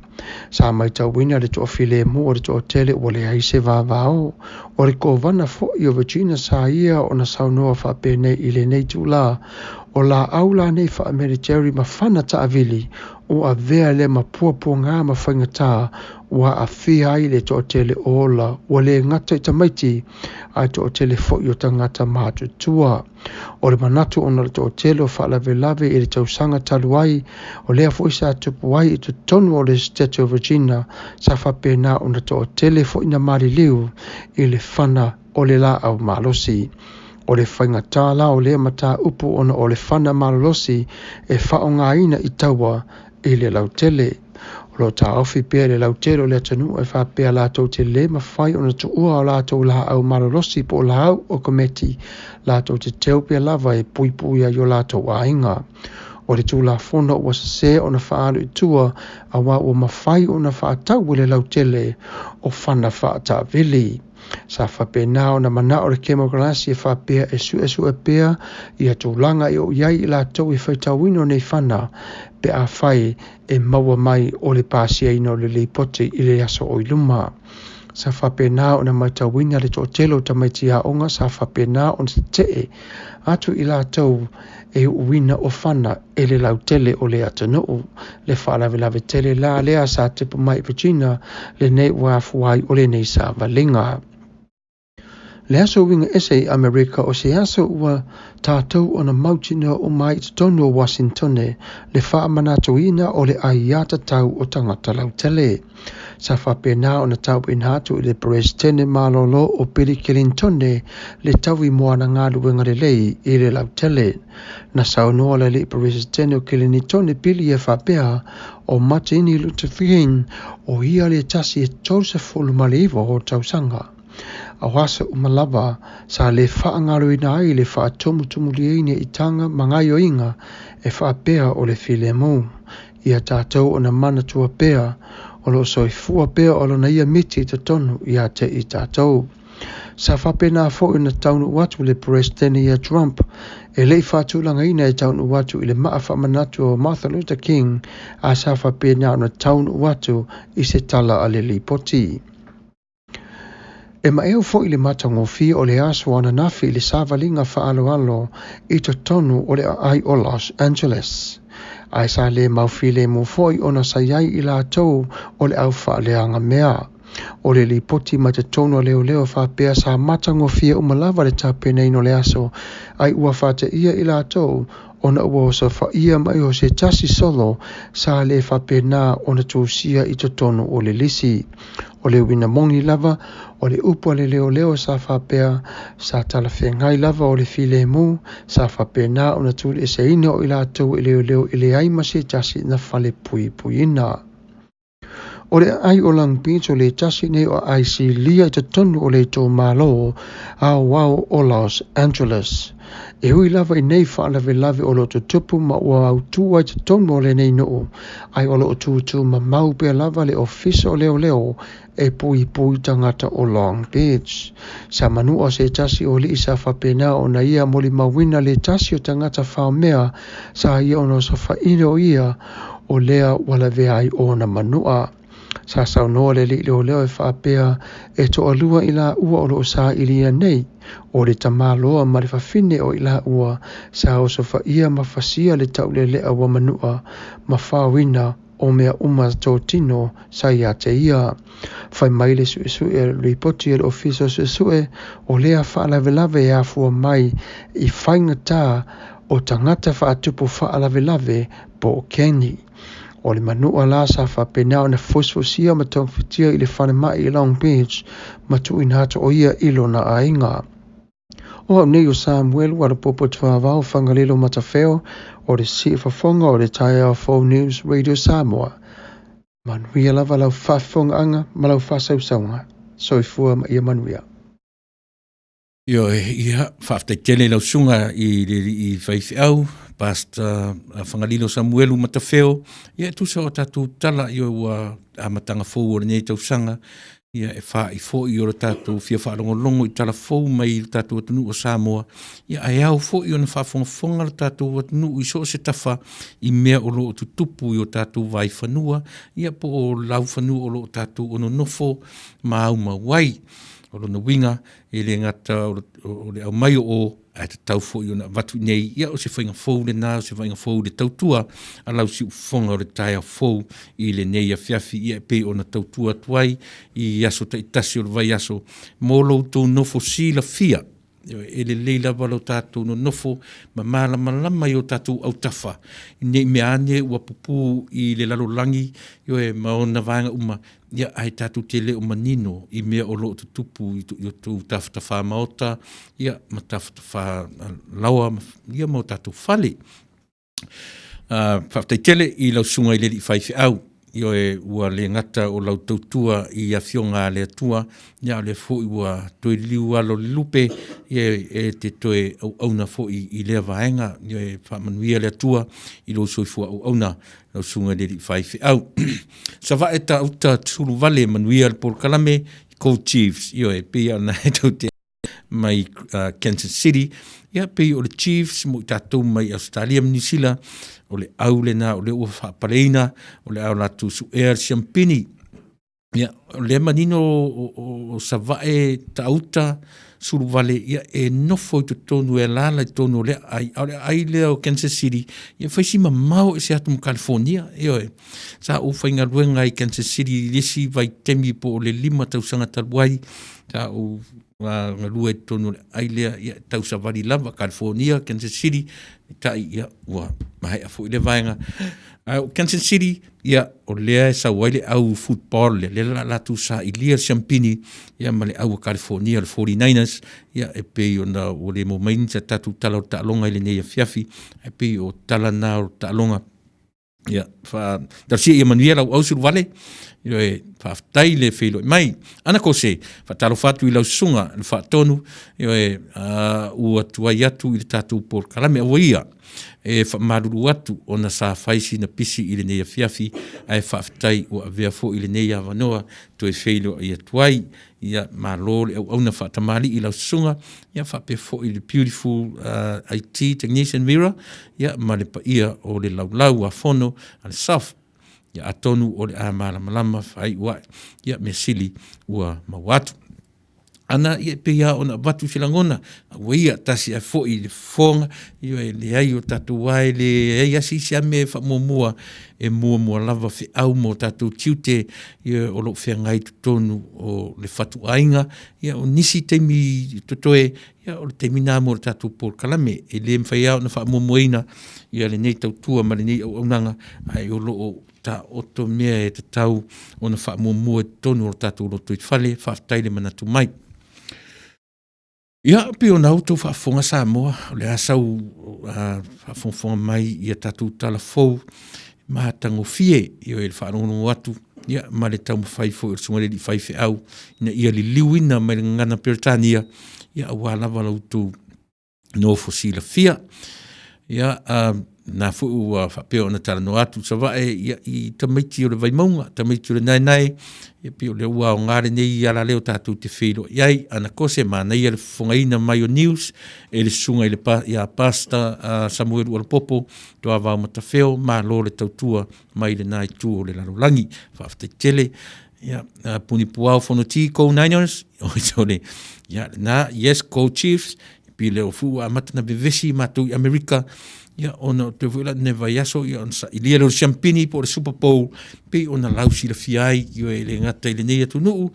Sa mai tau wina le tō file mo o le tō tele o le haise vāvao, o le kōwana fo i o Virginia sa ia o na saunoa whape nei i le nei tūla, o la aula nei wha Ameriteri ma whana ta avili, o a vea le ma puapua ngā ma whaingatā, o a whia i le tō tele o ola, o le ngata i tamaiti, a tō tele fo i o tangata mātu tua. O le manatu ona le tō tele o whaalave i le tausanga taluai, o lea fo isa tupu ai i tu tonu o le State of Virginia, sa whape nā ona tō tele fo ina mari liu, i le whana o le la au malosi. O le whaingatā la o lea mata upu ona o le whana malolosi, e whaonga ina i taua i le lautele. O lo ta ofi pia le lautele o le atanu e whapea lātou te le mawhai ona tu ua o lātou la au malolosi po la au o kometi, lātou te teo pia lava e pui a yo lātou a inga. O le tūla whono ua se ona whaalu i tua, a wā ua mawhai ona whaatau le lautele o whana whaata vili. Sa whapena o na mana o le kemogalasi e whapea e su e pea i a tūlanga i o iai i lātou i whaitawino nei whana pe a whai e maua mai o le pāsia ino le leipoti i le aso o iluma. Sa whapena o na maitawina le tō telo tamaiti a onga sa whapena o na te atu i lātou e uina o whana e le lautele o le atanuu. Le whaalawe tele la lea sa tipu mai Virginia le nei wafuai o le nei sa valinga. Le aso winga ese i Amerika o se aso ua tātou o na mautino o mai te tono o Washington le wha manatoina o le aiata tau o tangata lautele. Sa whapena o na tau inhatu i le Presidente Malolo o Billy Clinton le tau i moana ngā luenga le lei i le lautele. Na saunoa le Presidente o Clinton Billy e whapea o Martin Luther King o ia le tasi e Joseph Olumalivo o tausanga. A wasa umalava sa le whaangaro ina ai le wha tumu liene i tanga mangai o inga e whaapea o le file mō. Ia tātou o na mana tua pea o lo soi fua pea o lo na ia miti te tonu ia te i tātou. Sa whapena fo ina taunu watu le President ia Trump e lei whatulanga ina e taunu watu i le maa whamanatu o Martin Luther King a sa whapena o na taunu watu i se tala a le lipoti. E maeo fo i le matangofi o le aso ana nafi i le savalinga whaaloalo i to tonu o le ai o Los Angeles. Ai sa le maufile mo foi ona sayai i la tau o le au whaaleanga mea. O le lipoti ma te tono leo whapea sa matangofi o malawa le tapene ino le aso ai ua whate ia i la tau ona ua osa whaia mai o se tasi solo sa le whapena ona tūsia i to tono o le lisi. O le wina mongi lava, o le upo le leo sa whapea, sa talawhi ngai lava o le file mu, sa whapena o na tūle e se ina o i lātou i leo i le aima se tasi na whale pui ina. O le ai o Long Beach o le tasi nei o ai si lia i te tonu o le tō malo a wau o Los Angeles. E hui lava i nei whaalawe o lo tupu ma ua au tua i te tonu o le nei noo. Ai o lo tutu ma mau pia lava le ofisa o leo e pui tangata o Long Beach. Sa manu o se tasi o li isa whapena o na ia moli mawina le tasi o tangata whaomea sa ia ono sa whaine o ia o lea wala vea ai o na manua. Sa sau noa le li leo leo e whaapea e to alua i la ua o lo sa ilia nei. O le tamaloa ma le whawhine o i la ua sa o so ia ma whasia le tau le lea wa manua ma whawina o mea uma tō tino sa ia te ia. Whai mai le sue e ripoti e le ofiso sue o lea whaalave e afua mai i whaingata o tangata whaatupu whaalave po Kenny. O le manua la sa whapenao na fosfosia ma tong whitia i le whanemai i Long Beach ma tu inata o ia ilo na ainga. O nei o Samuel wala popo tuavao whangalilo matawheo o le si whafonga o le taia o 4 News Radio Samoa. Manuia lava lau whafonga anga ma lau whasausaunga. Soifua ma ia manuia. Ia whaftaitele lau sunga i whaiwhiau, Pastor Whangalilo Samuelu matawheo, ia tusa o tatu tala i o a matanga fōu o le nei tausanga, ia e wha i fō i o le tatu fia whaalongolongo i tala fōu mai i le tatu atunu o Samoa, ia ai au fō i o na whafonga le tatu atunu i so se tafa i mea o lo o tutupu i o tatu vai whanua, ia po o lau whanua o lo o tatu o no nofo ma au ma wai. O lona winga, e le ngata o le au mai o a te tau fo i ona watu nei, ia o se whainga fōu le nā, o se whainga fōu le tautua, a lau si ufonga o le taia fōu i le nei a whiawhi, ia pe o na tautua tuai, i aso ta itasi o le vai aso, mō loutou nofo si la fia, e le leila walo tātou no nofo, ma malama i o tātou au tafa, nei mea ane ua pupu i le lalolangi, io e maona vanga uma, ia ai tātou te le o manino, i mea o loo tutupu i o tawhitawha maota, ia ma tawhitawha laua, ia ma o tātou whale. Whaftaitele i lau sunga i le li whaiwhi au, io e ua le ngata o lau tautua i a fionga le atua, ia le fo i ua toi liu alo le lupe, ia e te toe au auna fo i lea vaenga, ia e whamanuia le atua, i lo soifua au auna, lau sunga le li whaiwhi au. Sa va e ta uta tulu vale manuia le por kalame, Coal Chiefs, io e pia na e tau te mai Kansas City, ia pei o le Chiefs mo i tātou mai Australia Mnisila, o le aule na, o le ua whapareina, o le au latu su air champini. Ia, o le manino o savae tauta suru vale, ia e nofo i tonu e lala i tonu le ai lea o Kansas City, ia whaisi ma mau e se atu mo California, ia e. Sa o whainga ruenga i Kansas City, lesi vai temi po o le 5 tausanga taluai, sa o ngalua i tonu le ai lea, ia tausa vari lava, California, Kansas City, tai ia ua mahai a fo i le vaenga. Kansas City, ia o lea e sa waile au football, le latu sa i lia champini, ia ma le au California, le 49ers, ia e pei o na o le momaini sa tatu tala o taalonga i le nei a fiafi, e pei o tala na o taalonga. Ia, tarsia ia manuela au suru vale, ia e whaftai le whilo i mai. Ana ko se, whatalo whatu i lau sunga, le whatonu, ia e ua tuai atu i le tātou por kalame awa ia, e whamaruru atu o na sa whaisi na pisi i le nei a fiafi, ai whaftai o a vea fo i le nei a wanoa, to e whilo i a tuai, ia malole au na whatamali i lau sunga, ia whape fo i le beautiful IT technician mirror, ia male pa ia o le lau a fono, a le saf, ia atonu o le a malama whai ua, ia me sili ua mawatu. Ana ia pe ia ona watu silangona, ua ia tasi a fo i le fonga, ia e le ai o tatu wai, le ai asi sia me whamomua, e mua lava whi au mo tatu tiute, ia o lo whea ngai tutonu o le whatu ainga, ia o nisi teimi totoe, ia o le teimi nā mo le tatu por kalame, e le mwhai au na whamomuina, ia le nei tautua ma le nei au aunanga, ai o lo o ta oto mea e te tau o na whamomua tonu o tatu o lo tuit whale, whaftaile manatu mai. Ia, pe o nau tau whaafonga Samoa, o le asau whaafonga mai i a tatu tala fou, maha tango fie, i o e le whaanono atu, ia, ma le tau mawhai fo, i sunga le li whaife au, ina ia li liwina mai le ngana Peritania, ia a wala wala utu no fosila fia, ia, na fu ua whapeo na tala no atu sa wae i tamaiti o le vaimaunga, tamaiti o le nai, ia pio le ua o ngare nei ala leo tātou te whiro. Iai, ana kose ma nei le whangaina mai o news, e le sunga i le pasta Samuel Ualapopo, toa wau matawheo, ma lo le tautua mai le nai tu o le larolangi, whaftai tele, ia, puni puao whono ti kou Niners, o i ia, na, yes, co-chiefs, pi le o fu a matana bevesi mātou i Amerika, ia ona te vuela ne vai aso ia on sa ilia lo champini po le Super Bowl pe ona lausi le fiai i le ngata i le nei atu nuu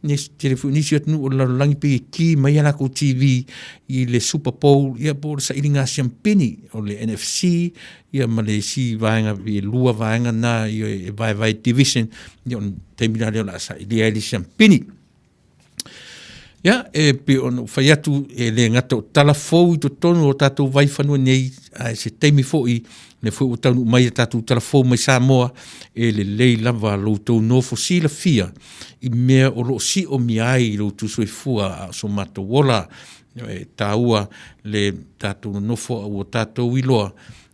ne telefonisi atu nuu o la langi pe ki mai ala ko TV i le Super Bowl ia po sa ilinga champini o le NFC ia ma le si vaenga i lua vaenga na i vai division ia on temina le la sa ilia le champini. Ya, pe on fai atu le ngata o tala fou i to tonu o tātou vai whanua nei se teimi fo i le fo o taunu mai tātou tala fou mai Samoa le lei lava lo tau no fo si la fia i mea o lo si o mi ai lo tu soi fua so mato wola taua le tātou no fo o tātou iloa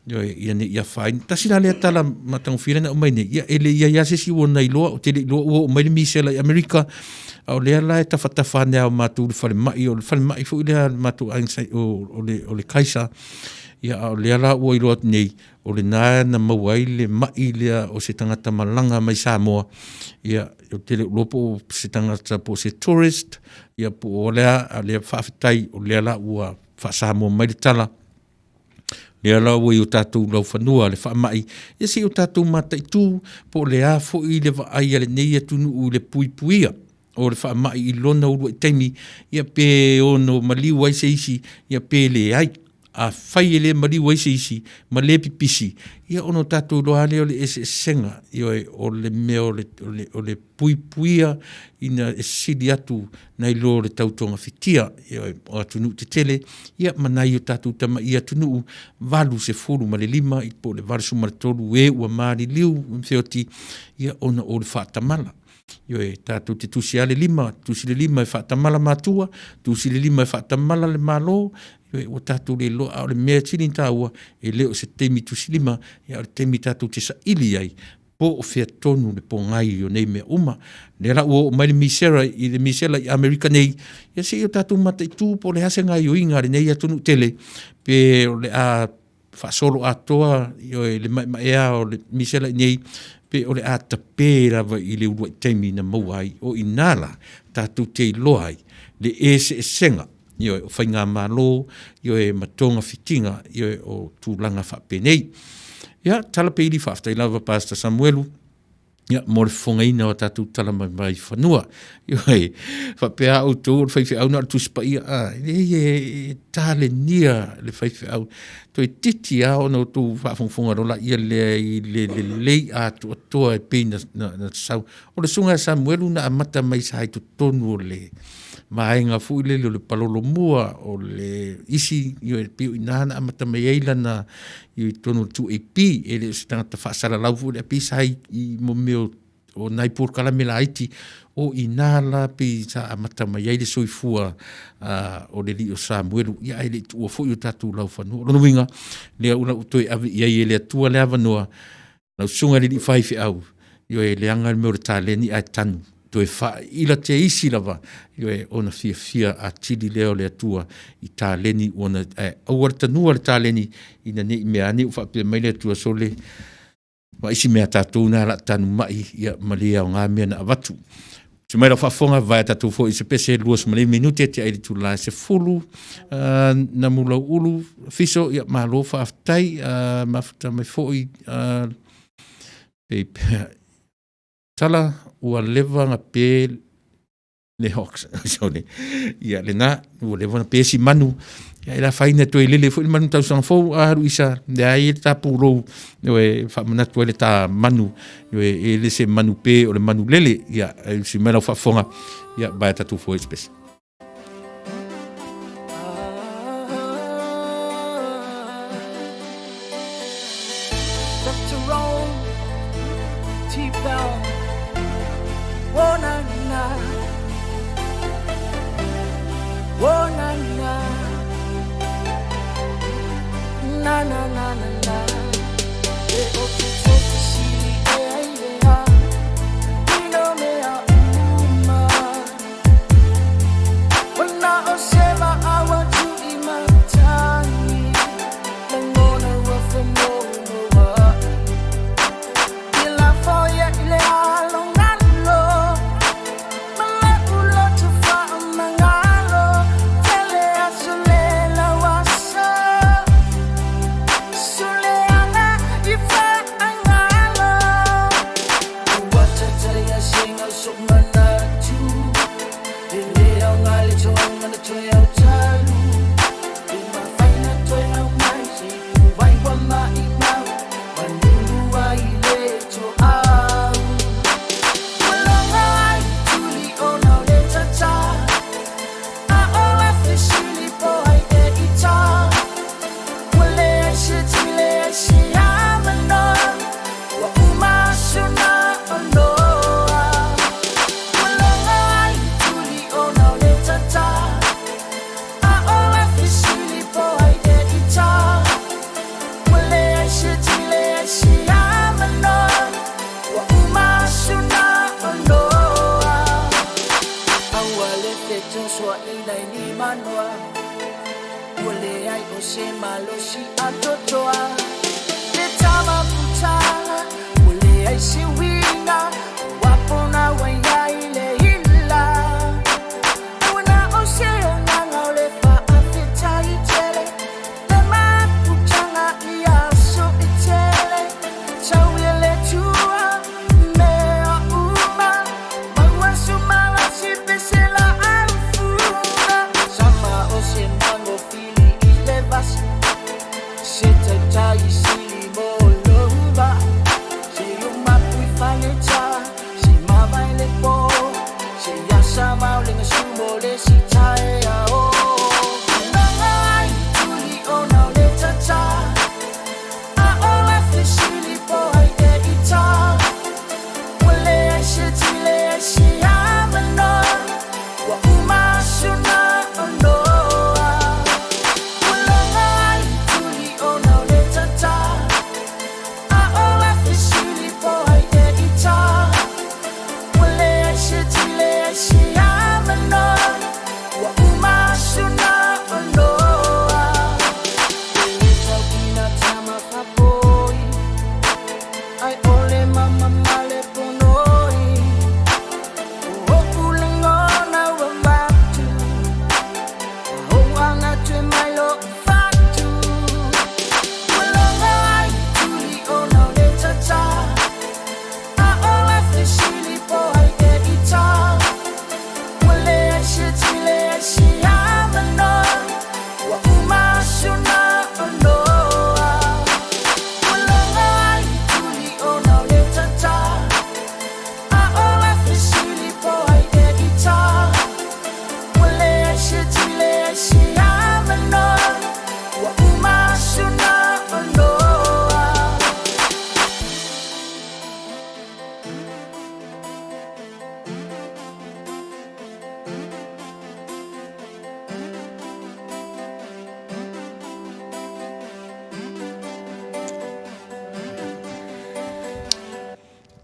ia ne ia fai tasina le tala matang firena o mai ne ia ele ia se si wona iloa o te iloa o mai le misela i Amerika o le ala e tawhatawhane au mātou le whare mai fo i lea mātou ainsai o le kaisa ia o le ala ua i roa nei o le nāia na mauai le mai lea o se tangata malanga mai Samoa ia o te lopo o se tangata po se tourist ia po o lea a lea whawhitai o le ala ua wha Samoa mai le tala le ala ua i o tātou lau whanua le wha mai ia si o tātou matai tū po le a fo i le wa ai ale nei atunu u le pui puia o le wha mai i lona urua i teimi ia pe ono maliu ai se isi ia pe le ai a whai ele maliu ai se isi ma le pipisi ia ono tātou loa le o le ese senga ia o le mea o le pui puia ina e sidi atu nei lo le tautonga fitia ia o atunu te tele ia manai o tātou tama ia tunu valu se furu ma le lima i po le varsu ma le tolu e ua maari liu mfeoti ia ona o le whaatamala yo e tātou te tusi le lima e whaatamala mātua, tusi le lima e whaatamala le malo, yo e o tātou le loa o le mea tini tāua, e leo se temi tusi lima, ia o le temi tātou te sa ili ai, po o whea tonu le po ngai o nei mea uma. Le la o mai le misera i Amerika nei, ia se o tātou matai tū po le hase ngai o inga le nei atunu tele, pe o le a whaasolo atoa, yo e le mai ea o le misera nei, pe o le a tape rawa i le urua i teimi na mauai o inala tātou te iloai le e se senga io e o whainga malo io e matonga fitinga io e o tūlanga whapenei ia tala pe ili whaftai lava Pastor Samuelu ia mo le whongaina o tātou tala mai whanua io e whapea au tō le whaiwhi au na tu spa ia e tāle nia le whaiwhi au to e titi a ono tō whawhongwhonga rola ia le lei a tu atoa e pei na sau o le sunga Samuelu na amata mai sa hai tu tonu o le maenga fu le palolo mua o le isi io e pio inana amata mai eila na i tonu tu e pi e le tangata whaasara lau fu le pi sa hai i mo meo o nai por kala me la aiti o inala pe sa amata mai ai le soifua o le li o Samuelu ia ele tu o foi o tatu lau fanu no winga le una toi avi ia ele tua le avanoa na sunga le fai fi au yo ele anga me o taleni a tanu toi fa ila te isi lava yo e ona fia a tili leo le tua i taleni ona o tanu le taleni ina ni me ani fa pe mai le tua sole ma isi mea tātou nā la tanu mai ia malia o ngā mea na avatu. Se mai la whafonga vai tātou fo i se pese luas malei minute te airi tu la se fulu na mula ulu fiso ia mahalo whaaftai mafuta mai fo i tala ua lewa ngā pē le Hawks. Ia le nā ua lewa ngā pē si manu ia ila faina to lele fo manu tau sang fo aru isa de ai ta puro e fa manatu le ta manu e le se manu pe o le manu lele ia si mena fa fonga ia ba ta tu fo espèce Na na na na na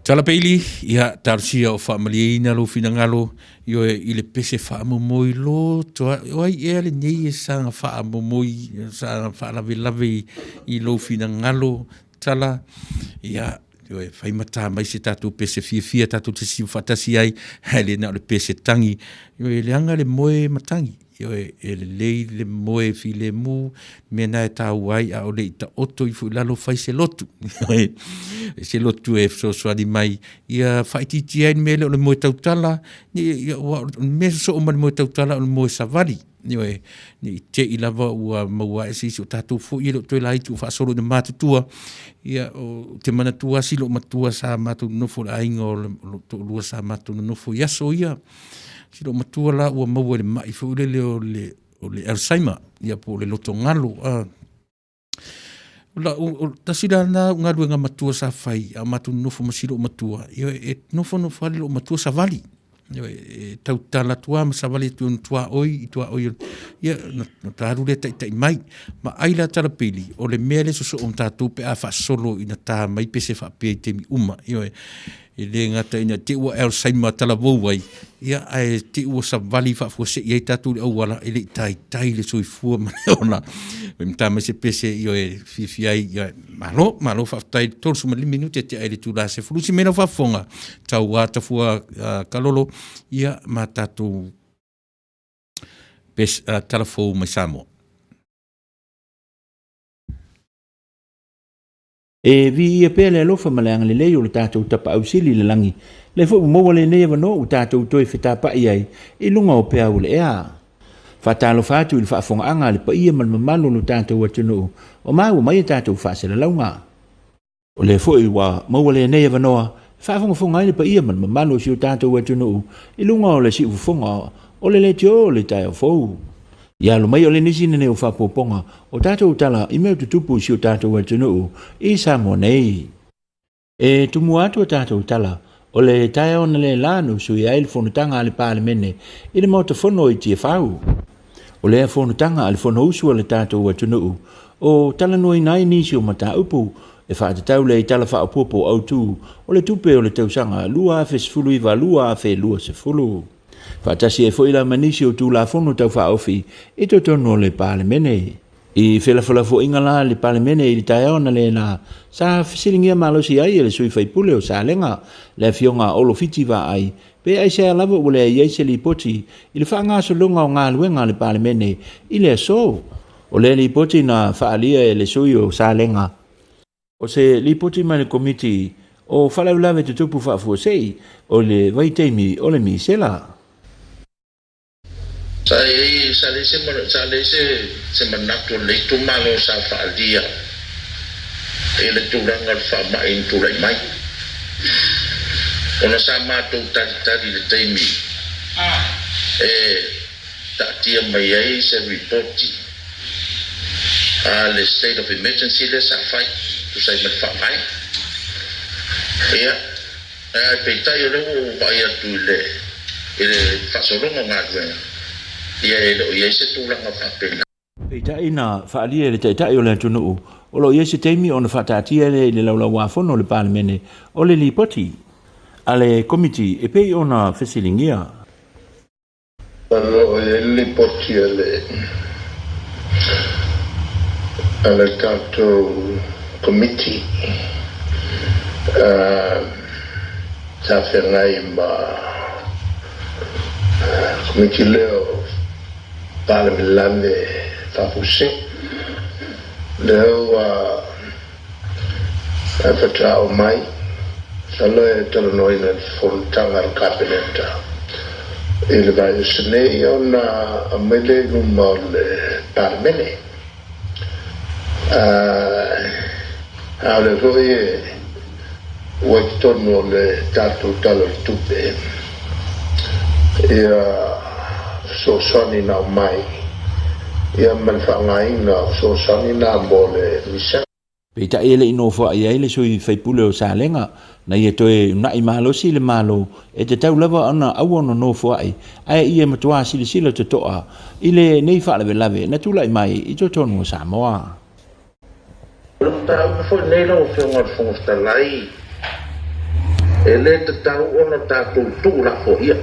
Tala peili, ia tarsia o whaamaliina lo finangalo, io e ile pese whaamomoi lo, toa, oai e ale nei e sanga whaamomoi, sanga whaalawe i lo finangalo, tala, ia, io e whaimata mai se tatu pese fia tatu te siu whatasi ai, hele na le pese tangi, io e leanga le moe matangi, io e le lei le moe fi le mu, mena e tau ai a ole i ta oto i fu lalo fai se lotu, se lotu e so di mai, ia whaititi ai mele o le moe tautala, me so o mani moe tautala o le moe savali, ni te i lava ua maua e sisi o tātou fu i lo Tuilaepa tu whaasoro na mātutua, ia o te manatua silo matua sa mātu nofo la ainga o le lua sa mātu nofo yaso ia, silo matua la ua maua le mai fu ulele o le Alzheimer, ia po le loto ngalo, tasira na ngadu nga matua sa fai, a mātu nofo masilo matua, ia e nofo ali lo matua sa vali, tau tala tua masavali tu tua oi ia no taru le tai mai ma aila tala pili o le mele so on tatu pe a fa solo ina ta mai pese fa pe te mi uma e le ngata ina te ua el saima tala wai ia ai te ua savali fa fo se ia tatu o wala ele tai le so fu ma ona me ta me se pese e fi ai malo fa tai tol suma li minute te ai tu la se flusi meno fa fonga tau wata fu kalolo ia matatu pes telefo mai samo e vi e pele lo fa malang le le o tatou tapa au sili le langi le fo mo le ne vano o tatou toi feta pa ai e lunga o pe au le a Whatalo whātu i whaafonga le pa ia man mamalo no tātou atunu o mau mai tātou whaasela launga. O le fwoi wa mawale nei avanoa, whaafonga i le pa ia man mamalo si o tātou atunu i lunga o le si ufonga o le tio le tai o fau. Ia lo mai o le nisi nene o whapoponga o tātou tala i mea tutupu si o tātou atunu i Samoa nei. E tumu atu o tātou tala o le tai o na le lanu sui a il fonutanga ale pāle mene i le mauta fono i tia whau. O lea fonutanga ale fono usua le tātou atunu o tala nui nai nisi o mata upu e whaatatau le i tala whaapopo au tū o le tupe o le tausanga lua afe sefulu iwa lua afe lua sefulu. Whaatasi e fwila manisi o tū la fono tau whaofi i to tono le pāle mene. I whelawhalafo ingala le pāle mene i tai ona le na sa fisilingia malosi ai le sui whaipule o sa lenga le fionga olo fiti wa ai pe ai se lava o le iese li poti i le whaanga so lunga o ngā luenga le pāle mene i le so. O le li poti na whaalia e le sui o sa lenga. O se li poti mai le komiti o whalaulawe te tupu whaafuasei o le waiteimi o le misela. Sa le se manatu le tu malo sa faalia e le turanga fa mai tu lai mai ona sa matu tari le taimi e ta tia mai ai se reporti le state of emergency le sa fai tu sai me fa mai ia pe tai le o vai tu le fa solo nga ia se tūlanga whapena. Pei tai na whaalia le tai o le atunu o lo ia se teimi o na whatatia le laula wafono le pāle mene o le lipoti a le komiti e pei o na whesilingia. O le lipoti a le tātou komiti sa whengai ma komiti leo pāle milane whapuse leo whatao mai salo e talo noi na fonutanga al kabineta e le vai senei o na amele nguma o le pāle mene a le roi e waitono le tātou talo tupe e so soni na mai ia man whangai na so soni na mole misa Pei ta ele ino fo ai ele sui whaipule o sa lenga na ia toe nai malo si le malo e te tau lava ana awono no fo ai ia matua sili sila te toa ile nei whaalewe lave na tulai mai i to tonu o Samoa. Tau fo nei lau whionga whongostalai ele te tau ona tātou tūra fo ia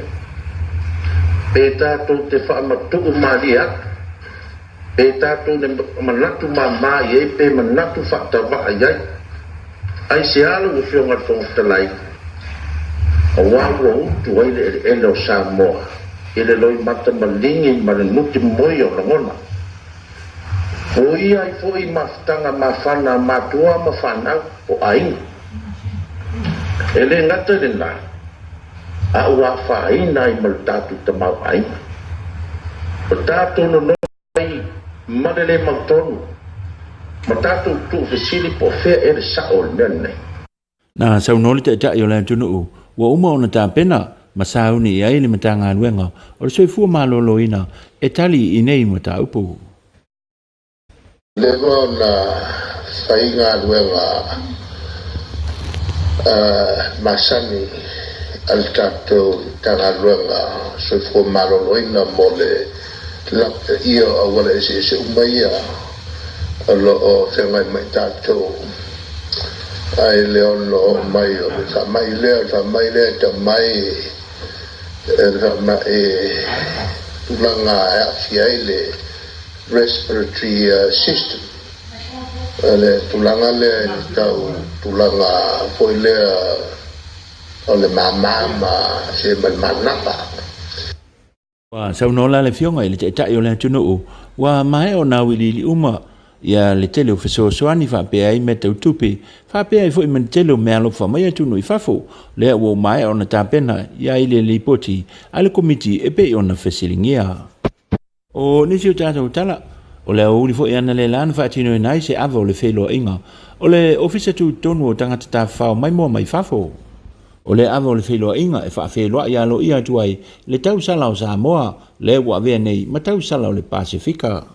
pe tātou te whaamatuku maria, pe tātou ne manatu mamai e pe manatu whaatawa ai ai se alu o whionga whongostalai o wawa utu ai le ele o Samoa e le loi mata malingi ma le nuti moi o langona o ia i fo i maftanga mawhana matua mawhanau o ainga ele ngata le nai a ua whaina i mal tātu ta mau ai. O tātu no ai marele mautonu. Ma tātu tu whisili po whea ere sao le nei. Na sau noli te tai o le tunu wa uma ona tā pena ma sau ni ai le matanga luenga o le soifua maloloina e tali i nei ma tā upu. Lewa na whainga luenga masani al tātou tanga ruanga soifua maloloina mo le lapta ia a wala se umaia a lo o whengai mai tātou ai leono mai o le whamai lea ta mai whamai tulanga e awhiai le respiratory system le tulanga lea tau tulanga foi lea o le mamama se manapa Wa sau no la le fionga ile te tai o le tunu wa mai o na wili uma ia le tele ofeso soani fa pe ai me tupi fa pe ai foi men tele me alo fa mai tunu i fafo le o mai ona ta pena ia ile li poti ale komiti e pe ona fesilingia O nisi o tātou tala, o le auri fo e ana le lana whaatino e nai se awa o le whelo inga, o le ofisa tu tonu o tangata tā whao mai mua mai whafo. O le awa o le whelo inga e wha wheloa i alo ia tuai le tau sala o Samoa, le wa vea nei ma tau sala o le Pasifika.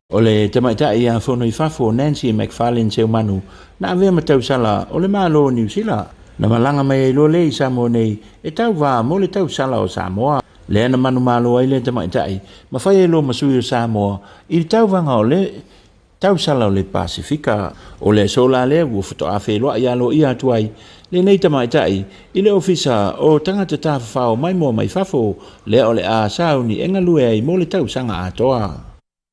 O le tamaita i a whono i whafo Nancy McFarlane seu manu, na avea ma tau sala o le malo o New Zealand. Na malanga mai e lo le i Samoa nei, e tau wā mo le tau sala o Samoa. Le ana manu malo ai le tamaitai ma fai lo masui o Samoa i tau vanga o le tau sala o le Pasifika o le sola le wo foto a felo ia lo ia tuai le nei tamaitai i le ofisa o tangata ta fao mai mo mai fafo le o le a sauni enga lue ai mo le tau sanga atoa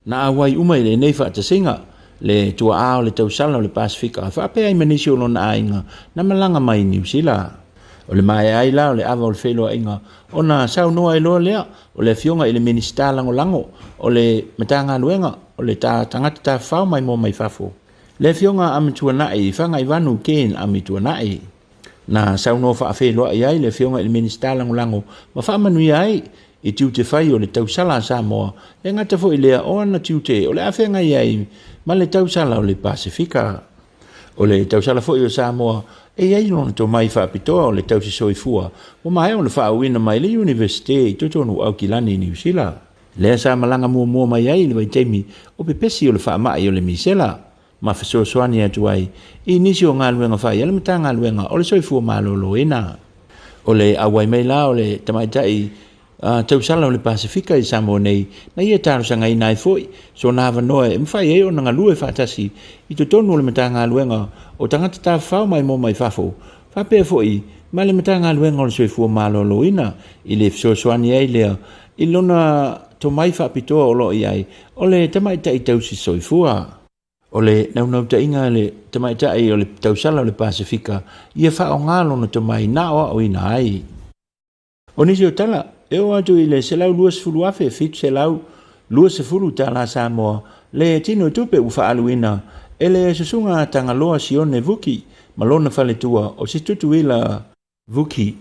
na awai umai le nei fa singa le tua a o le tau sala o le Pasifika fa pe ai manisio lo na ainga na malanga mai New Zealand o le mai ai la o le ava o le whelo inga o na sau noa e loa lea o le fionga i le minista lango lango o le matanga luenga o le tangata ta whao mai mo mai fafo le fionga amitua nai whanga i wanu ken amitua nai na sau noa wha whelo ai le fionga i le minista lango lango ma wha manui ai i tiu te whai o le tausala Samoa le ngata fo i lea o ana tiu te o le awhenga ai ma le tausala o le Pasifika o le tausala fo i o Samoa e ai lona to mai whaapitoa o le tausi soifua, o mai o le whaawina mai le universite i totonu au kilani New Zealand. Lea sa malanga mua mai ai le waitemi o pepesi o le whaamai o le misela, ma whasosoani atu ai, i nisi o ngā luenga whai, ala mata ngā luenga o le soifua malolo ena. O le awai mai la o le tamaitai tausala o le Pasifika i Samoa nei, na ia tarosanga i nai foi, so na wanoa e mwhai e o nga lue whaatasi, i totonu o le mata ngā luenga, o tangata tā whao mai mo mai whafo, whapea foi, ma le mata ngā luenga o le soifua malolo ina, i le fsosoani ai lea, i lona to mai whapitoa o lo i ai, o le tamaitai tausi soifua. O le naunau ta inga le tamaitai o le tausala o le Pasifika, ia whao ngā lona to mai na o ina ai. O nisi o tala, e o atu i le selau lua sefulu afe, fitu selau lua sefulu ta la Samoa, le tino tupe u whaaluina, e le susunga tangaloa sione vuki, malona whaletua o si tutu ila vuki.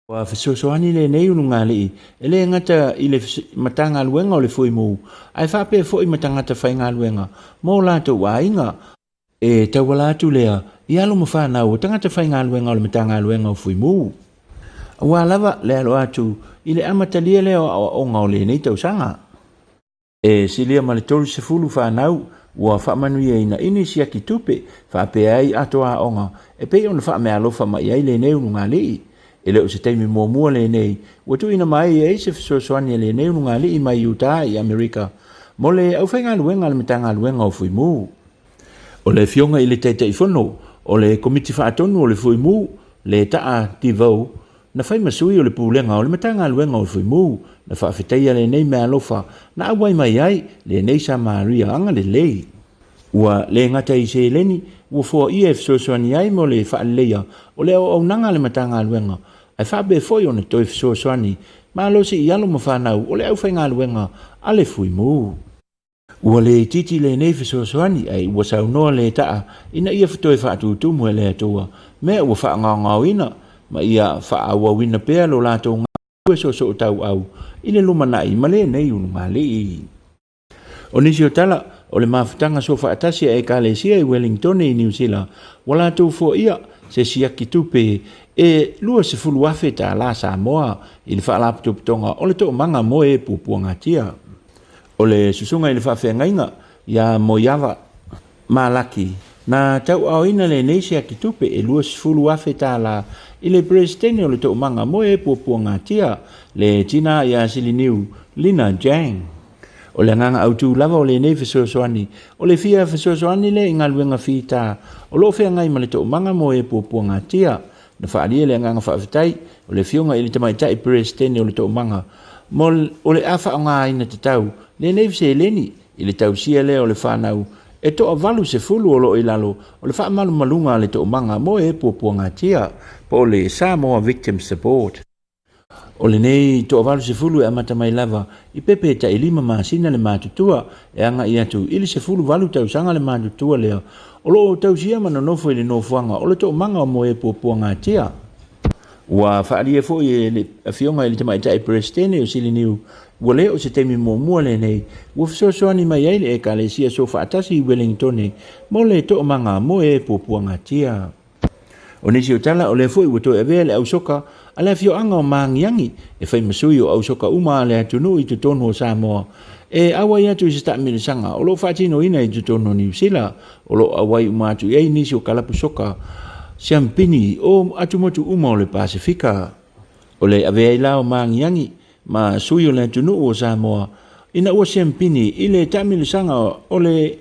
Wa whasosoani le nei unu ngā lii, e le ngata i le matanga luenga o le fuimu, ai whape fo i matangata whai ngā luenga, mō lato wa inga, e tawala atu lea, i alo mawhanau o tangata whai ngā luenga o le matanga luenga o fuimu. Wa lava le alo atu, i le amatalia leo o ngā o le nei tausanga. E silia ma le tolu sefulu whanau, ua whaamanui e ina ini siaki tupe, whaape ai atoa onga, e pei ona whaamea alofa mai ai le nei unu ngā lii. E leo se teimi mua le nei, ua tu ina mai e se fisosoani le nei unu ngā lii mai Utah i Amerika, mo le au whainga luenga le mitanga luenga o fuimu. O le fionga i le teita i whono, o le komiti whaatonu o le fuimu, le taa tivau, na whai masui o le pūlenga o le matanga luenga o fuimu, na whaafetaia le nei mea alofa, na awai mai ai le nei sa maria anga le lei. Ua le ngata i se leni, ua fua ia fisosoani ai mo le whaaleia, o le au nanga le matanga luenga, ai whaabe foi o ne toi fisosoani, ma alosi i alo mawhanau o le au whainga luenga a le fuimu. Ua le titi le nei fisosoani ai ua saunoa le taa, ina ia fitoi whaatutumu e le atua, mea ua whaangangau ina, ma ia whaawawina pea lo lato ngā so o tau au, i le lumanai ma le nei unu ngā lii. O nisi o tala, o le mawhitanga so whaatasia e Kalesia i Wellington i New Zealand, wala tau fo ia se siaki tupe e lua se fulu afe ta la Samoa i le whaalaputuputonga o le tō manga mo e pupuangatia. O le susunga i le whawhengainga ia moiava malaki. Na tau au ina le nei siaki tupe e lua se fulu afe ta la i le presidente o le tō manga mo e pupuangatia le tina ia siliniu Lina Jang. O le nganga autu lava o le nei fisosoani, o le fia fisosoani le inga luenga fita, o lo fea ngai ma le tō manga mo e pupuanga tia, na whaalia le nganga whaafitai, o le fionga i le tamaitai presidente o le tō manga, mo o le awha o ngā ina te tau, le nei fise leni, i le tau sia le o le whanau, e tō avalu se fulu o lo i lalo, o le whaamalu malunga le tō manga mo e pupuanga tia, po le Samoa Victim Support. O le nei to avalu se fulu e amata mai lava i pepe ta ilima masina le matutua e anga i atu ili se fulu valu tau sanga le matutua lea o lo tau sia mana nofo ili nofuanga o le to manga o mo e pupuanga tia. Wa faalia fo le afionga le tama tai prestene o sili niu. Wa le o se temi mo mua le nei. Wa so ni mai ele e kalesia so fa atasi Wellington ne. Mo le to manga mo e pupuanga tia. O nisi o tala o le fo i wato e vele au soka ala fio anga o mangiangi e fai masui o au soka uma le atunu i tutono o Samoa. E awa ia tu i sta milisanga o lo fatino ina i tutono New Zealand o lo awai umatu e nisi o kalapu soka Siampini o atumotu uma o le Pasifika. O le avea ila o mangiangi ma sui o le tunu o Samoa. Ina ua Siampini i le tamilisanga o le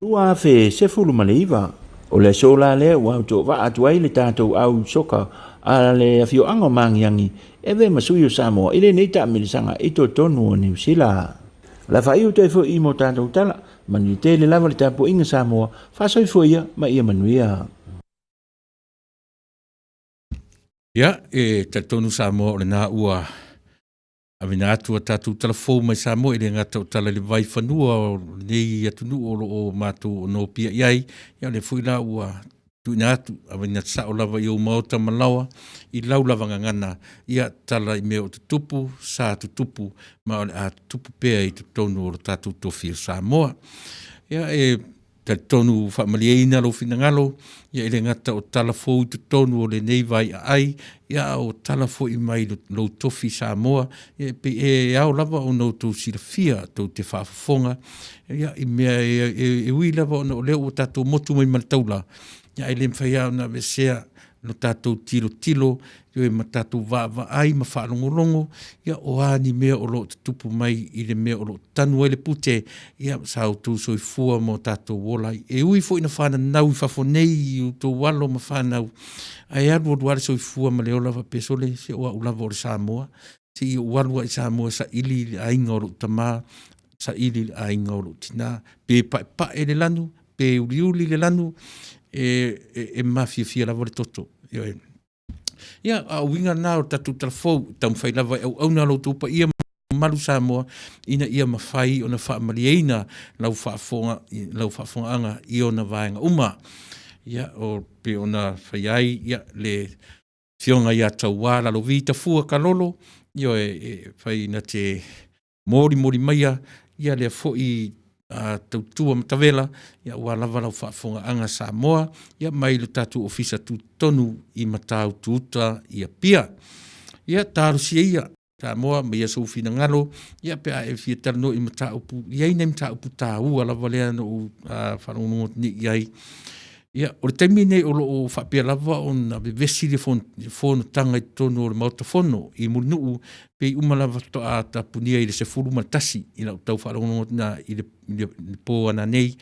ua fe sefulu maleiva. O le sola le ua uto va atuai le tātou au soka a le afio anga o mangiangi. Ewe ma sui o Samoa i le nei tamilisanga i to tonu o New Zealand. La fa iu te fo i mo tātou tala mani te le lava le tāpo inga Samoa fa soi fo ia ma ia manuia. Ia, tatonu Samoa o le nā ua avina atu a tātou talafou mai Samoa i le ngata o tala le vai whanua o nei atunu o mātou o no pia iai. Ia le fui la ua tuina atu avina sa o lava i o maota malawa i lau lava ngangana. Ia tala i mea o tutupu, sa tutupu, ma o le a tutupu pea i tatonu o tātou tofi o Samoa. Ia tatonu whaamaliaina lo finangalo, ia ele ngata o talafou i tatonu o le nei vai ai, ia o talafou i mai lo tofi Samoa, ia pe au lava o no tau sirafia tau te whaafafonga, ia i mea e ui lava o no leo o tātou motu mai maltaula, ia ele mwhai au na vesea no tātou tilo, ia ma tātou va ai ma whaalongolongo, ia o ani mea o lo tupu mai i le mea o lo tanu ele pute, ia sa o tū soi fua mo tātou wolai. E ui fo ina whana nau i whafonei i tō walo ma whanau. Ai aru o duare soi fua ma leo lava pesole, se oa ulava o le Samoa, se i o walua i Samoa sa ili le ainga o lo tamā, sa ili le ainga o lo tina, pe pa e le lanu, pe uli le lanu, e mafia lava le toto. Ia, a winga nā o tatu talafou, tau mwhai lava au nā lo tūpa ia malu Samoa, ina ia mawhai o na whaamaliaina lau whaafonga anga i o na vaenga uma. Ia, o pe o na whaiai, ia, le fionga ia tau wāla lo vita fua kalolo, ia whai na te mori maia, ia le fo i tau tua matawela, ia ua lava lau whaafonga anga Samoa, ia mai lo tatu ofisa tu tonu i matau tuuta ia pia. Ia tārusia ia, Samoa, mai a soufina ngalo, ia pe a e fia tarno i matau pu, ia ina matau pu tā ua lava lea no whanongot ni iai. Ia, o le taimi nei o lo whapea lava o na bevesi le fono tanga i tono o le mauta fono i munu pe i umalawa to a ta punia i le se furu matasi i lau tau wharongo na i le po ana nei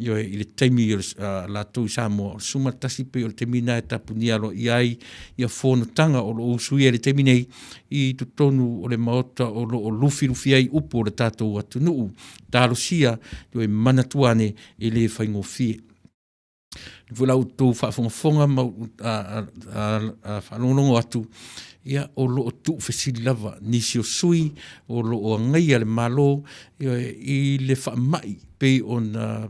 i le taimi i la tau i Samoa o sumatasi pe o le taimi na e ta punia lo i ai i a fono tanga o lo usui le taimi nei i tu tonu o le mauta o lo lufi ai upo o le tātou atunuu tālo sia i manatuane i le whaingo fie. Vula o tō whaafonga ma whanongongo atu ia o lo o tū whesili lava nisi o sui o lo o ngai ale malo i le whaamai pe o na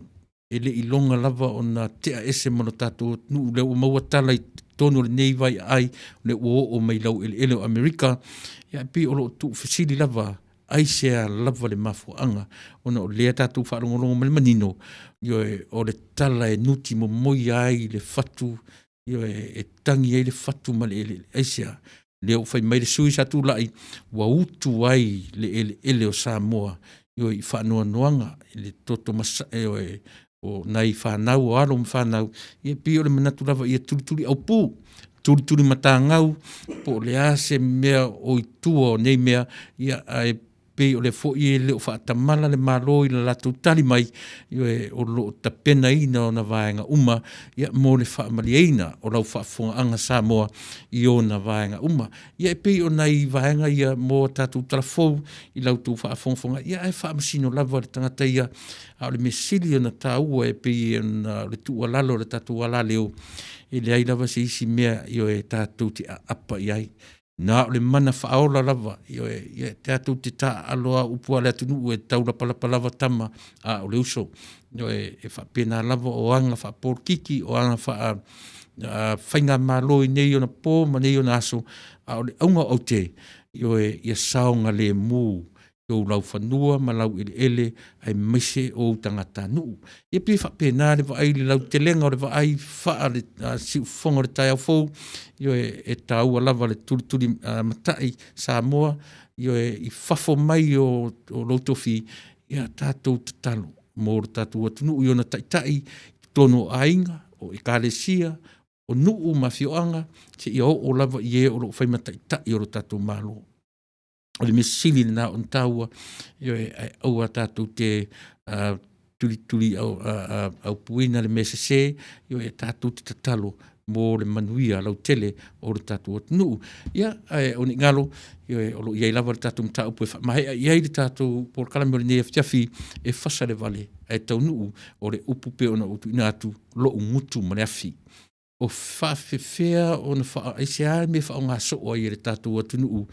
ele i longa lava o na tea ese mano tātou nu le o maua tala i tono le nei vai ai le o mai lau ele o Amerika ia pe o lo o tū whesili lava ai sea lava le mafuanga ona o lea tātou whaarongolongo manino o le tala e nuti mo moi ai le fatu e tangi ai le fatu ma le ai sea le o whai mai le sui sa tu lai wa utu ai le ele o Samoa i whanua noanga le toto masa o nai whanau o alo mwhanau i pi o le manatu lava i turi au pū turi matangau po le ase mea o i tua o nei mea ia ai pe o le fo i le o whaatamala le malo i la latu tali mai o lo tapena ina o na vaenga uma ia mo le whaamaliaina o lau whaafonga anga Samoa i o na vaenga uma ia pe o nei vaenga ia mo tatu talafou i lau tu whaafonga ia e whaamasino lava le tangata ia a le mesili o na tāua e pe i le tua lalo le tatu wala leo i le ai lava se isi mea i o e tatu te apa i ai. Na o le mana whaola lava, te atu te tā aloa upua le atunu e taula palapalava tama o le uso. E whapena lava o anga whapor kiki, o anga whainga malo i nei o na pō, ma nei o na aso, a o le aunga o te, yo e ia saonga le mū, yo lau whanua, ma lau ele, ai mise o tangata nuu. Ia pi whapena le vai le lau te lenga o le vai wha le siu whonga le tai au fōu, yo e taua lava le turi matai Samoa, yo e whafo mai o lotofi, ia tātou te talo, mō le tātou atunu, yo na taitai, tono ainga, o i kālesia, o nuu mawhioanga, se ia o lava i e o lo whaimatai tai o lo tātou malo. O le mesili na on taua, yo e aua tātou te turi au puina le mesese, yo e tātou te tatalo mō le manuia lau tele o le tātou atunu. Ia, o ni ngalo, yo e o lo iai lava le tātou mta upu e whamahea, iai le tātou por kalami o le nea fiafi e whasa le vale, e tau nuu o le upu pe ona utu ina atu lo umutu mane afi. O whawhewhea o na wha aise a me wha o ngā soa i le tātou atunu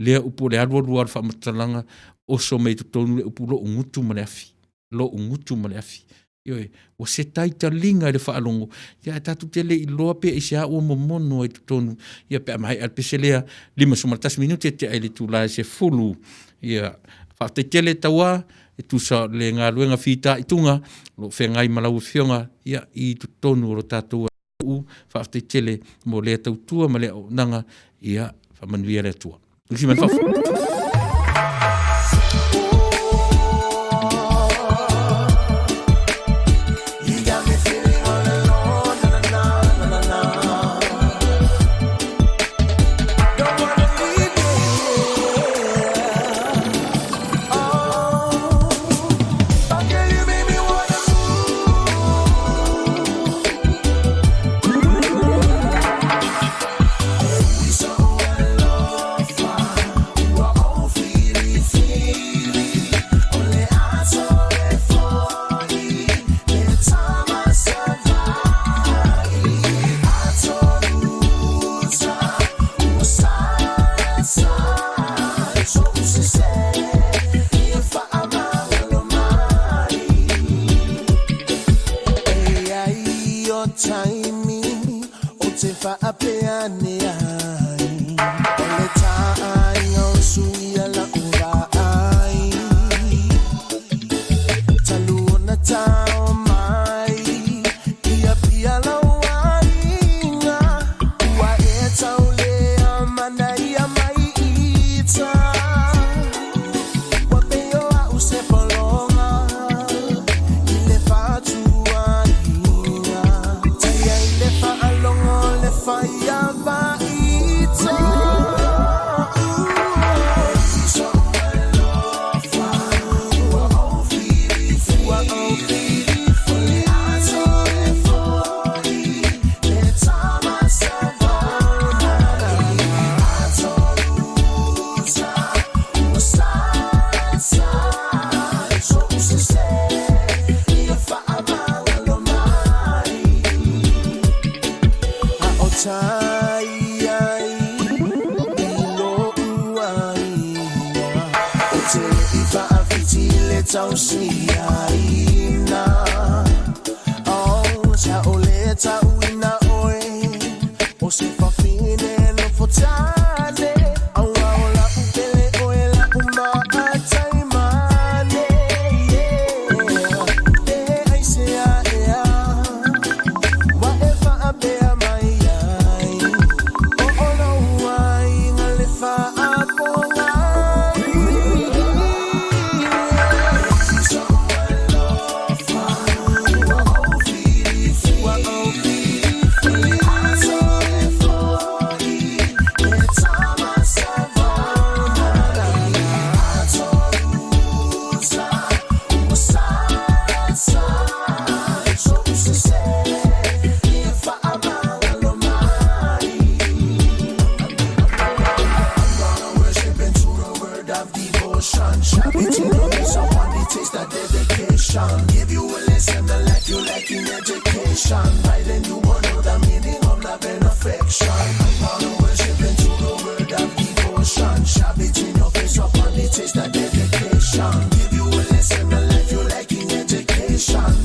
lea upu le arua wha matalanga o so mei tonu le upu lo umutu mane afi. Lo umutu mane afi. Ioe, o se taita linga le wha alongo. Ia tātou te le i loa pe aise a o momono e tonu. Ia pe amahai alpese lea 5 minuti te ai le tūlae se fulu. Ia, whaafteitele taua e tusa le ngā luenga whita i tunga. Lo whengai malau whionga. Ia, i tonu o tātou whaafte tele mo lea tautua ma lea o nanga ia whamanuia lea tua. Usi man whafu.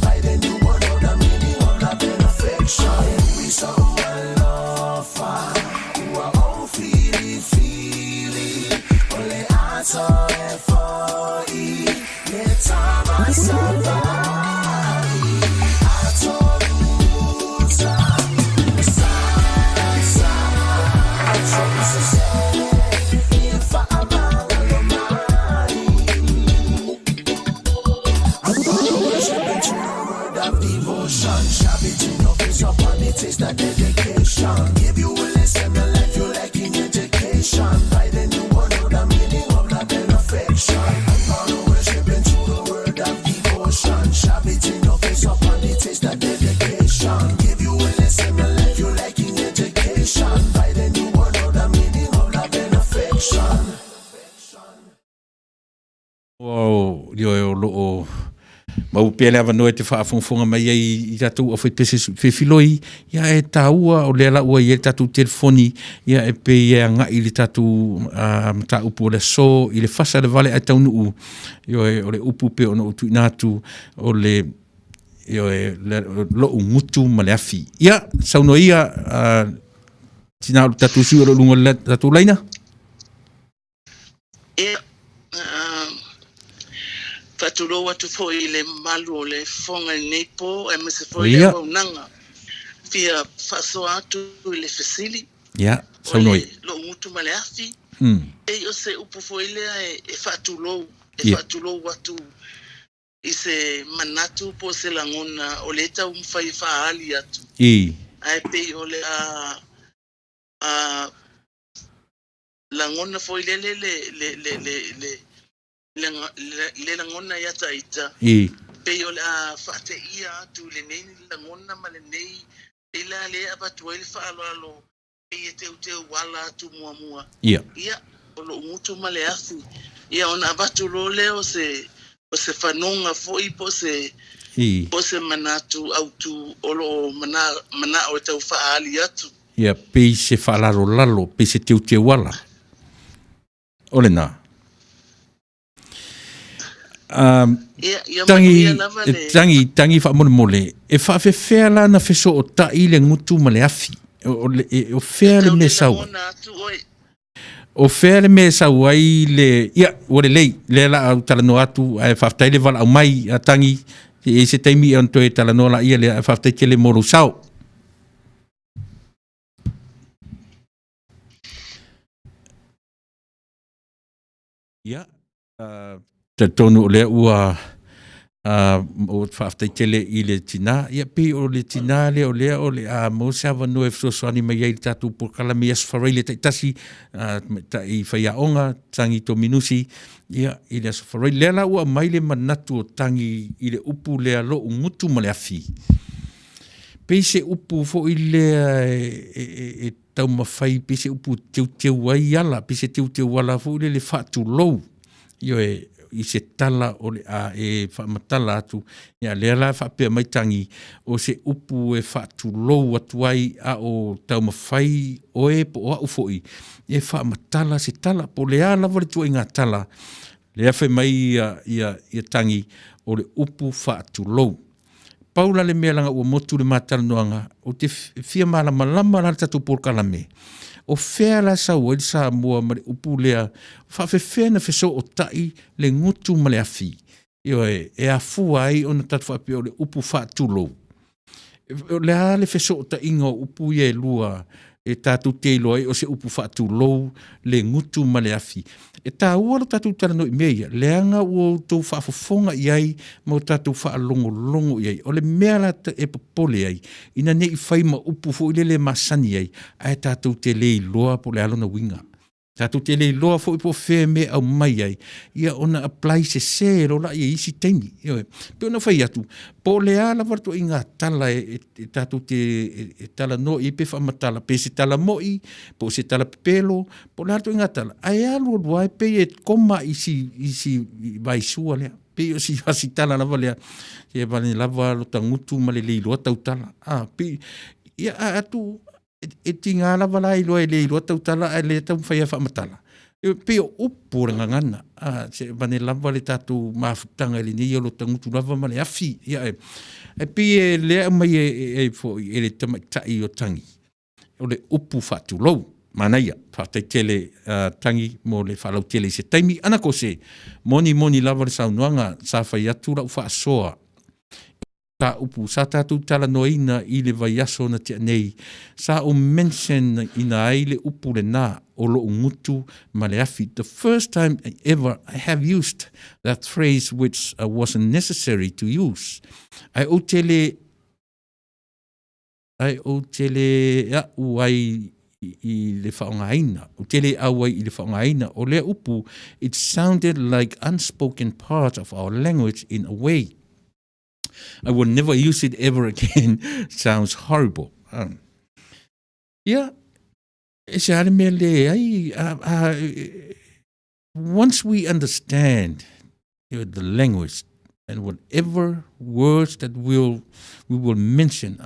By then you won't know the meaning of love and affection. We so well Wow, yo lo mau pele ava no te whaafonga mai i tatu o whiwhiloi ia e taua o lea ua i e tatu telefoni ia e pe ia nga i le tatu mta upu o le so i le fasa le vale ai taunu yo e o le upu pe o no utu inatu o le yo e lo ngutu ma le afi ia sauno ia tina o tatu si o lo lungo le tatu laina Faturo watu fo i le malu o le fonga i Neipo e mese fo i le waunanga fia faso atu i le fesili saunoi lo ngutu ma le afi e o se upu fo i le e faturo watu i se manatu po se langona o le tau mwhai whaali atu ai pe o le langona fo i le langona ia taita pe o la fate ia tu le nei langona ma le nei ila le abatu ele faalo e te wala tu mua ia o lo mutu ma le afi ia ona abatu lo le o se fanonga fo i po se manatu autu o lo mana o tau faali atu ia pe se falaro lalo pe se te wala ole na tangi fa mole e fa fe fela na fe so o ta ile ngutu ma le afi o fele me sau o fele me sau ai le ia o le la au tala no atu e fa taile val au mai tangi e se taimi on to e tala no la ia le fa taile moro sau ia te tonu le ua o whaaftai tele i le tina ia pi o le tina le o le a mo se ava no e fsoswani mai ai tatu por kala mi asfarai le taitasi ta i whaiaonga tangi to minusi ia i le asfarai le la ua mai le manatu o tangi i le upu le alo ungutu ma le afi pe se upu fo i le e tau mawhai pe se upu teu ai ala pe se teu ala fo i le whaatu lou io i se tala o le e whaamatala atu ia lea la whaapea mai tangi o se upu e whaatu lou atu ai a o tau mawhai o e po o au foi e whaamatala se tala po lea lava le tua i ngā tala lea whai mai ia tangi o le upu whaatu lou paula le mea langa ua motu le mātala noanga o te fia malama la tatu porkalame o fea la sa o sa mua ma le upu lea whawhewhea na wheso o tai le ngutu ma le afi io e a fua ai o na tatu whapea o le upu whaatulo le a le wheso o ta inga o upu e lua e tatu te loai o se upu whaatulo le ngutu ma le afi e tā ua lo tatu tala no i mea leanga o tau whaafofonga i ai ma o tatu whaalongo i ai o le mea la e popole ai ina ne i whai ma upu fo i le masani ai ai tatu te lei loa po le alona winga tatu te lei loa fo i po whea me au mai ai ia ona apply se lo la i isi teimi pe ona whai atu po le ala vartu i ngā tala e tatu te tala no i pe whamatala pe se tala moi po se tala pelo po le hartu i ngā tala ai alu luai pe e koma isi vai sua lea pe o si vasi tala lava lea e vale lava lo tangutu ma le leilo tau tala pe ia atu e tinga lava la i loa e leilo tau tala e le tau whaia whamatala pe o upo ngangana se vane lava le tatu mafutanga le ni lo tangutu lava ma le afi ia e pe le mai e le tamatai o tangi o le upu fatu lou Manaia, whaatai tele tangi mo le whalau tele se taimi. Ana ko se, moni lava le saunuanga, sa whai atu rau whaasoa. Ta upu, sa tātou tala noina I le vai aso na tia nei. Sa o mention ina ai le upu le nā, o lo ngutu ma le afi. The first time ever I have used that phrase which wasn't necessary to use. Ai o tele, ya uai I le whaongaina. O tele awai I le whaongaina. O le upu, it sounded like unspoken part of our language in a way. I will never use it ever again. Sounds horrible. Yeah. Once we understand the language and whatever words that we will mention,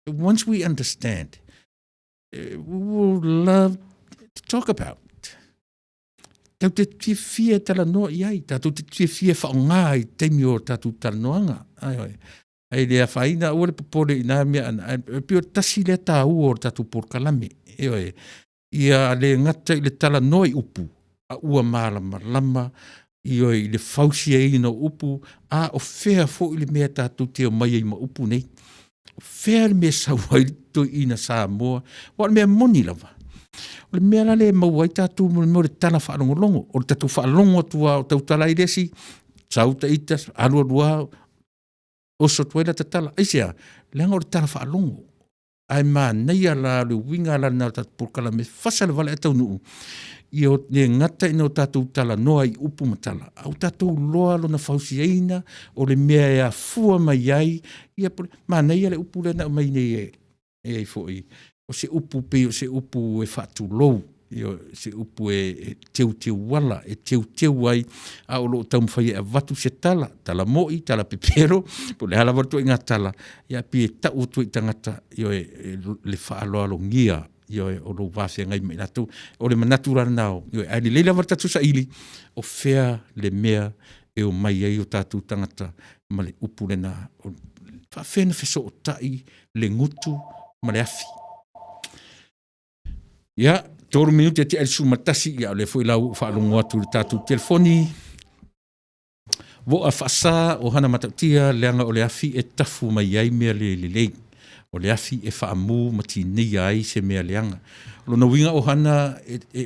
once we understand, we will love to talk about. Tau te tia tala noa iai, tau te tia whaonga I teimi o tatu tala noanga. Ai lea whaina ua le popore ina mea ana. Pio tasi lea tā ua o tatu porkalame. Ia le ngata I le tala noa I upu. A ua malama lama. I le fausia I no upu. A o whea fo I le mea tatu te o mai I ma upu nei. O whea le mea sawai to ina sa moa. Wa le mea moni lava. O le mea le mauai tātou mo le tala whaalongolongo. O le tātou whaalongo tua o tau tala I resi. Sauta itas, arua oso tuaila ta tala. Aisea, leanga o le tala whaalongo. Ai maa nei ala le winga ala na tātou purkala me whasa le wale atau nuu. I o ne ngata ina o tātou tala noa I upu matala. Au tātou loa lo na whausi eina o le mea ea fua mai ai. Maa nei ale upu le na mai nei e foi. O se upu pe o se upu e whatu lou. Se upu e teu wala, e teu ai. A o lo tau mwhai e watu se tala. Tala moi, tala pepero. Po le hala watu I ngā tala. Ia pi e tau tu I tangata. Le whaaloalo ngia. O lo wāwhia ngai mai natu. O le manatu rana nao. Ai le leila wartatu sa ili. O whea le mea e o mai ai o tātou tangata. Ma le upu le nā. Whawhena wheso o tai le ngutu ma le afi. Ia, toro minuti ati alisu matasi ia le foi lau whaalongo atu le tātou telefoni. Wo a whasa o hana matautia leanga o le afi e tafu mai ai mea le lei. O le afi e whaamu mati nei ai se mea leanga. Lo na winga o hana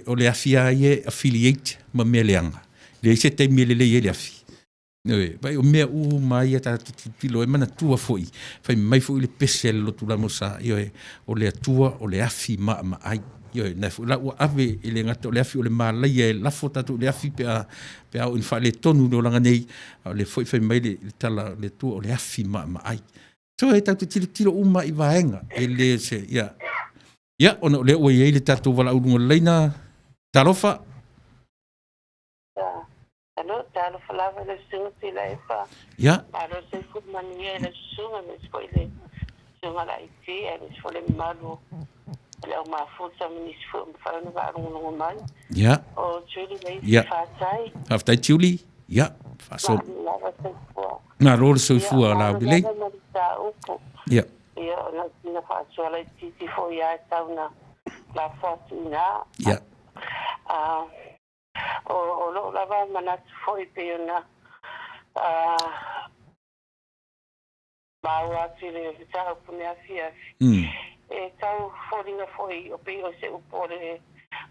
o le afi ai e affiliate ma mea leanga. Le se te mea le lei e le afi. Vai o mea mai ata tilo e mana tua foi. Fai mai foi le pese lo tu la mosa o le atua o le afi ma ai. Na la ua ave ele ngata o le afi o le malai e lafo tatu le afi pe a o infa le tonu no langa nei le foi fai mai le tala le tua o le afi ma ai. So e tatu tilo uma I vaenga e le se ia ona le o ye le tatu wala ulunga leina talofa. Hello, talofa lava le sunga Tuilaepa. Ia. Alo se fu mania le sunga me foi le sunga la iti e me foi le malu. Le o mafuta minis fu mfano va rungo mai. Ja. O Julie le Ja. fatai. Haftai Julie. Ja. Faso. Na rol so fu ala bile. Ja. Ja, na faso la titi fo ya tauna la fortuna. Ja. O lo lava manat foi pe na Maua tiri vitao pumea fiafi. E tau whoringa foi o pe o se upore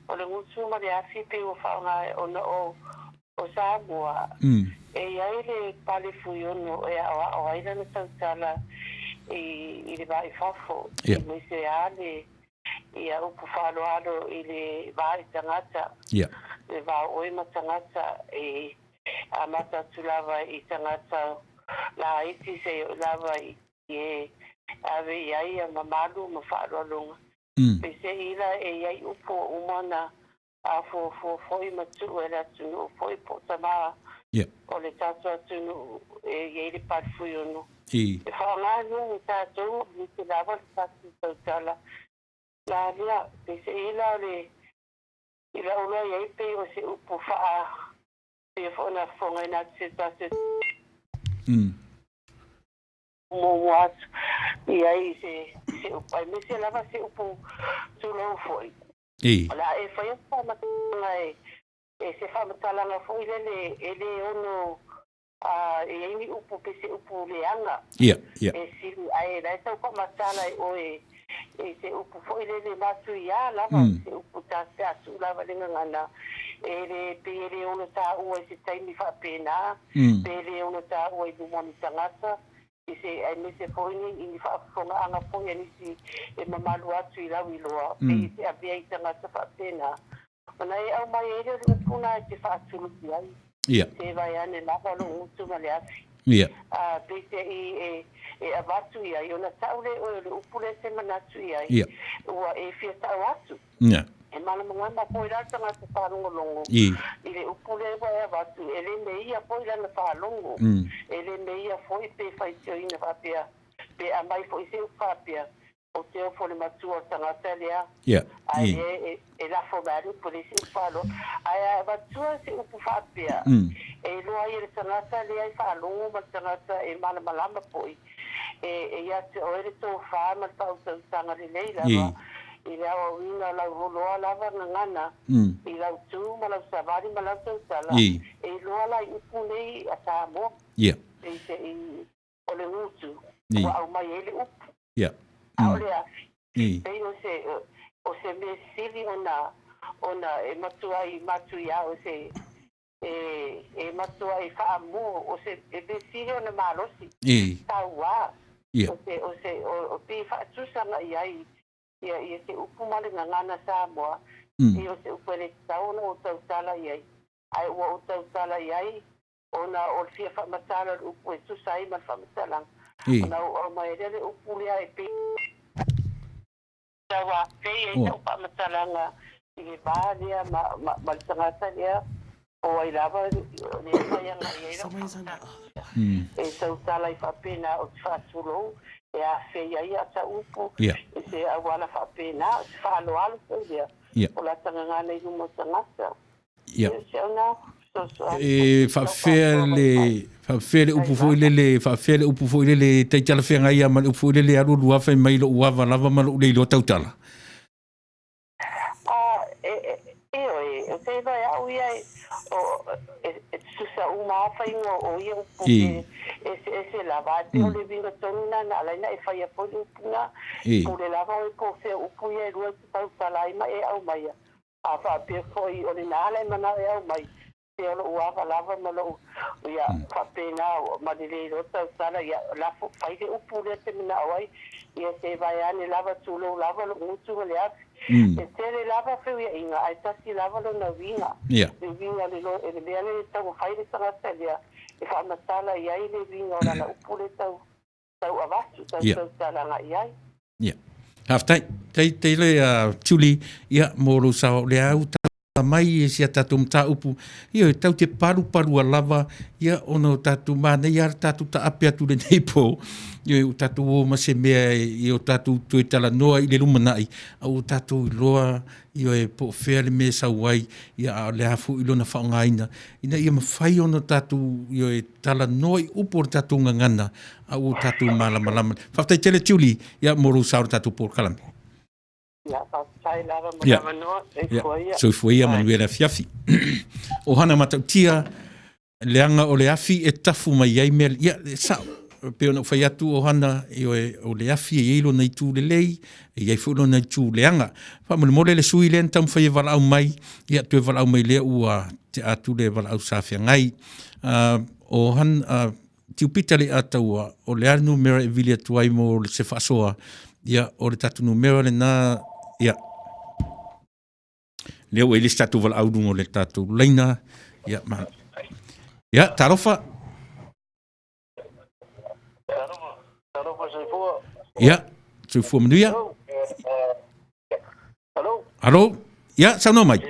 o le ngutu ma le afi pe o whaonga o Samoa. E iai le pale fui ono e o aira na tautala I le vai fafo. I me se ale I a upu whaloalo I le vai tangata. Le vai oima tangata e a mata tulava I tangata la iti se lava I e ave iai a mamalu ma whaalolonga. Pese ila e iai upo umana a foi matu e la tunu foi po tama o le tato tunu e iai le parfui ono. E whaonga nungi tato ni te lava le tatu tautala. La lia, pese ila ila ula iai pe o se upo wha pe whaona whonga ina te tatu. Moat e aí se o pai me se lava se o tulo foi La e foi fa mai e se fa matala nga foi ele ono e ni upu pese upu leanga. E si ai la sa ko matala e se upu foi le matu ya lava se upu ta se asu lava le ngana ele pere ono ta o se taimi fa pena pere ono ta o i moni tangata se ai me se foi ni fa fonga anga foi ni si e mamalu atu i lawi loa e se avia i tangata fa pena ona e au mai ele upuna te fa atu ai se vai ane lava lo utu male afi pese e avatu ia i ona taule o le upule se manatu ia ua e fia tau atu e mana mangana poi rata ngā te whālongolongo i le upule wa avatu e le meia poi lana whālongo e le meia foi pe whaitio ina whapea pe a mai foi se whapea o te o fole matua tangata lea ai e la fomari po le se whalo ai a matua se upu whapea e loa i le tangata lea i whalongo ma tangata e mana malama poi e ia te oere tō whāma tau tau tanga le leila i lau winga lau holoa lava ngana i lau tū ma lau savari ma lau tau tala e loa lai upu nei a Samoa e se i ole utu wa au mai ele upu a ole afi e o se me sili ona e matua i matu ia o se e matua i whaamu o se e me sili ona malosi tau wā o pi whaatusanga i ai ia se upu male ngana Samoa i o se upu ele tauna o tau tala i ai ai ua o tau tala i ai ona o fia whamatala upu e tusai ma whamatala ona o mai ele upu lea e pe tawa pe e tau whamatalanga i le bā lea ma tangata lea o ai lava lea mai anga i ai e tau tala i whapena o te whaatulou e a feia ia ta upu e se awala whapena se whaaloalo tau lea o la tangangana i humo tangata se ona e whawhele upu fo ilele whawhele upu fo ilele tei tala whenga ia ma upu fo ilele aru lua whai mai lo uawa lava ma lo leilo tautala o te vai au ia e susa uma whaingo o ia upu e se lava te o le vinga tonuna na alaina e whai a poli upuna po le lava o e po se upu ia e rua te tautala ima e au mai a whapea foi o le nāle mana e au mai te olo uawa lava ma lo ia whapena ma le leilo tautala ia lafo whaile upu le te mina awai ia te vai ane lava tulo lava lo ngutu ma le afi e tere lava wheu ia inga ai tasi lava lo na winga le winga le lo e le mea le tau whaile tangata lea e whamatala i ai le winga o lana upu le tau avasu tau tautala nga i ai haftai tei le tuli ia moro sao le au mai e sia tatu mta upu ia tau te paru a lava ia ono tatu mana ia tatu ta ape atu le neipo ia tatu o ma se mea ia tatu tue tala noa i le lumanai au tatu i loa ia e po fea le mea sauai ia le hafu i lona whaongaina ina ia mawhai ono tatu ia e tala noa i upo tatu ngangana au tatu malama whaftai tele tuli ia moru saur tatu por kalame so foi ia manuela fiafi o hana matautia leanga o le afi e tafu mai ai mel ia sa pe ona fai atu o hana o le afi e ilo nei tu le lei e ia fu nei tu leanga fa mo le sui len tam fai vala au mai ia tu vala au mai le ua te atu le vala au safia ngai o han tiu pitale ataua o le anu mera e vilia tuai mo se fasoa ia o le tatu numero le na ia leo ele statu val audungo le tatu leina ia man ia tarofa ia tu fu mnuia Hello ia sauno mai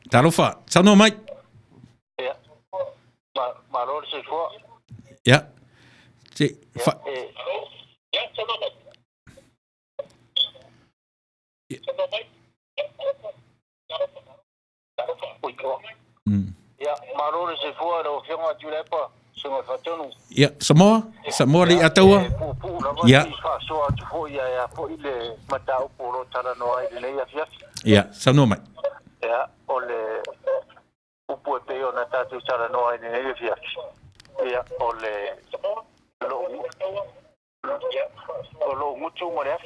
tarofa sauno mai ia te fa Ya, marore se fua do fiona Tuilaepa. Sunga fatonu. Ya, Samoa le ataua. Ya. So tu fo ya fo ile mata upolo tala no ai le ya fiaf. Ya, sanoa mai. Ya, ole upo te ona tatu tala no ai le ya fiaf. Ya, ole lo mucho mo le.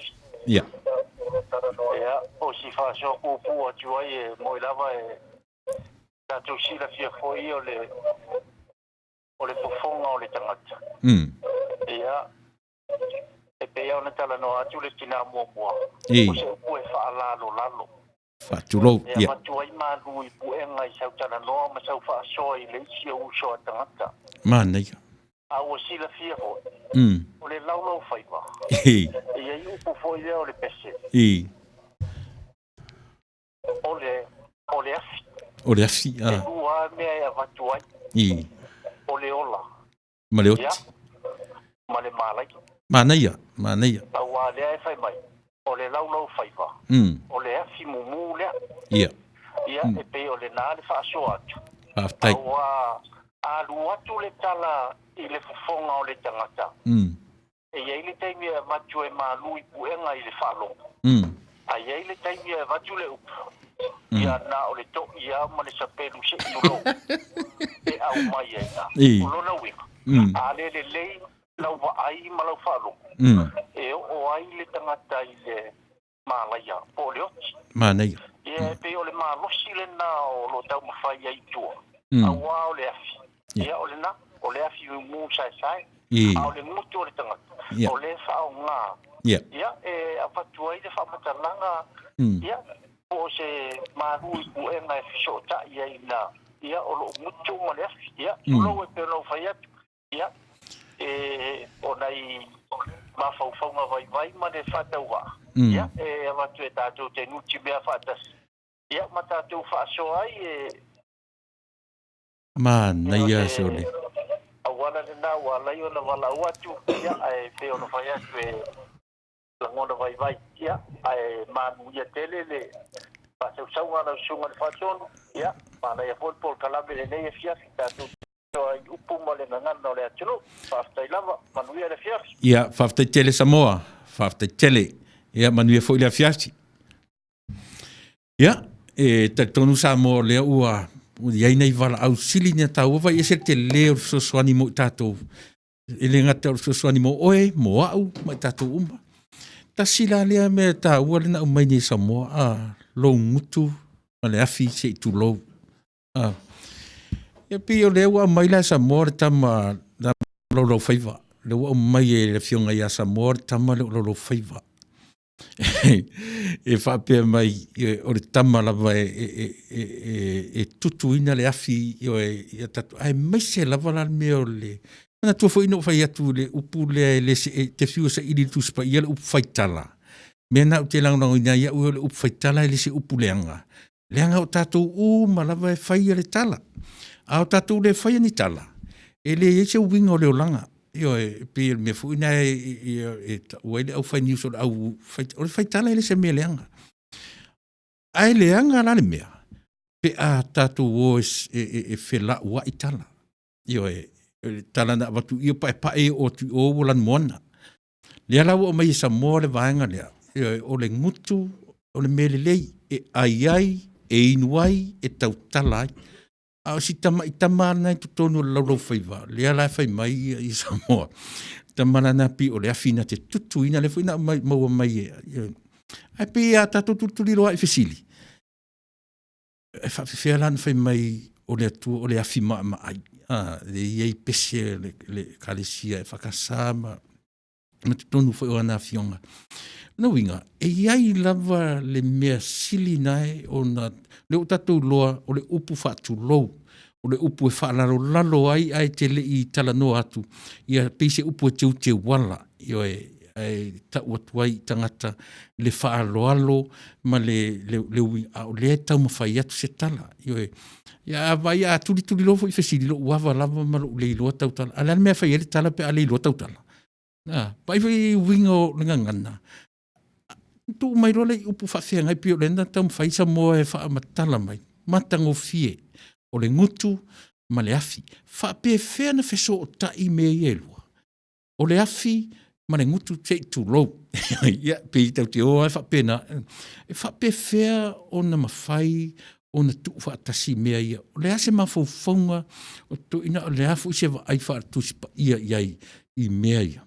Ya. Ya, o si fa so upo tu ai mo lava e tatu si la fiaf fo ole pofonga ole tangata. Ya. E pe ona tala no atu le tina mo. O se upo e fa lalo. Fatulo, ya. Matuai malu i puenga I sau tala no ma sau fa so I le si o so tangata. Mana ia. A o si la fia ho. O le laulau fai ba. E ia upo foi le o le pese. O le afi. O le afi, E ua mea matuai. O le ola. Ma le oti. Ma le malai. Mana ia. A ua le fai mai. O le laulau fai ba. O le afi mumu lea. Ia. Ia e pe o le nā le whaaso atu. Aftai. Awa alu atu le tala I le fufonga o le tangata. E iei le taimi e matu e malu I puenga I le whalonga. A iei le taimi e matu le upu. Ia na o le to ia ma le sapelu se ulo. E au mai e na. Ulo na winga. A le lei lau wa ai ma lau whalonga. E o ai le tangata I le malaya. Po le oti. Mana ia. Ia pe o le malosi le na o lo tau mawhai ai tua. Awa o le afi. Ia o le na. O le afi mu sai. A o le mutu o le tangata. O le whao ngā. Ia e awhatuai le whamatalanga. Ia o se maru I puenga e fiso ta ia I na. Ia o lo mutu ma le afi. Ia ulo e pēnau whai atu. Ia e o nei mawhauwhaunga vai ma le whatau wa. Ia e awhatu e tātou te nuti mea whatas. Ia ma tātou whaaso ai e Mana ia se ole. Awana le nā wa lai o na wala uatu. Ia e pe o na whai atu e langona vai. Ia e manu ia tele le pasau saunga na sunga le whatonu. Ia mana ia pol kalabe le nei e fiafi tātou. Ai upu ma le ngangana o le atunu. Whaftai lava manu ia le fiafi. Ia whaftai tele Samoa. Whaftai tele. Ia manu ia fo le fiafi. Ia e tonu Samoa lea ua iai nei wala au sili ni tau wa ia se te leo soani mo tātou. E le ngata soani mo oe, mo au, mai tātou uma. Ta sila lea me tā ua le na umai ni Samoa, lo ngutu, ma le afi se I tu lou. Ia pi o lea ua mai la Samoa le tama lo whaiva. Le ua umai e le fionga ia Samoa le tama lo whaiva. E whapea mai o le tama lava e tutuina le afi e tatu ai mai se lava la mea o le ana tua fo ino whai atu le upu le te fiu sa ili tu spa ia le upu whaitala mea na te langonango ina ia ua le upu whaitala le se upu leanga o tatou ma lava e whai le tala a o tatou le whai ni tala e le e se uwinga o le olanga Io e pe me fu ina e wele au fai news au fai tala ele se meleanga. Ai leanga la le mea. Pe a tatu o e fela wa itala. Io e tala na watu io pa e o tu o lan mona. Le ala o mai sa mo le vaanga le. Io o le ngutu o le mele lei e ai e inuai e tau tala. A si tama na tu tonu lo faiva le ala fai mai I Samoa tama na pi o le afina te tutu ina le fina mai mai ai pe a tatu tutu li roa fisili e fa lan fai mai o le tu o le afima mai le ye pese le kalesia e fakasama ma tu tonu foi ona fionga no winga e ai lava le mea sili nai ona le utatu loa o le upu fatu low o le upu e whaalalo ai te le I tala no atu ia peise upu e te wala io e tauatuai tangata le whaaloalo ma le ui o le tau mawhai atu se tala io ia vai a tuli lofo I fesili lo uawa lava ma lo le iloa tau tala ala mea whai ele tala pe ale iloa tau tala pai vai winga o ngangana tu mai role upu whawhia ngai pio lenda tau mwhaisa moa e wha matala mai matango fie o le ngutu ma le afi. Whapewhea na wheso o tai me i elua. O le afi, ma le ngutu te i tūlou. Ia, pe i tau te oa, whapena. Whapewhea o na mawhai, o na tuu whaatasi mea ia. O le ase ma whauwhaunga, o to ina o le afu i se wa ai whaatusi pa ia iai i mea ia.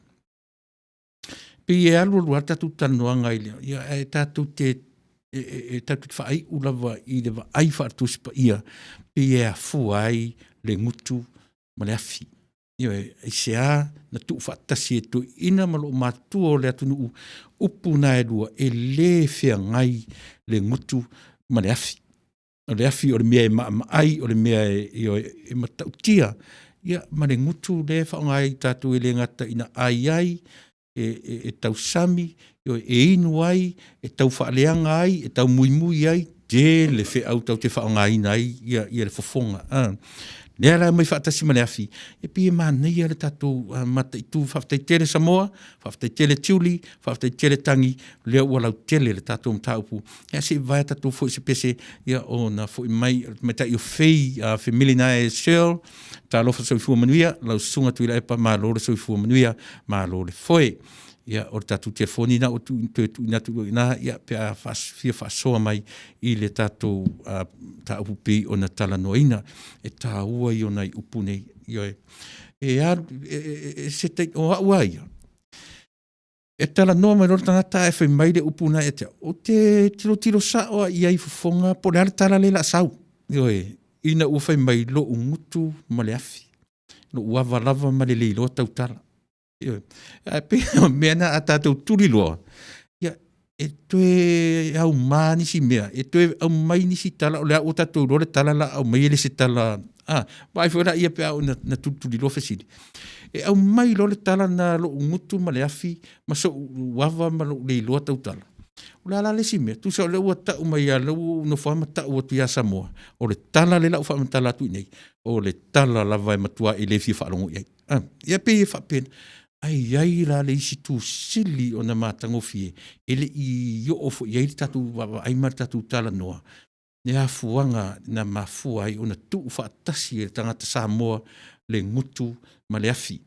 Pe e alu lua tatu tanuanga i lea. Ia, e tatu te tatu te whaai ulawa i le wa ai whaatusi pa ia. Pe e a fuai le ngutu ma le afi. Ia, e se a na tuu whaatasi e tu ina malo matua o le atunu upu na e lua e le whea ngai le ngutu ma le afi. O le afi o le mea e maai, o le mea e matautia. Ia, ma le ngutu le whaongai tatu e le ngata ina ai, e tau sami, e inu ai, e tau whaaleanga ai, e tau muimui ai, te le whe au tau te whaongai nai, ia le fofonga. Lea la mai whaatasi ma le afi. E pia mānei ale tātou mata i tū whaftai tele Samoa, whaftai tele Tiuli, whaftai tele Tangi, lea ua lau tele le tātou mtaupu. Ea se vai tātou fo i se pese, ia o na fo i mai ta i o fei, family na e Shell, tā lofa sau i fua manuia, lau sunga Tuilaepa, mā lore sau i fua manuia, mā lore foe. Ia o tātou telefoni na o tu ina tu ina ia pe a fia fasoa mai i le tātou ta upupi o na tala noina e tā ua i o nei upu nei se te o aua ia e tala noa mai lor tangata e whai mai le upu nei o te tiro sa oa i ai fufonga po le ala tala le la sau ina ua whai mai lo ungutu ma le afi lo ua lava ma le leilo tau tala pe mena a tātou turi loa. Ia, e toe au mā nisi mea, e toe au mai nisi tala, o lea o tātou rore tala la, au mai ele se tala, mai fuera ia pe au na turi loa whesiri. E au mai lore tala na lo ngutu ma le afi, ma so wava ma lo le loa tau tala. O la lesi mea, tu sa o le ua tau mai a lau no whaama tau atu ia Samoa. O le tala le lau whaama tala atu inei, o le tala lava e matua e le fia whaalongo iai. Ia pe e whapena. Ai la le isi tu sili o na mātangofie. Ele i o ofo iai tatu wawa ai mar tatu tala noa. Ne a fuanga na mafua ai o na tuu whaatasi e tangata Samoa le ngutu ma le afi.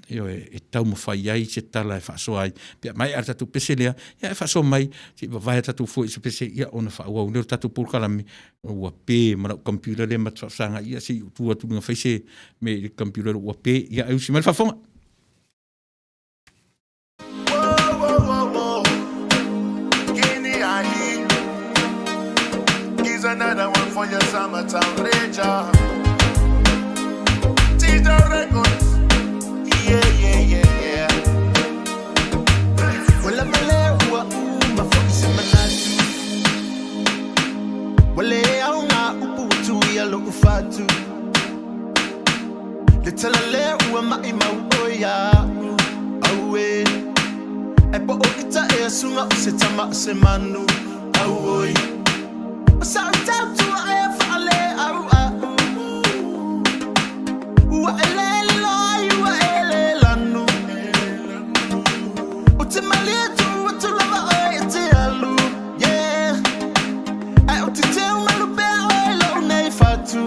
E tau mawhai ai se tala e whaasoa ai. Pea mai ar tatu pese lea, ia e whaasoa mai, se wawai tatu fo i se pese, ia o na whaua leo tatu pulkalami, ua pē, mara o computer le matwasanga, ia se utua tu nga whaise me le computer ua pē, ia au si mara whafonga. Another one for your summertime rager. Tito Records. Yeah. Well, I'm a lewa, my focus in my natu. Well, I'm upu tu ya lo ufatu. Little lewa ma ima uoya. Awe. Epo okita e sunga usetama semanu. Awe. Shout out to Ale Wa ele lo wa ele lanu Utimali tu lava oi alu yeah I utiteu malu be oi lo nei fatu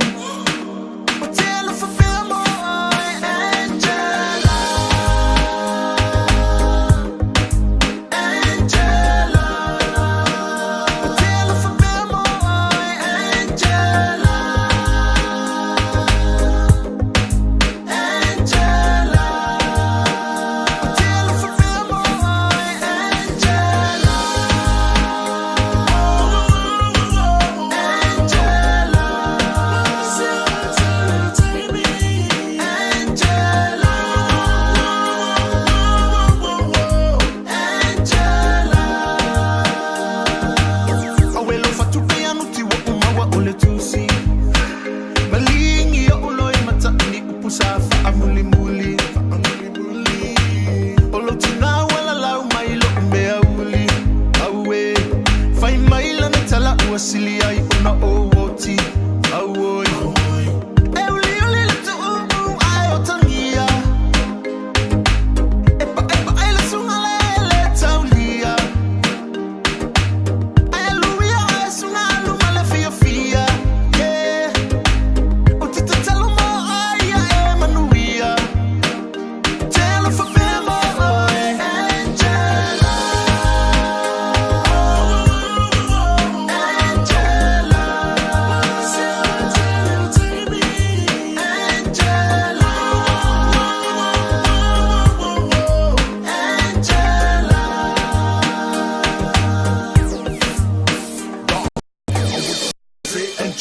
Utelo for film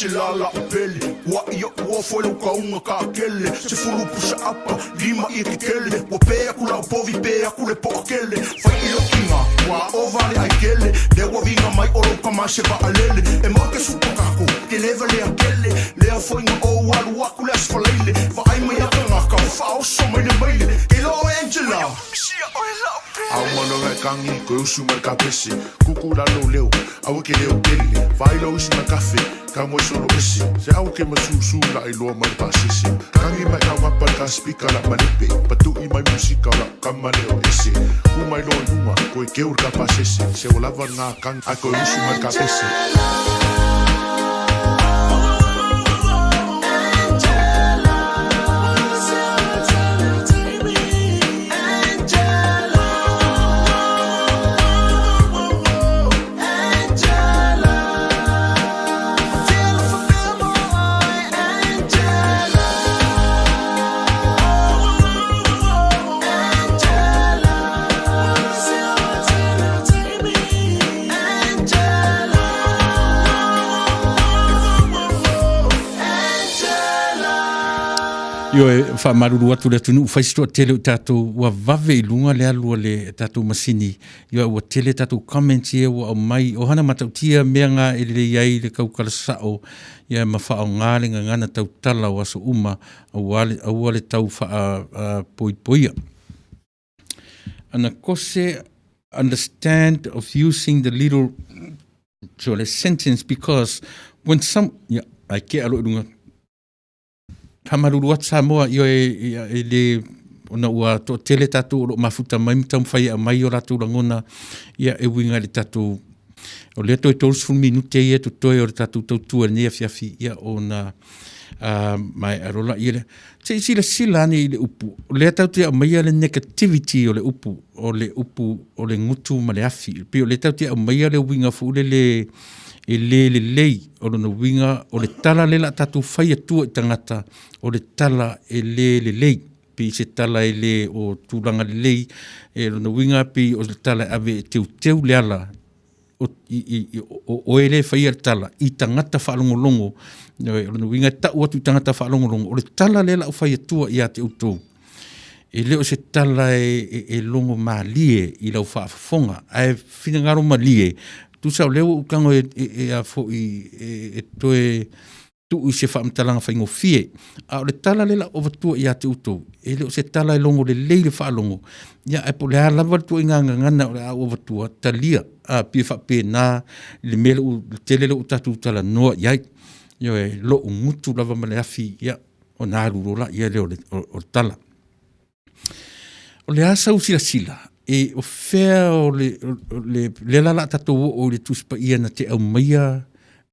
Angela la pele wa yo wo foi lo ka unga ka kele se fulu pusa apa lima I ke kele wo pe aku la povi pe aku le po kele fai lo kinga wa ovale ai kele de wo vinga mai oro kama se ba alele e mo ke su pokaku ke leva le akele le foi no o walu aku le asfalele va ai mai aka ka fa o so mai le mai ilo Angela au mano ngai kangi ko usu mar ka pese kukura lo leo au ke leo kele vai lo usu mar kafe ka mo solo ese se au ke masusu la I lo mai pasisi kangi mai ka mapa ka speaker la malepe patu I mai musika la kamane o ese ku mai lo numa ko ke ur ka pasisi se o lava nga kang a ko usu mar ka pese Yo e fa maruru atu le tunu faisto tele tato wa vave I lunga le alu le tato masini yo wa tele tato comments ye wa mai o hana matautia meanga ele yai le kaukala sao ya mafa o ngale ngana tau tala wa so uma awale tau fa poi poia ana kose understand of using the little sentence because when some I ke alo lunga Kamaruru Samoa yo le ona ua to tele tatu o mafuta mai tam fai a mai o ratu langona ia e winga le tatu o le to 12 minute ia to o tatu to tu ne fiafi ia ona mai arola ia se sila ni le upu le tatu a mai le negativity o le upu o le ngutu ma le afi pe o le tatu a mai le winga fu le lei o no winga o le tala le la tatu fai atu tangata o le tala lei pi se tala le o tulanga lei e no winga pi o le tala ave teu le ala o ele fai le tala I tangata fa longo no winga ta o tu tangata fa longo o le tala le la o fai atu ia te uto e le o se tala e longo malie I lau fa fonga ai fina ngaro malie tu sa leo kango a fo e toe tu se fa mtalanga fa ngofie a le tala le la o tu ia te uto e le se tala longo le le fa longo ya e po le ala tu nganga ngana o tu talia a pi fa pe na le melo tele le utatu tala no ya yo e lo mutu lava male afi ya o na rula ya le o tala o le asa usila e o fea o le lala tato o le tuspa ia na te au maia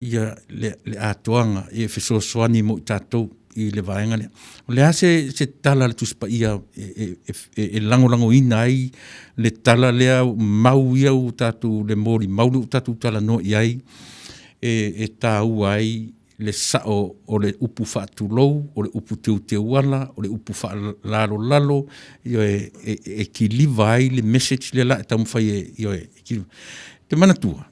ia le atoanga e feso soani mo tato I le vaenga le. O le ase se tala le tuspa ia e lango ina ai le tala lea mau ia u tatu le mori mau le u tatu tala no iai e tau ai le sao o le upu whaatulou, o le upu teu wala, o le upu lalo, io e ki liva ai le message le la e tamu whai io e ki te mana tua.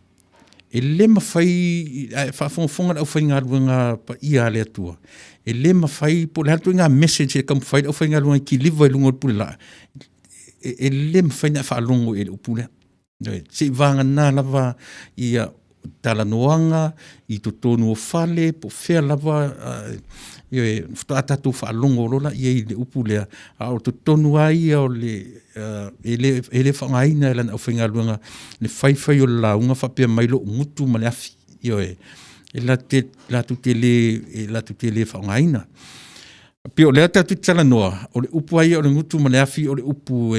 E le mawhai, whaafonga au whai ngā ruanga pa ia le atua. E le mawhai, po le hatu ngā message e kamu whai au whai ngā ruanga ki liva I lungo pule la. E le mawhai na whaalongo e le upu le. Se vanga nā lava ia tala noanga I to tonu o fale po fea lava e atatu whaalongo rola I le upu lea a o to tonu ai o le ele whangaina e lana au whainga luanga le whaiwhai o launga whapea mailo ngutu ma le afi e la tu te le whangaina pio lea tatu tala noa o le upu ai o le ngutu ma le afi o le upu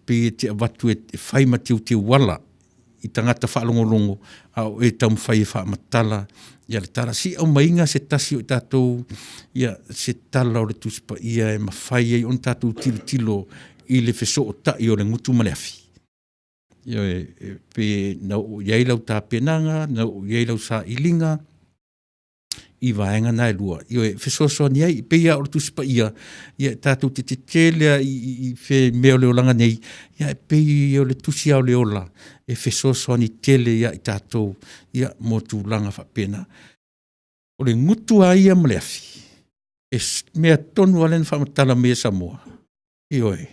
pe te avatu e whaima te wala I tangata whaalongolongo au e tamu whai whaamatala ia le tala si au mainga se tasi o tātou ia se tala o le tuspa ia e mawhai ei on tātou tilo I le wheso o tai o le ngutu maleafi ia pe nau iei lau tā penanga nau iei lau sa ilinga I vaenga nai lua. Io e whesoa ni ai, pe ia o tuspa ia tātou te telea I whe meo leo langa nei, ia pe ia o le tusi au leo la, e whesoa ni tele ia I tātou, ia motu langa whapena. O le ngutu a ia ma le afi. E mea tonu alen whamatala mea Samoa. Ioe.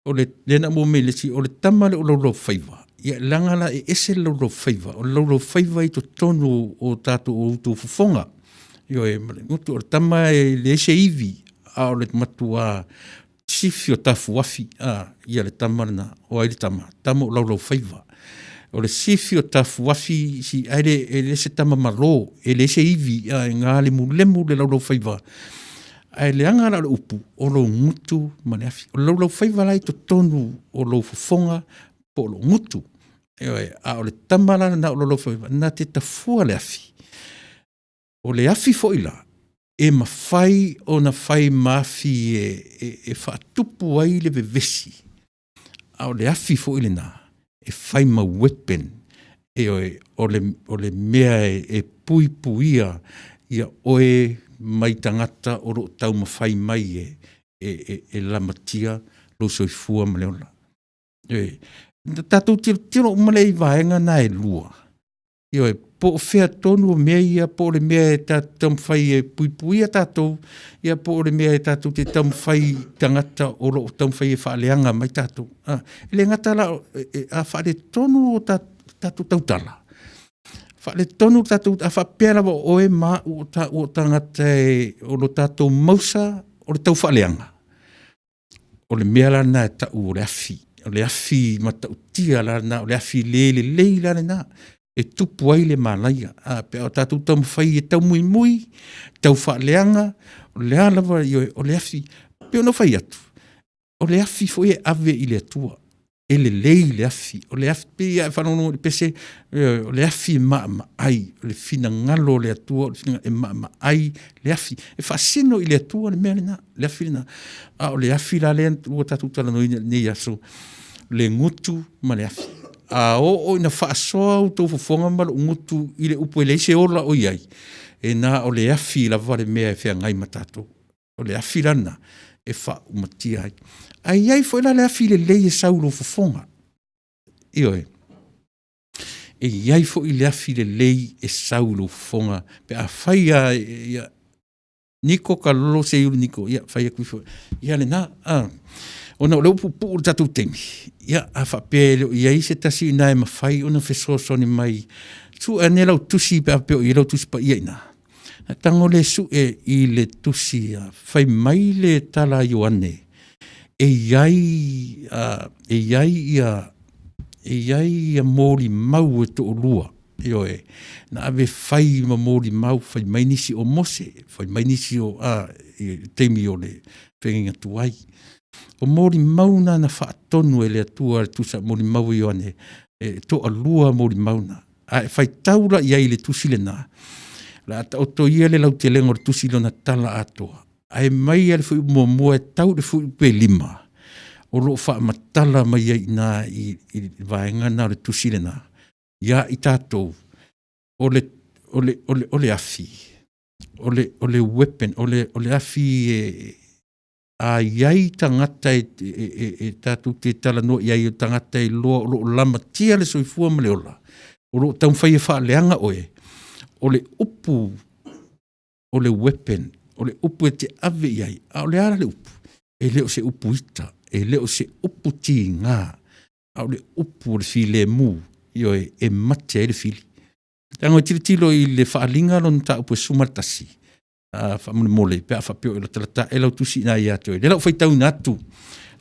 O le lena mo me le si, o le tamale o lau whaiva. Ia langala e ese lau whaiva. O lau whaiva i to tonu o tātou o utu fufonga. Ioe, ngutu o le tama e le ese iwi. A o le matua sifi o tafu wafi. Ia le tama na, o ai le tama. Tama o lau whaiva. O le sifi o tafu wafi si aere e le se tama malo. E le ese iwi. E ngā le mulemu le lau whaiva. Ai le anga la upu o lo ngutu maneafi. O lo whaiva lai to tonu o lo fufonga po lo ngutu. Ewe, a o le tamala na o lo whaiva. Na te tafua le afi. O le afi foila. E mawhai o na whai mafi e whaatupu ai le vevesi. A o le afi foile na. E whai ma wepen. Ewe, o le mea e pui puia ia oe mai tangata o ro tau mawhai mai e lamatia lo soifua ma leola. Tātou tiro umalei vaenga na e lua. Ioe, po o whea tonu o mea ia, po o le mea e tātou mawhai e pui a tātou, ia po o le mea e tātou te tau mawhai tangata o ro tau mawhai e whaaleanga mai tātou. Le ngata la a whaale tonu o tātou tautala. Le tonu tātou a whapera wa oe mā o tangata o lo tātou mausa o le tau whaaleanga. O le mea lana e tau o le afi. O le afi matau tia lana, o le afi lei lana. E tupu ai le malaia. Pea o tātou tau mwhai e tau mui, tau whaaleanga, o le alawa o le afi. Pea no whai atu. O le afi fo e ave i le atua. E le lei le afi. O le afi pia e whanono le pese, o le afi e maa ai. O le fina ngalo le atua, o le fina e maa ai le afi. E whasino i le atua le mea le afi na. O le afi la le o tātou tala no nei aso. Le ngutu ma le afi. O ina whaasoa o tau whafonga ma le ngutu i le upo e leise ola o iai. E nā o le afi la vare mea e whea ngai ma tātou. O le afi lana e wha umatia ai. Ai ai foi la afi le lei e saulo fofonga. Ioe. E iai foi le afi le lei e saulo fofonga. Pe a whaia Niko ka lolo se iulu Niko. Ia, whaia kui foi. Ia le nā. Ona o leo pupu o tatou temi. Ia, a whapele. Ia i se tasi ina e mawhai. Ona whesosoni mai. Tu e ne lau tusi pe a peo. I lau tusi pa ia ina. Tango le su e i le tusi. Whai mai le tala ioane. E iai ia mōri mau e to lua. Ioe, na ave whai ma mōri mau, whai mai nisi o mose, whai mai nisi o teimi o le whenginga tuai. O mōri mau na whaatonu e le atua le tusa mōri mau i ane, to a lua mōri mau na. Whai taura iai le tusi le nā. La ata o to ia le lau te lengo le tusi lo na tala atoa. Ai mai ale fu mo e tau de fu pe lima. O lo fa matala mai ai na i vaenga na le tusile na. Ya i tatou. O le afi. O le weapon. O le afi a iai tangata e tatou te tala no iai tangata e lo lama tia le soifua ma le ola. O lo tau whai e wha leanga oe. O le upu. O le weapon. O le upu e te ave iai. O le ara le upu. E leo se upu ita. E leo se upu ti ngā. O le upu o le file mu. Io e mate e le fili. Tango tilo i le whaalinga lon ta upu e sumartasi. Whamune mole. Pea whapio e la talata. E lau tusi nā i ato e. Le lau whai tau natu.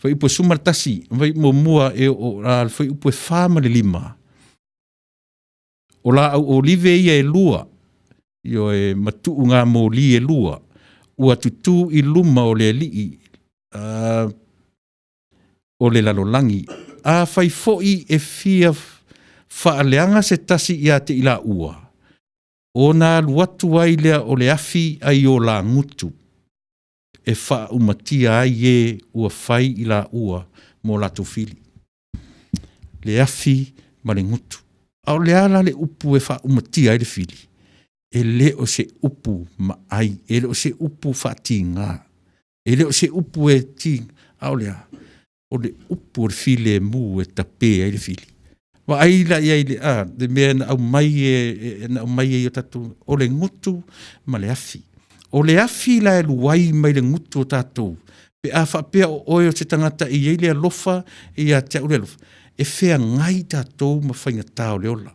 Whai upu e sumartasi. Whai mo mua e o whai upu e whama le lima. O la au olive ia e lua. Io e matu ngā mo li e lua. Ua tutu i luma o le lii. O le lalolangi. A whai foi e fia whaaleanga se tasi ia te ila ua. O nā luatu ai lea o le afi ai o la ngutu. E wha umatia ai e ua whai ila ua mo la tofili. Le afi ma le ngutu. Au le ala le upu e wha umatia ai le fili. E le o se upu ma ai. E le o se upu wha ti ngā. E le o se upu e ti. Au lea. O le upu o le file mu e tape ai le fili. Wa ai la ia ile de me na au mai e o tatu o le ngutu ma le afi. O le afi la e luai mai le ngutu o tatu. Pe a whapea o oe o te tangata i eile alofa i a te ure alofa. E whea ngai tātou ma whainga tāo le ola.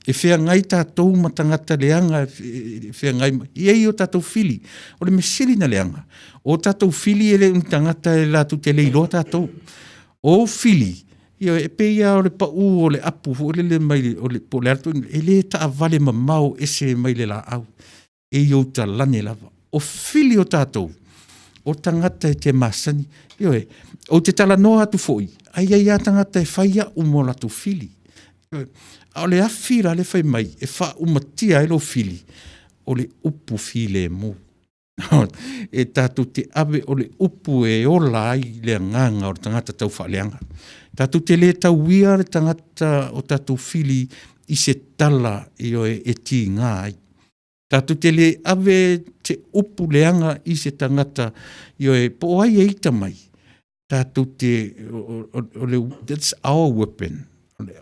E whea ngai tātou ma tangata leanga, e whea ngai ma. I ei o tātou fili. O le mesili na leanga. O tātou fili e le tangata e la tu te leilo tātou. O fili. Ia e pe ia o le pa o le apu, o le mai, o le po le alto, e le ta vale ma mau ese mai le la au. E iau ta lane lava. O fili o tātou. O tangata e te masani. Ioe, o te tala noa atu foi. Ai ai a tangata e whaia umo la tu fili. O le awhira le whai mai, e wha umatia e lo fili. O le upu file mo. E tātou te awe o le upu e ola ai le nganga o le tangata tau whaaleanga. Tātou te le tau wia le tangata o tātou fili i se tala e ti ngā ai. Tātou te le awe te upu leanga i se tangata po ai e ita mai. Tātou te, that's our weapon.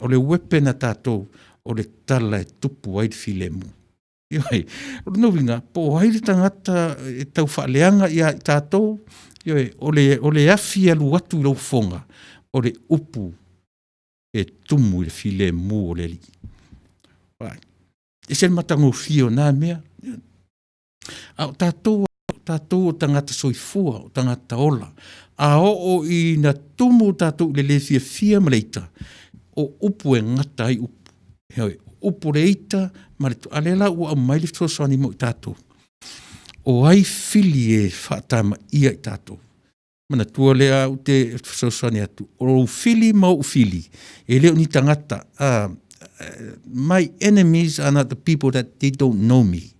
O le weapon a tātou o le tala e tupu ai file mu. Ioi, no winga, po ai le tangata e tau whaaleanga i a tātou, o le afi alu watu lau fonga, o le upu e tumu i le file mu o le li. Right. E se matango fio nā mea. A tātou o tangata soifua, o tangata ola. A o i na tumu tātou le le fia maleita. O upu e ngata ai upu. Heoi, upu reita, maritu alela ua au maili fitosoani mo i tātou. O ai fili e whaatama ia i tātou. Mana tua lea u te fitosoani atu. O fili mau fili. E leo ni tangata. My enemies are not the people that they don't know me.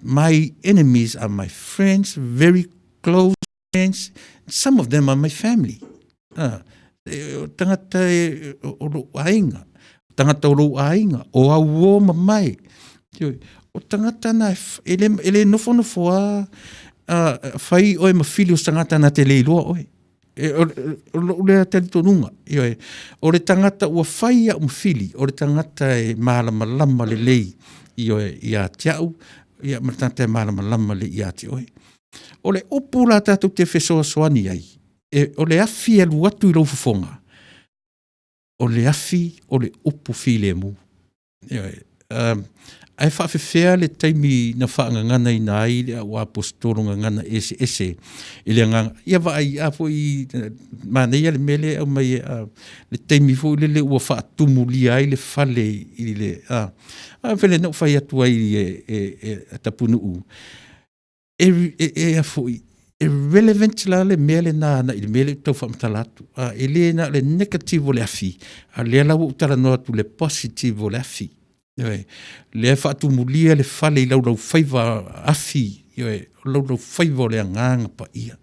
My enemies are my friends, very close friends. Some of them are my family. Tangata o lo ainga. Tangata o lo ainga. O au o mamai. O tangata na ele nofo a fai oe mawhili o tangata na te leiloa oe. O le te tonunga. O le tangata ua whaia mawhili. O le tangata e malama le lei i a tiau. Ia matata e malama le i a te oe. O le upu la tātou te whesoa soani ai. O le afi e luatu i laufufonga. O le afi, o le upu file mu. Ai whawhewhea le taimi na whaangangana i nā i le a apostolonga ngana ese. I le nganga. Ia wa ai apo i mānei ale mele au mai le taimi fo le ua whaatumu li ai le whale i le. Whele nau whai atu ai e tapunu u. E afo i. Irrelevant la le mele na i le mele tau whamatalatu. E le na le negative o le afi. A le lau utara noa tu le positive o le afi. Le whaatumu lia le whale i lau whaiva afi. Lau whaiva o le anganga pa ia.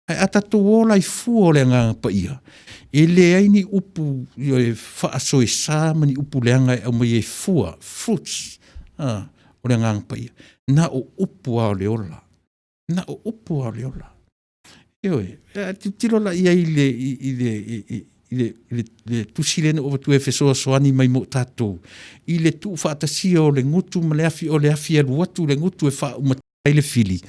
Ai atatu ola i fu o le anganga pa ia. E le aini upu whaasoe sā mani upu leanga au mai e fua, fruits, o le anganga pa ia. Na o upu ao le ola. Na o upu ao le ola. Tiro la ia le tusile na o tu e whesoa soani mai mo tātou. I le tu whaatasia o le ngutu ma le afi o le afi alu watu le ngutu e wha umatai le fili.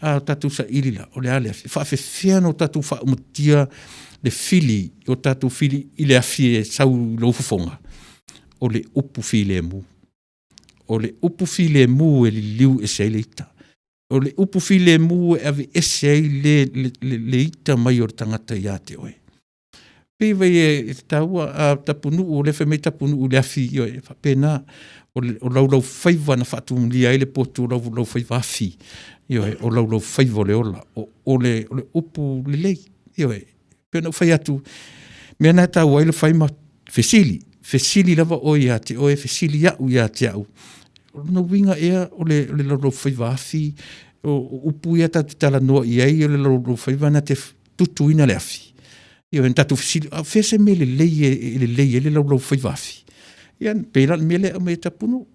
Tātou sa irila o le ale afi. Whaafewhea no tātou wha umatia le fili o tātou fili i le afi e sau laufufonga. O le upu file mu. O le upu file mu e li liu e seilita. O le upu file mu e ave ese ai le ita mai o tangata i ate oe. Pei vai e taua a tapunu o le whemei tapunu o le afi i oe. Pena o lau whaiva na whaatumu li ai le potu o lau whaiva afi. O lau whaiva le ola. O le upu le lei. Pena whai atu. Mea nā tau ai le whaima whesili. Whesili lava o i ate oe. Whesili au i ate au. No winga ea o le lau whaiva afi. O upu ia tatu tala noa i ai o le lau whaiva na te tutuina le afi. En tatu whesili. Whese me le lei e le lau whaiva afi. Ian pēla me le au me tapunu.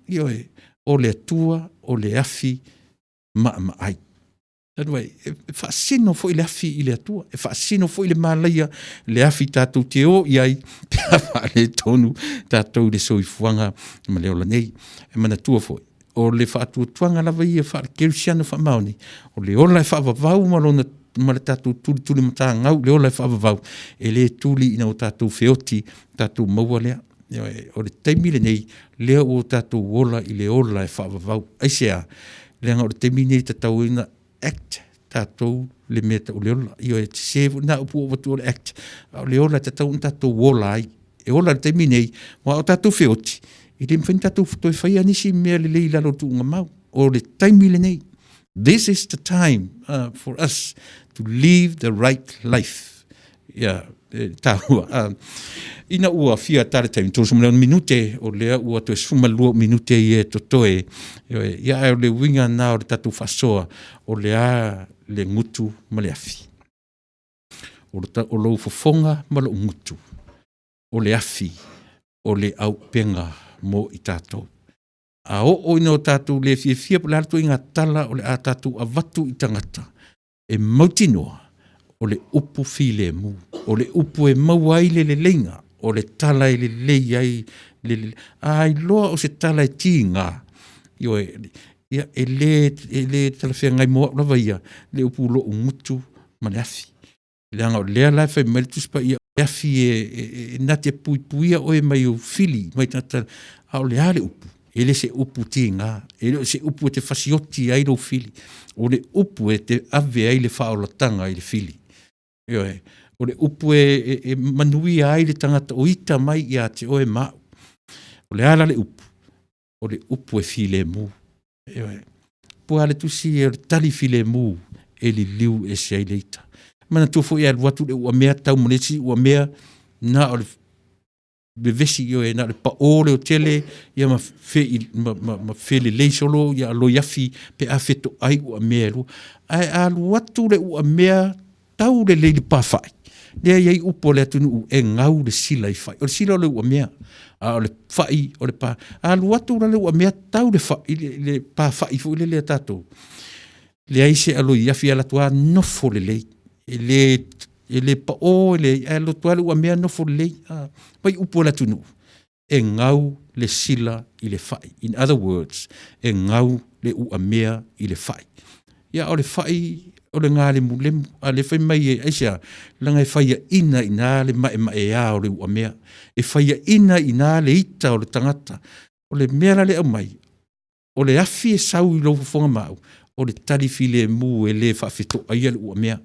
O le atua, o le afi, ma ai. Tanwai, whaasino fo i le afi i le atua, whaasino fo i le malaia, le afi tātou te o iai, pia whaale tonu, tātou le soifuanga, ma leo la nei, mana tua fo. O le whaatua tuanga lava ia whaare kerusiana wha maoni, o le ola e whaavavau malona, ma le tātou tuli mata ngau, le ola e whaavavau, e le tuli ina o tātou feoti, tātou maua lea, o le taimile nei, lea o tātou ola i le ola e whaavavau, aisea, lea ngau le taimine i tātou ina, act tātou le mea tau leola io e sevu na upu o watu o le act o leola tātou tātou wola ai e ola le taimi nei wa o tātou whioti i le mwhen tātou toi whaia nisi mea le leila lo tu ngamau o le taimi le nei this is the time for us to live the right life tāua ina ua fia tare taimi tō sumleon minute o lea ua to suma lua minute i e totoe ia e o le winga na o le tatu fasoa o lea le ngutu ma le afi o lo fofonga ma lo ngutu o le afi o le au penga mo i tātou a o ina o tātou le fia po le hartu inga tala o le a tātou a watu i tangata e mautinoa o le upu file mu o le upu e mauai le lenga o le tala i le lei ai ai loa o se tala e tinga io e le tala fea ngai moa lava ia le upu lo umutu ma le afi le anga o lea lai fai melituspa ia le afi e nate pui puia o e mai o fili mai tata a o le ale upu e le se upu tinga e le se upu e te fasioti ai lo fili o le upu e te ave ai le whaolatanga i le fili o le upu e manui ai le tangata o ita mai ia te oe mau. O le ala le upu. O le upu e file mu. Pua le tusi e le tali file mu e li liu e se ai leita. Mana tufo ia watu le ua mea tau monesi ua mea na o le bevesi io e na le pa ole o tele ia ma fe le leisolo ia lo yafi pe a feto ai ua mea lu. Ai alu watu le ua mea tau le leili pawhai. Lea iei upo le atunu e ngau le sila i whai. O le sila o le ua mea. O le whai, o le pā. A luatu ura le ua mea tau le whai, le pawhai fu le lea tātou. Lea ise alo i afi ala tua nofo le lei. E le pa o, alo tua le ua mea nofo le lei. Pai upo le atunu. E ngau le sila i le whai. In other words, e ngau le ua mea i le whai. Ia o le whai, o le ngā le mulemu, a le whai mai e aisha, langa e whaia ina i nā le mae a o le ua mea. E whaia ina i nā le ita o le tangata, o le mea le au mai, o le afi e sau i lofu fonga mau, o le tarifile mu e le whawhito ai le ua mea.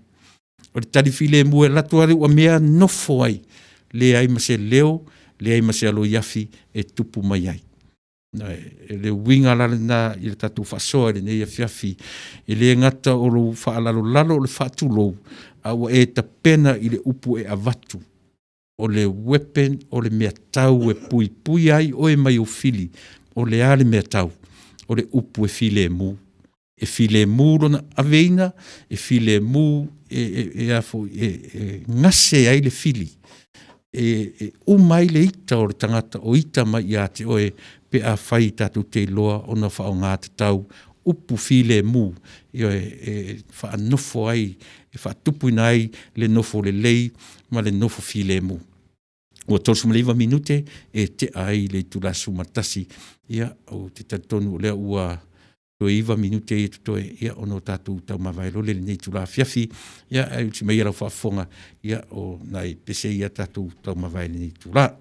O le tarifile mu e latua le ua mea nofo ai, le ai mase leo, le ai mase alo iafi e tupu mai ai. Le winga la na i le tatu whasoa le nei a fiafi i le ngata o lo whaalalo lalo o le whaatulo au e ta pena i le upu e avatu o le weapon o le mea tau e pui ai o e mai o fili o le ale mea tau o le upu e file mu lona aveina e file mu ngase ai le fili umai le ita o le tangata o ita mai ia te oe pe a whai tātou te loa o na whao ngā te tau upu file mu wha nofo ai wha tupu nai le nofo le lei ma le nofo file mu ua tolsu maliva minute e te ai le tulasu matasi ia o te tatonu lea ua iwa minute e tutoe ia ono tātou tau mawaelo le nei tula fiafi ia ai uti mai rau whaafonga ia o nai pese ia tātou tau mawaelo nei tula.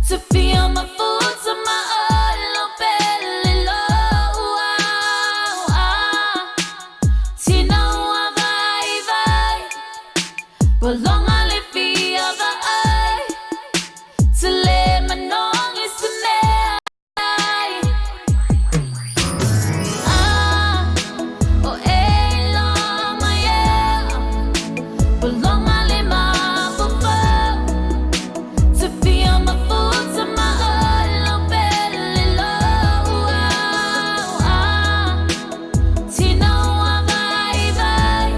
to feel my foot to my oil belly low. Tina wa vai vai, belong I live via the eye to let my nong is the night. Oh ela my yeah, belong I live my to feel my foot to my oil belly low. Tina wa vai vai,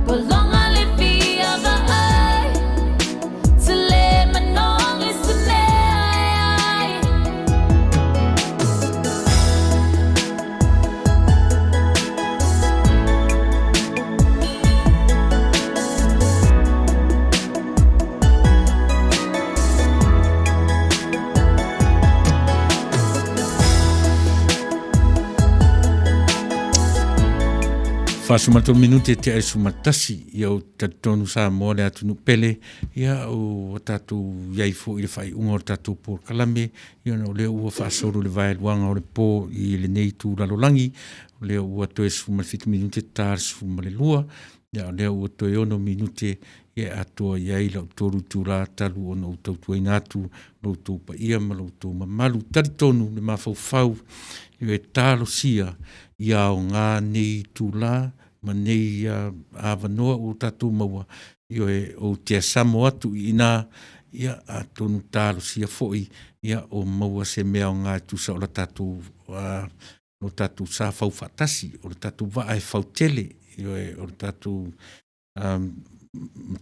belong I live via the eye to let my nong is the night. Whasumato minute te ai sumatasi ia o tatonu sa moa le atunu pele ia o tatu iai fo i le whai unga o tatu por kalame ia no leo ua whaasoru le vai luanga o le pō i le nei tu lalolangi leo ua toe sumafitu minute tar suma le lua ia leo ua toe ono minute ia atua iai lau toru tu la talu ono utau tuai natu lau tau pa ia ma lau tau mamalu taritonu le mawhau ia e talo sia ia o ngā nei tu la ma nei awanoa o tatu maua ia e o te samo atu i nā ia a tonu talo sia foi ia o maua se mea o ngā tusa o la tatu o tatu sa fau fatasi o la tatu va e fau tele ia e o la tatu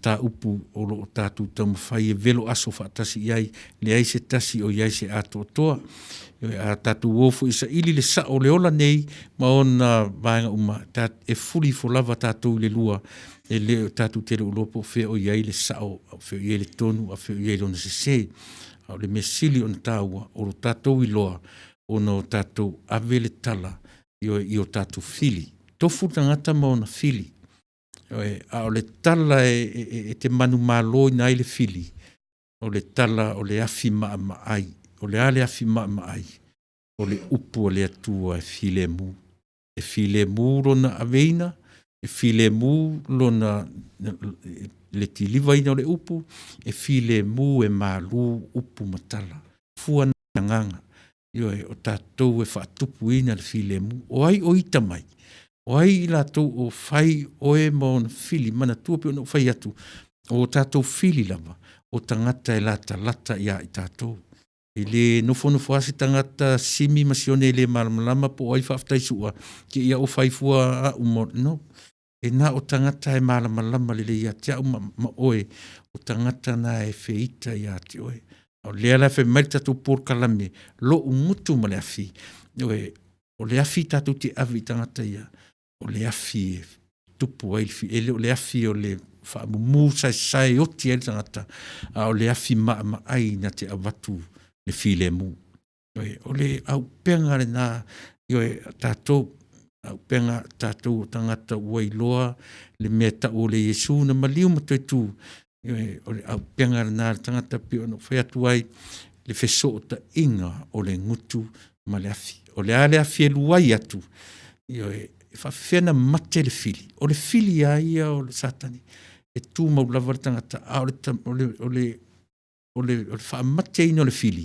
ta upu o lo tatu tamu fai e velo aso fatasi iai le ai se tasi o iai se ato toa a tatu wofu isa ili le sa o le ola nei ma ona vaenga uma e fuli fo lava tatu le lua e le tatu tele o lopo fe o iai le sa o fe iai le tonu a fe iai lona se o le mesili on taua o lo tatu i loa o no tatu avele tala i o tatu fili tofu tangata ma ona fili a o le tala e te manu malo nai le fili o le tala o le afi ma ai o le ale afi ma ai o le upu o le atua e file mu lona aveina e file mu lona le tiliva ina o le upu e file mu e malu upu matala fua nganga io e o tatou e whaatupu ina le file mu o ai o ita mai o ai la tau o fai o e maona fili mana tua pe o fai atu o tatou fili lava o tangata e lata ia i tatou ele nofo ase tangata simi masione le malamalama po ai whaftai sua ki ia o fai fua a umo no e na o tangata e malamalama le ia tia ma oe o tangata na e feita ia ti oe o le ala fe merta tu por kalame lo umutu ma le afi oe o le afi tatu te avi tangata ia o le afi tupu ai ele o le afi o le whaamumu sai o ti ele tangata o le afi ma ai na te avatu le file mu. O le au penga le nā, tātou, au penga tātou tangata wailoa, le mea tau le Yesu na maliu matoi tū. O le au penga le nā tangata pio no whaiatu ai, le feso o ta inga o le ngutu ma le afi. O le ale afi e luai atu. E whawhena mate le fili. O le fili aia o le satani. E tū maulava le tangata, o le whaamate ino le fili,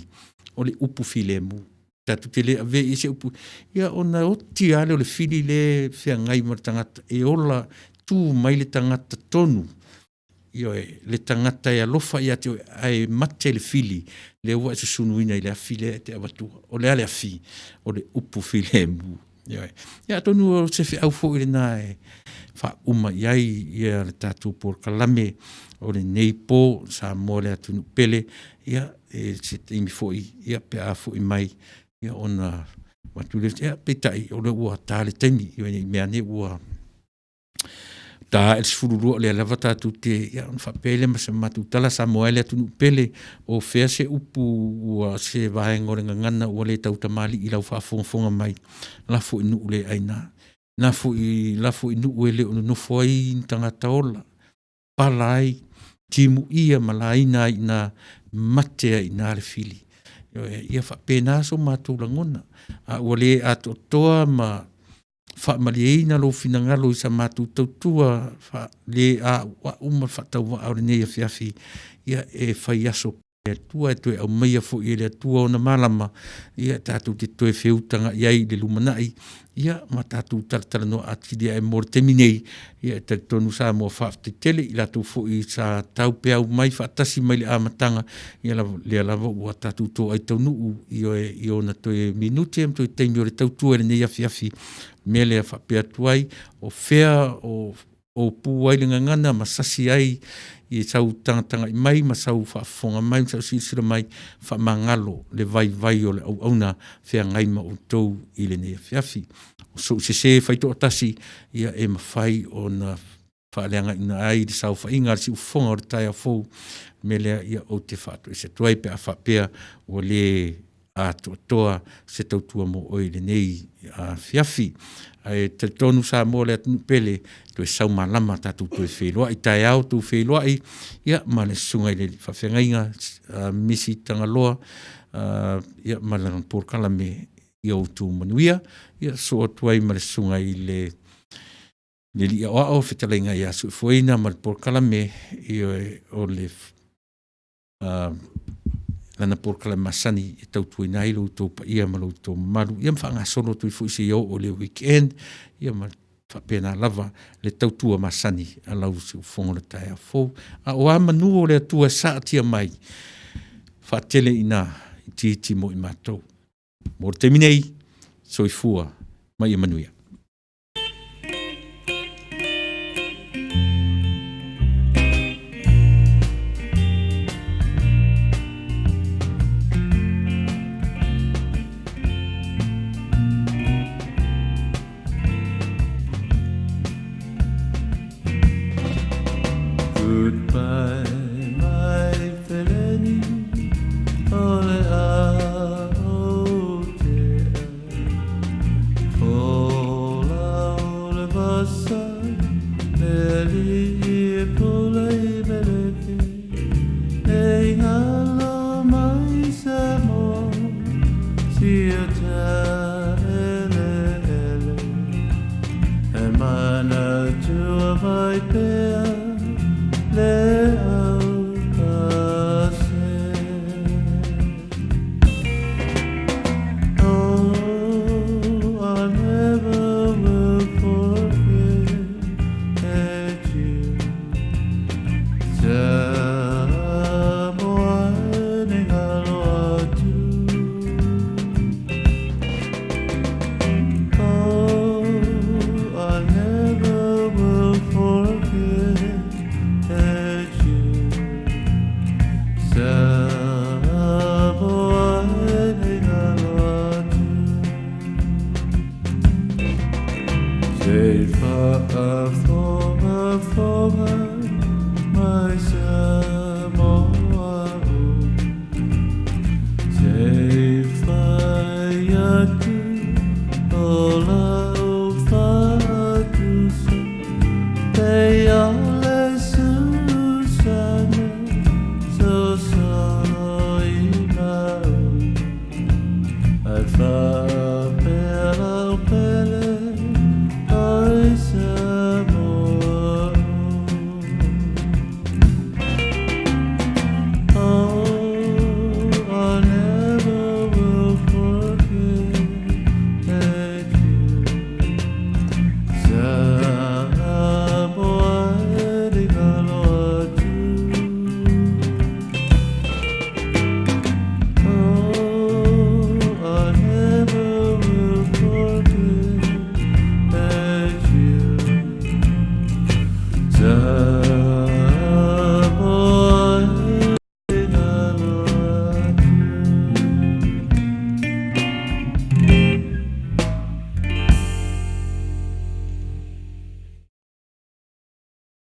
o le upu file mu. Tatu te le ave i se upu. Ia ona oti ale o le fili le whea ngai ma le tangata. E ola tū mai le tangata tonu. Ia le tangata e alofa ia te ai mate le fili. Le ua e susunuina i le afi le te awatua. O le ale afi, o le upu file mu. Ia tonu o se whi au fo i le nā e wha uma iai ia le tātou por kalame o le neipo sa mo le atunu pele ia e se teimi fo i ia pe a fo i mai ia ona matule ia pe tai o le ua tā le teimi ia ni mea ne ua tā e sfururu le lava tātou te ia on fa pele ma se matu tala sa mo le atunu pele o fea se upu ua se vaenga o le ngana ua le tau tamali i lau whaafonga mai lafo i nuu le aina lafo i nuu e le ono nofo ai tangata ola palai timu ia malaina ina mate ai nā le fili. Ia whapena so mātou langona. Ua le atoa ma whaamaliaina lo finangalo i sa mātou tautua le wa uma whatau wa aure nei a whiawhi. Ia whai aso tua e toe au meia fo i le tua o na malama. Ia tātou te toe whiutanga iai le lumanai. Ia ma tātou taratara no atiria e mōre teminei. Ia te tonu sa mua whaafte tele i latou fo i sa tau pe au mai whaatasi mai le amatanga. Ia le lava ua tātou tō ai tau nuu i o na toe minute am toe teimi o le tautua le nei a whiawhi. Mea le a whapea tuai o whea o pū ai le ngangana ma sasi ai i sau tangatanga i mai, ma sau whaafonga mai, ma sau sirisira mai, whaamangalo le vai o le au auna whea ngai ma o tau i le nei a whiawhi. O so se whaito o tasi, ia e mawhai o na whaaleanga ina ai, di sau whainga, si ufonga o le tai a fōu, me lea ia o te whaato e se tuai pe a whapea o le a toa se tautua mo oi le nei a whiawhi. Ai te tonu sa mo le atunu pele to e sau malama tatu to e wheloa i tai au tu wheloa i ia ma le sunga i le whawhengainga misi tangaloa ia ma le porkala me i au tu manuia ia so tuai ma le sunga i le li o whetalenga ia su fuina ma le porkala me i o le lana porkala masani e tautu inai lo tō pa ia ma lo tō maru. Ia mwha solo tui fu isi o le weekend. Ia ma whapena lava le tautua masani a lau si ufonga le tai a fōu. A o a manu o le atua sa atia mai. Whatele ina i titi mo i mātou. Mō te minei, soifua mai i manuia. Goodbye, my Feleni, ole a o te fola ole basa, leli e pulei beleke, e ngalo mai sa mo, si o ta ele, e mana tua vai pea, le au kase. Oh, I never will forget you. Samoane ngalo atu. Oh, I never will forget you. Samoane ngalo atu. Sei whaafonga mai Samoa. Sei whaiaka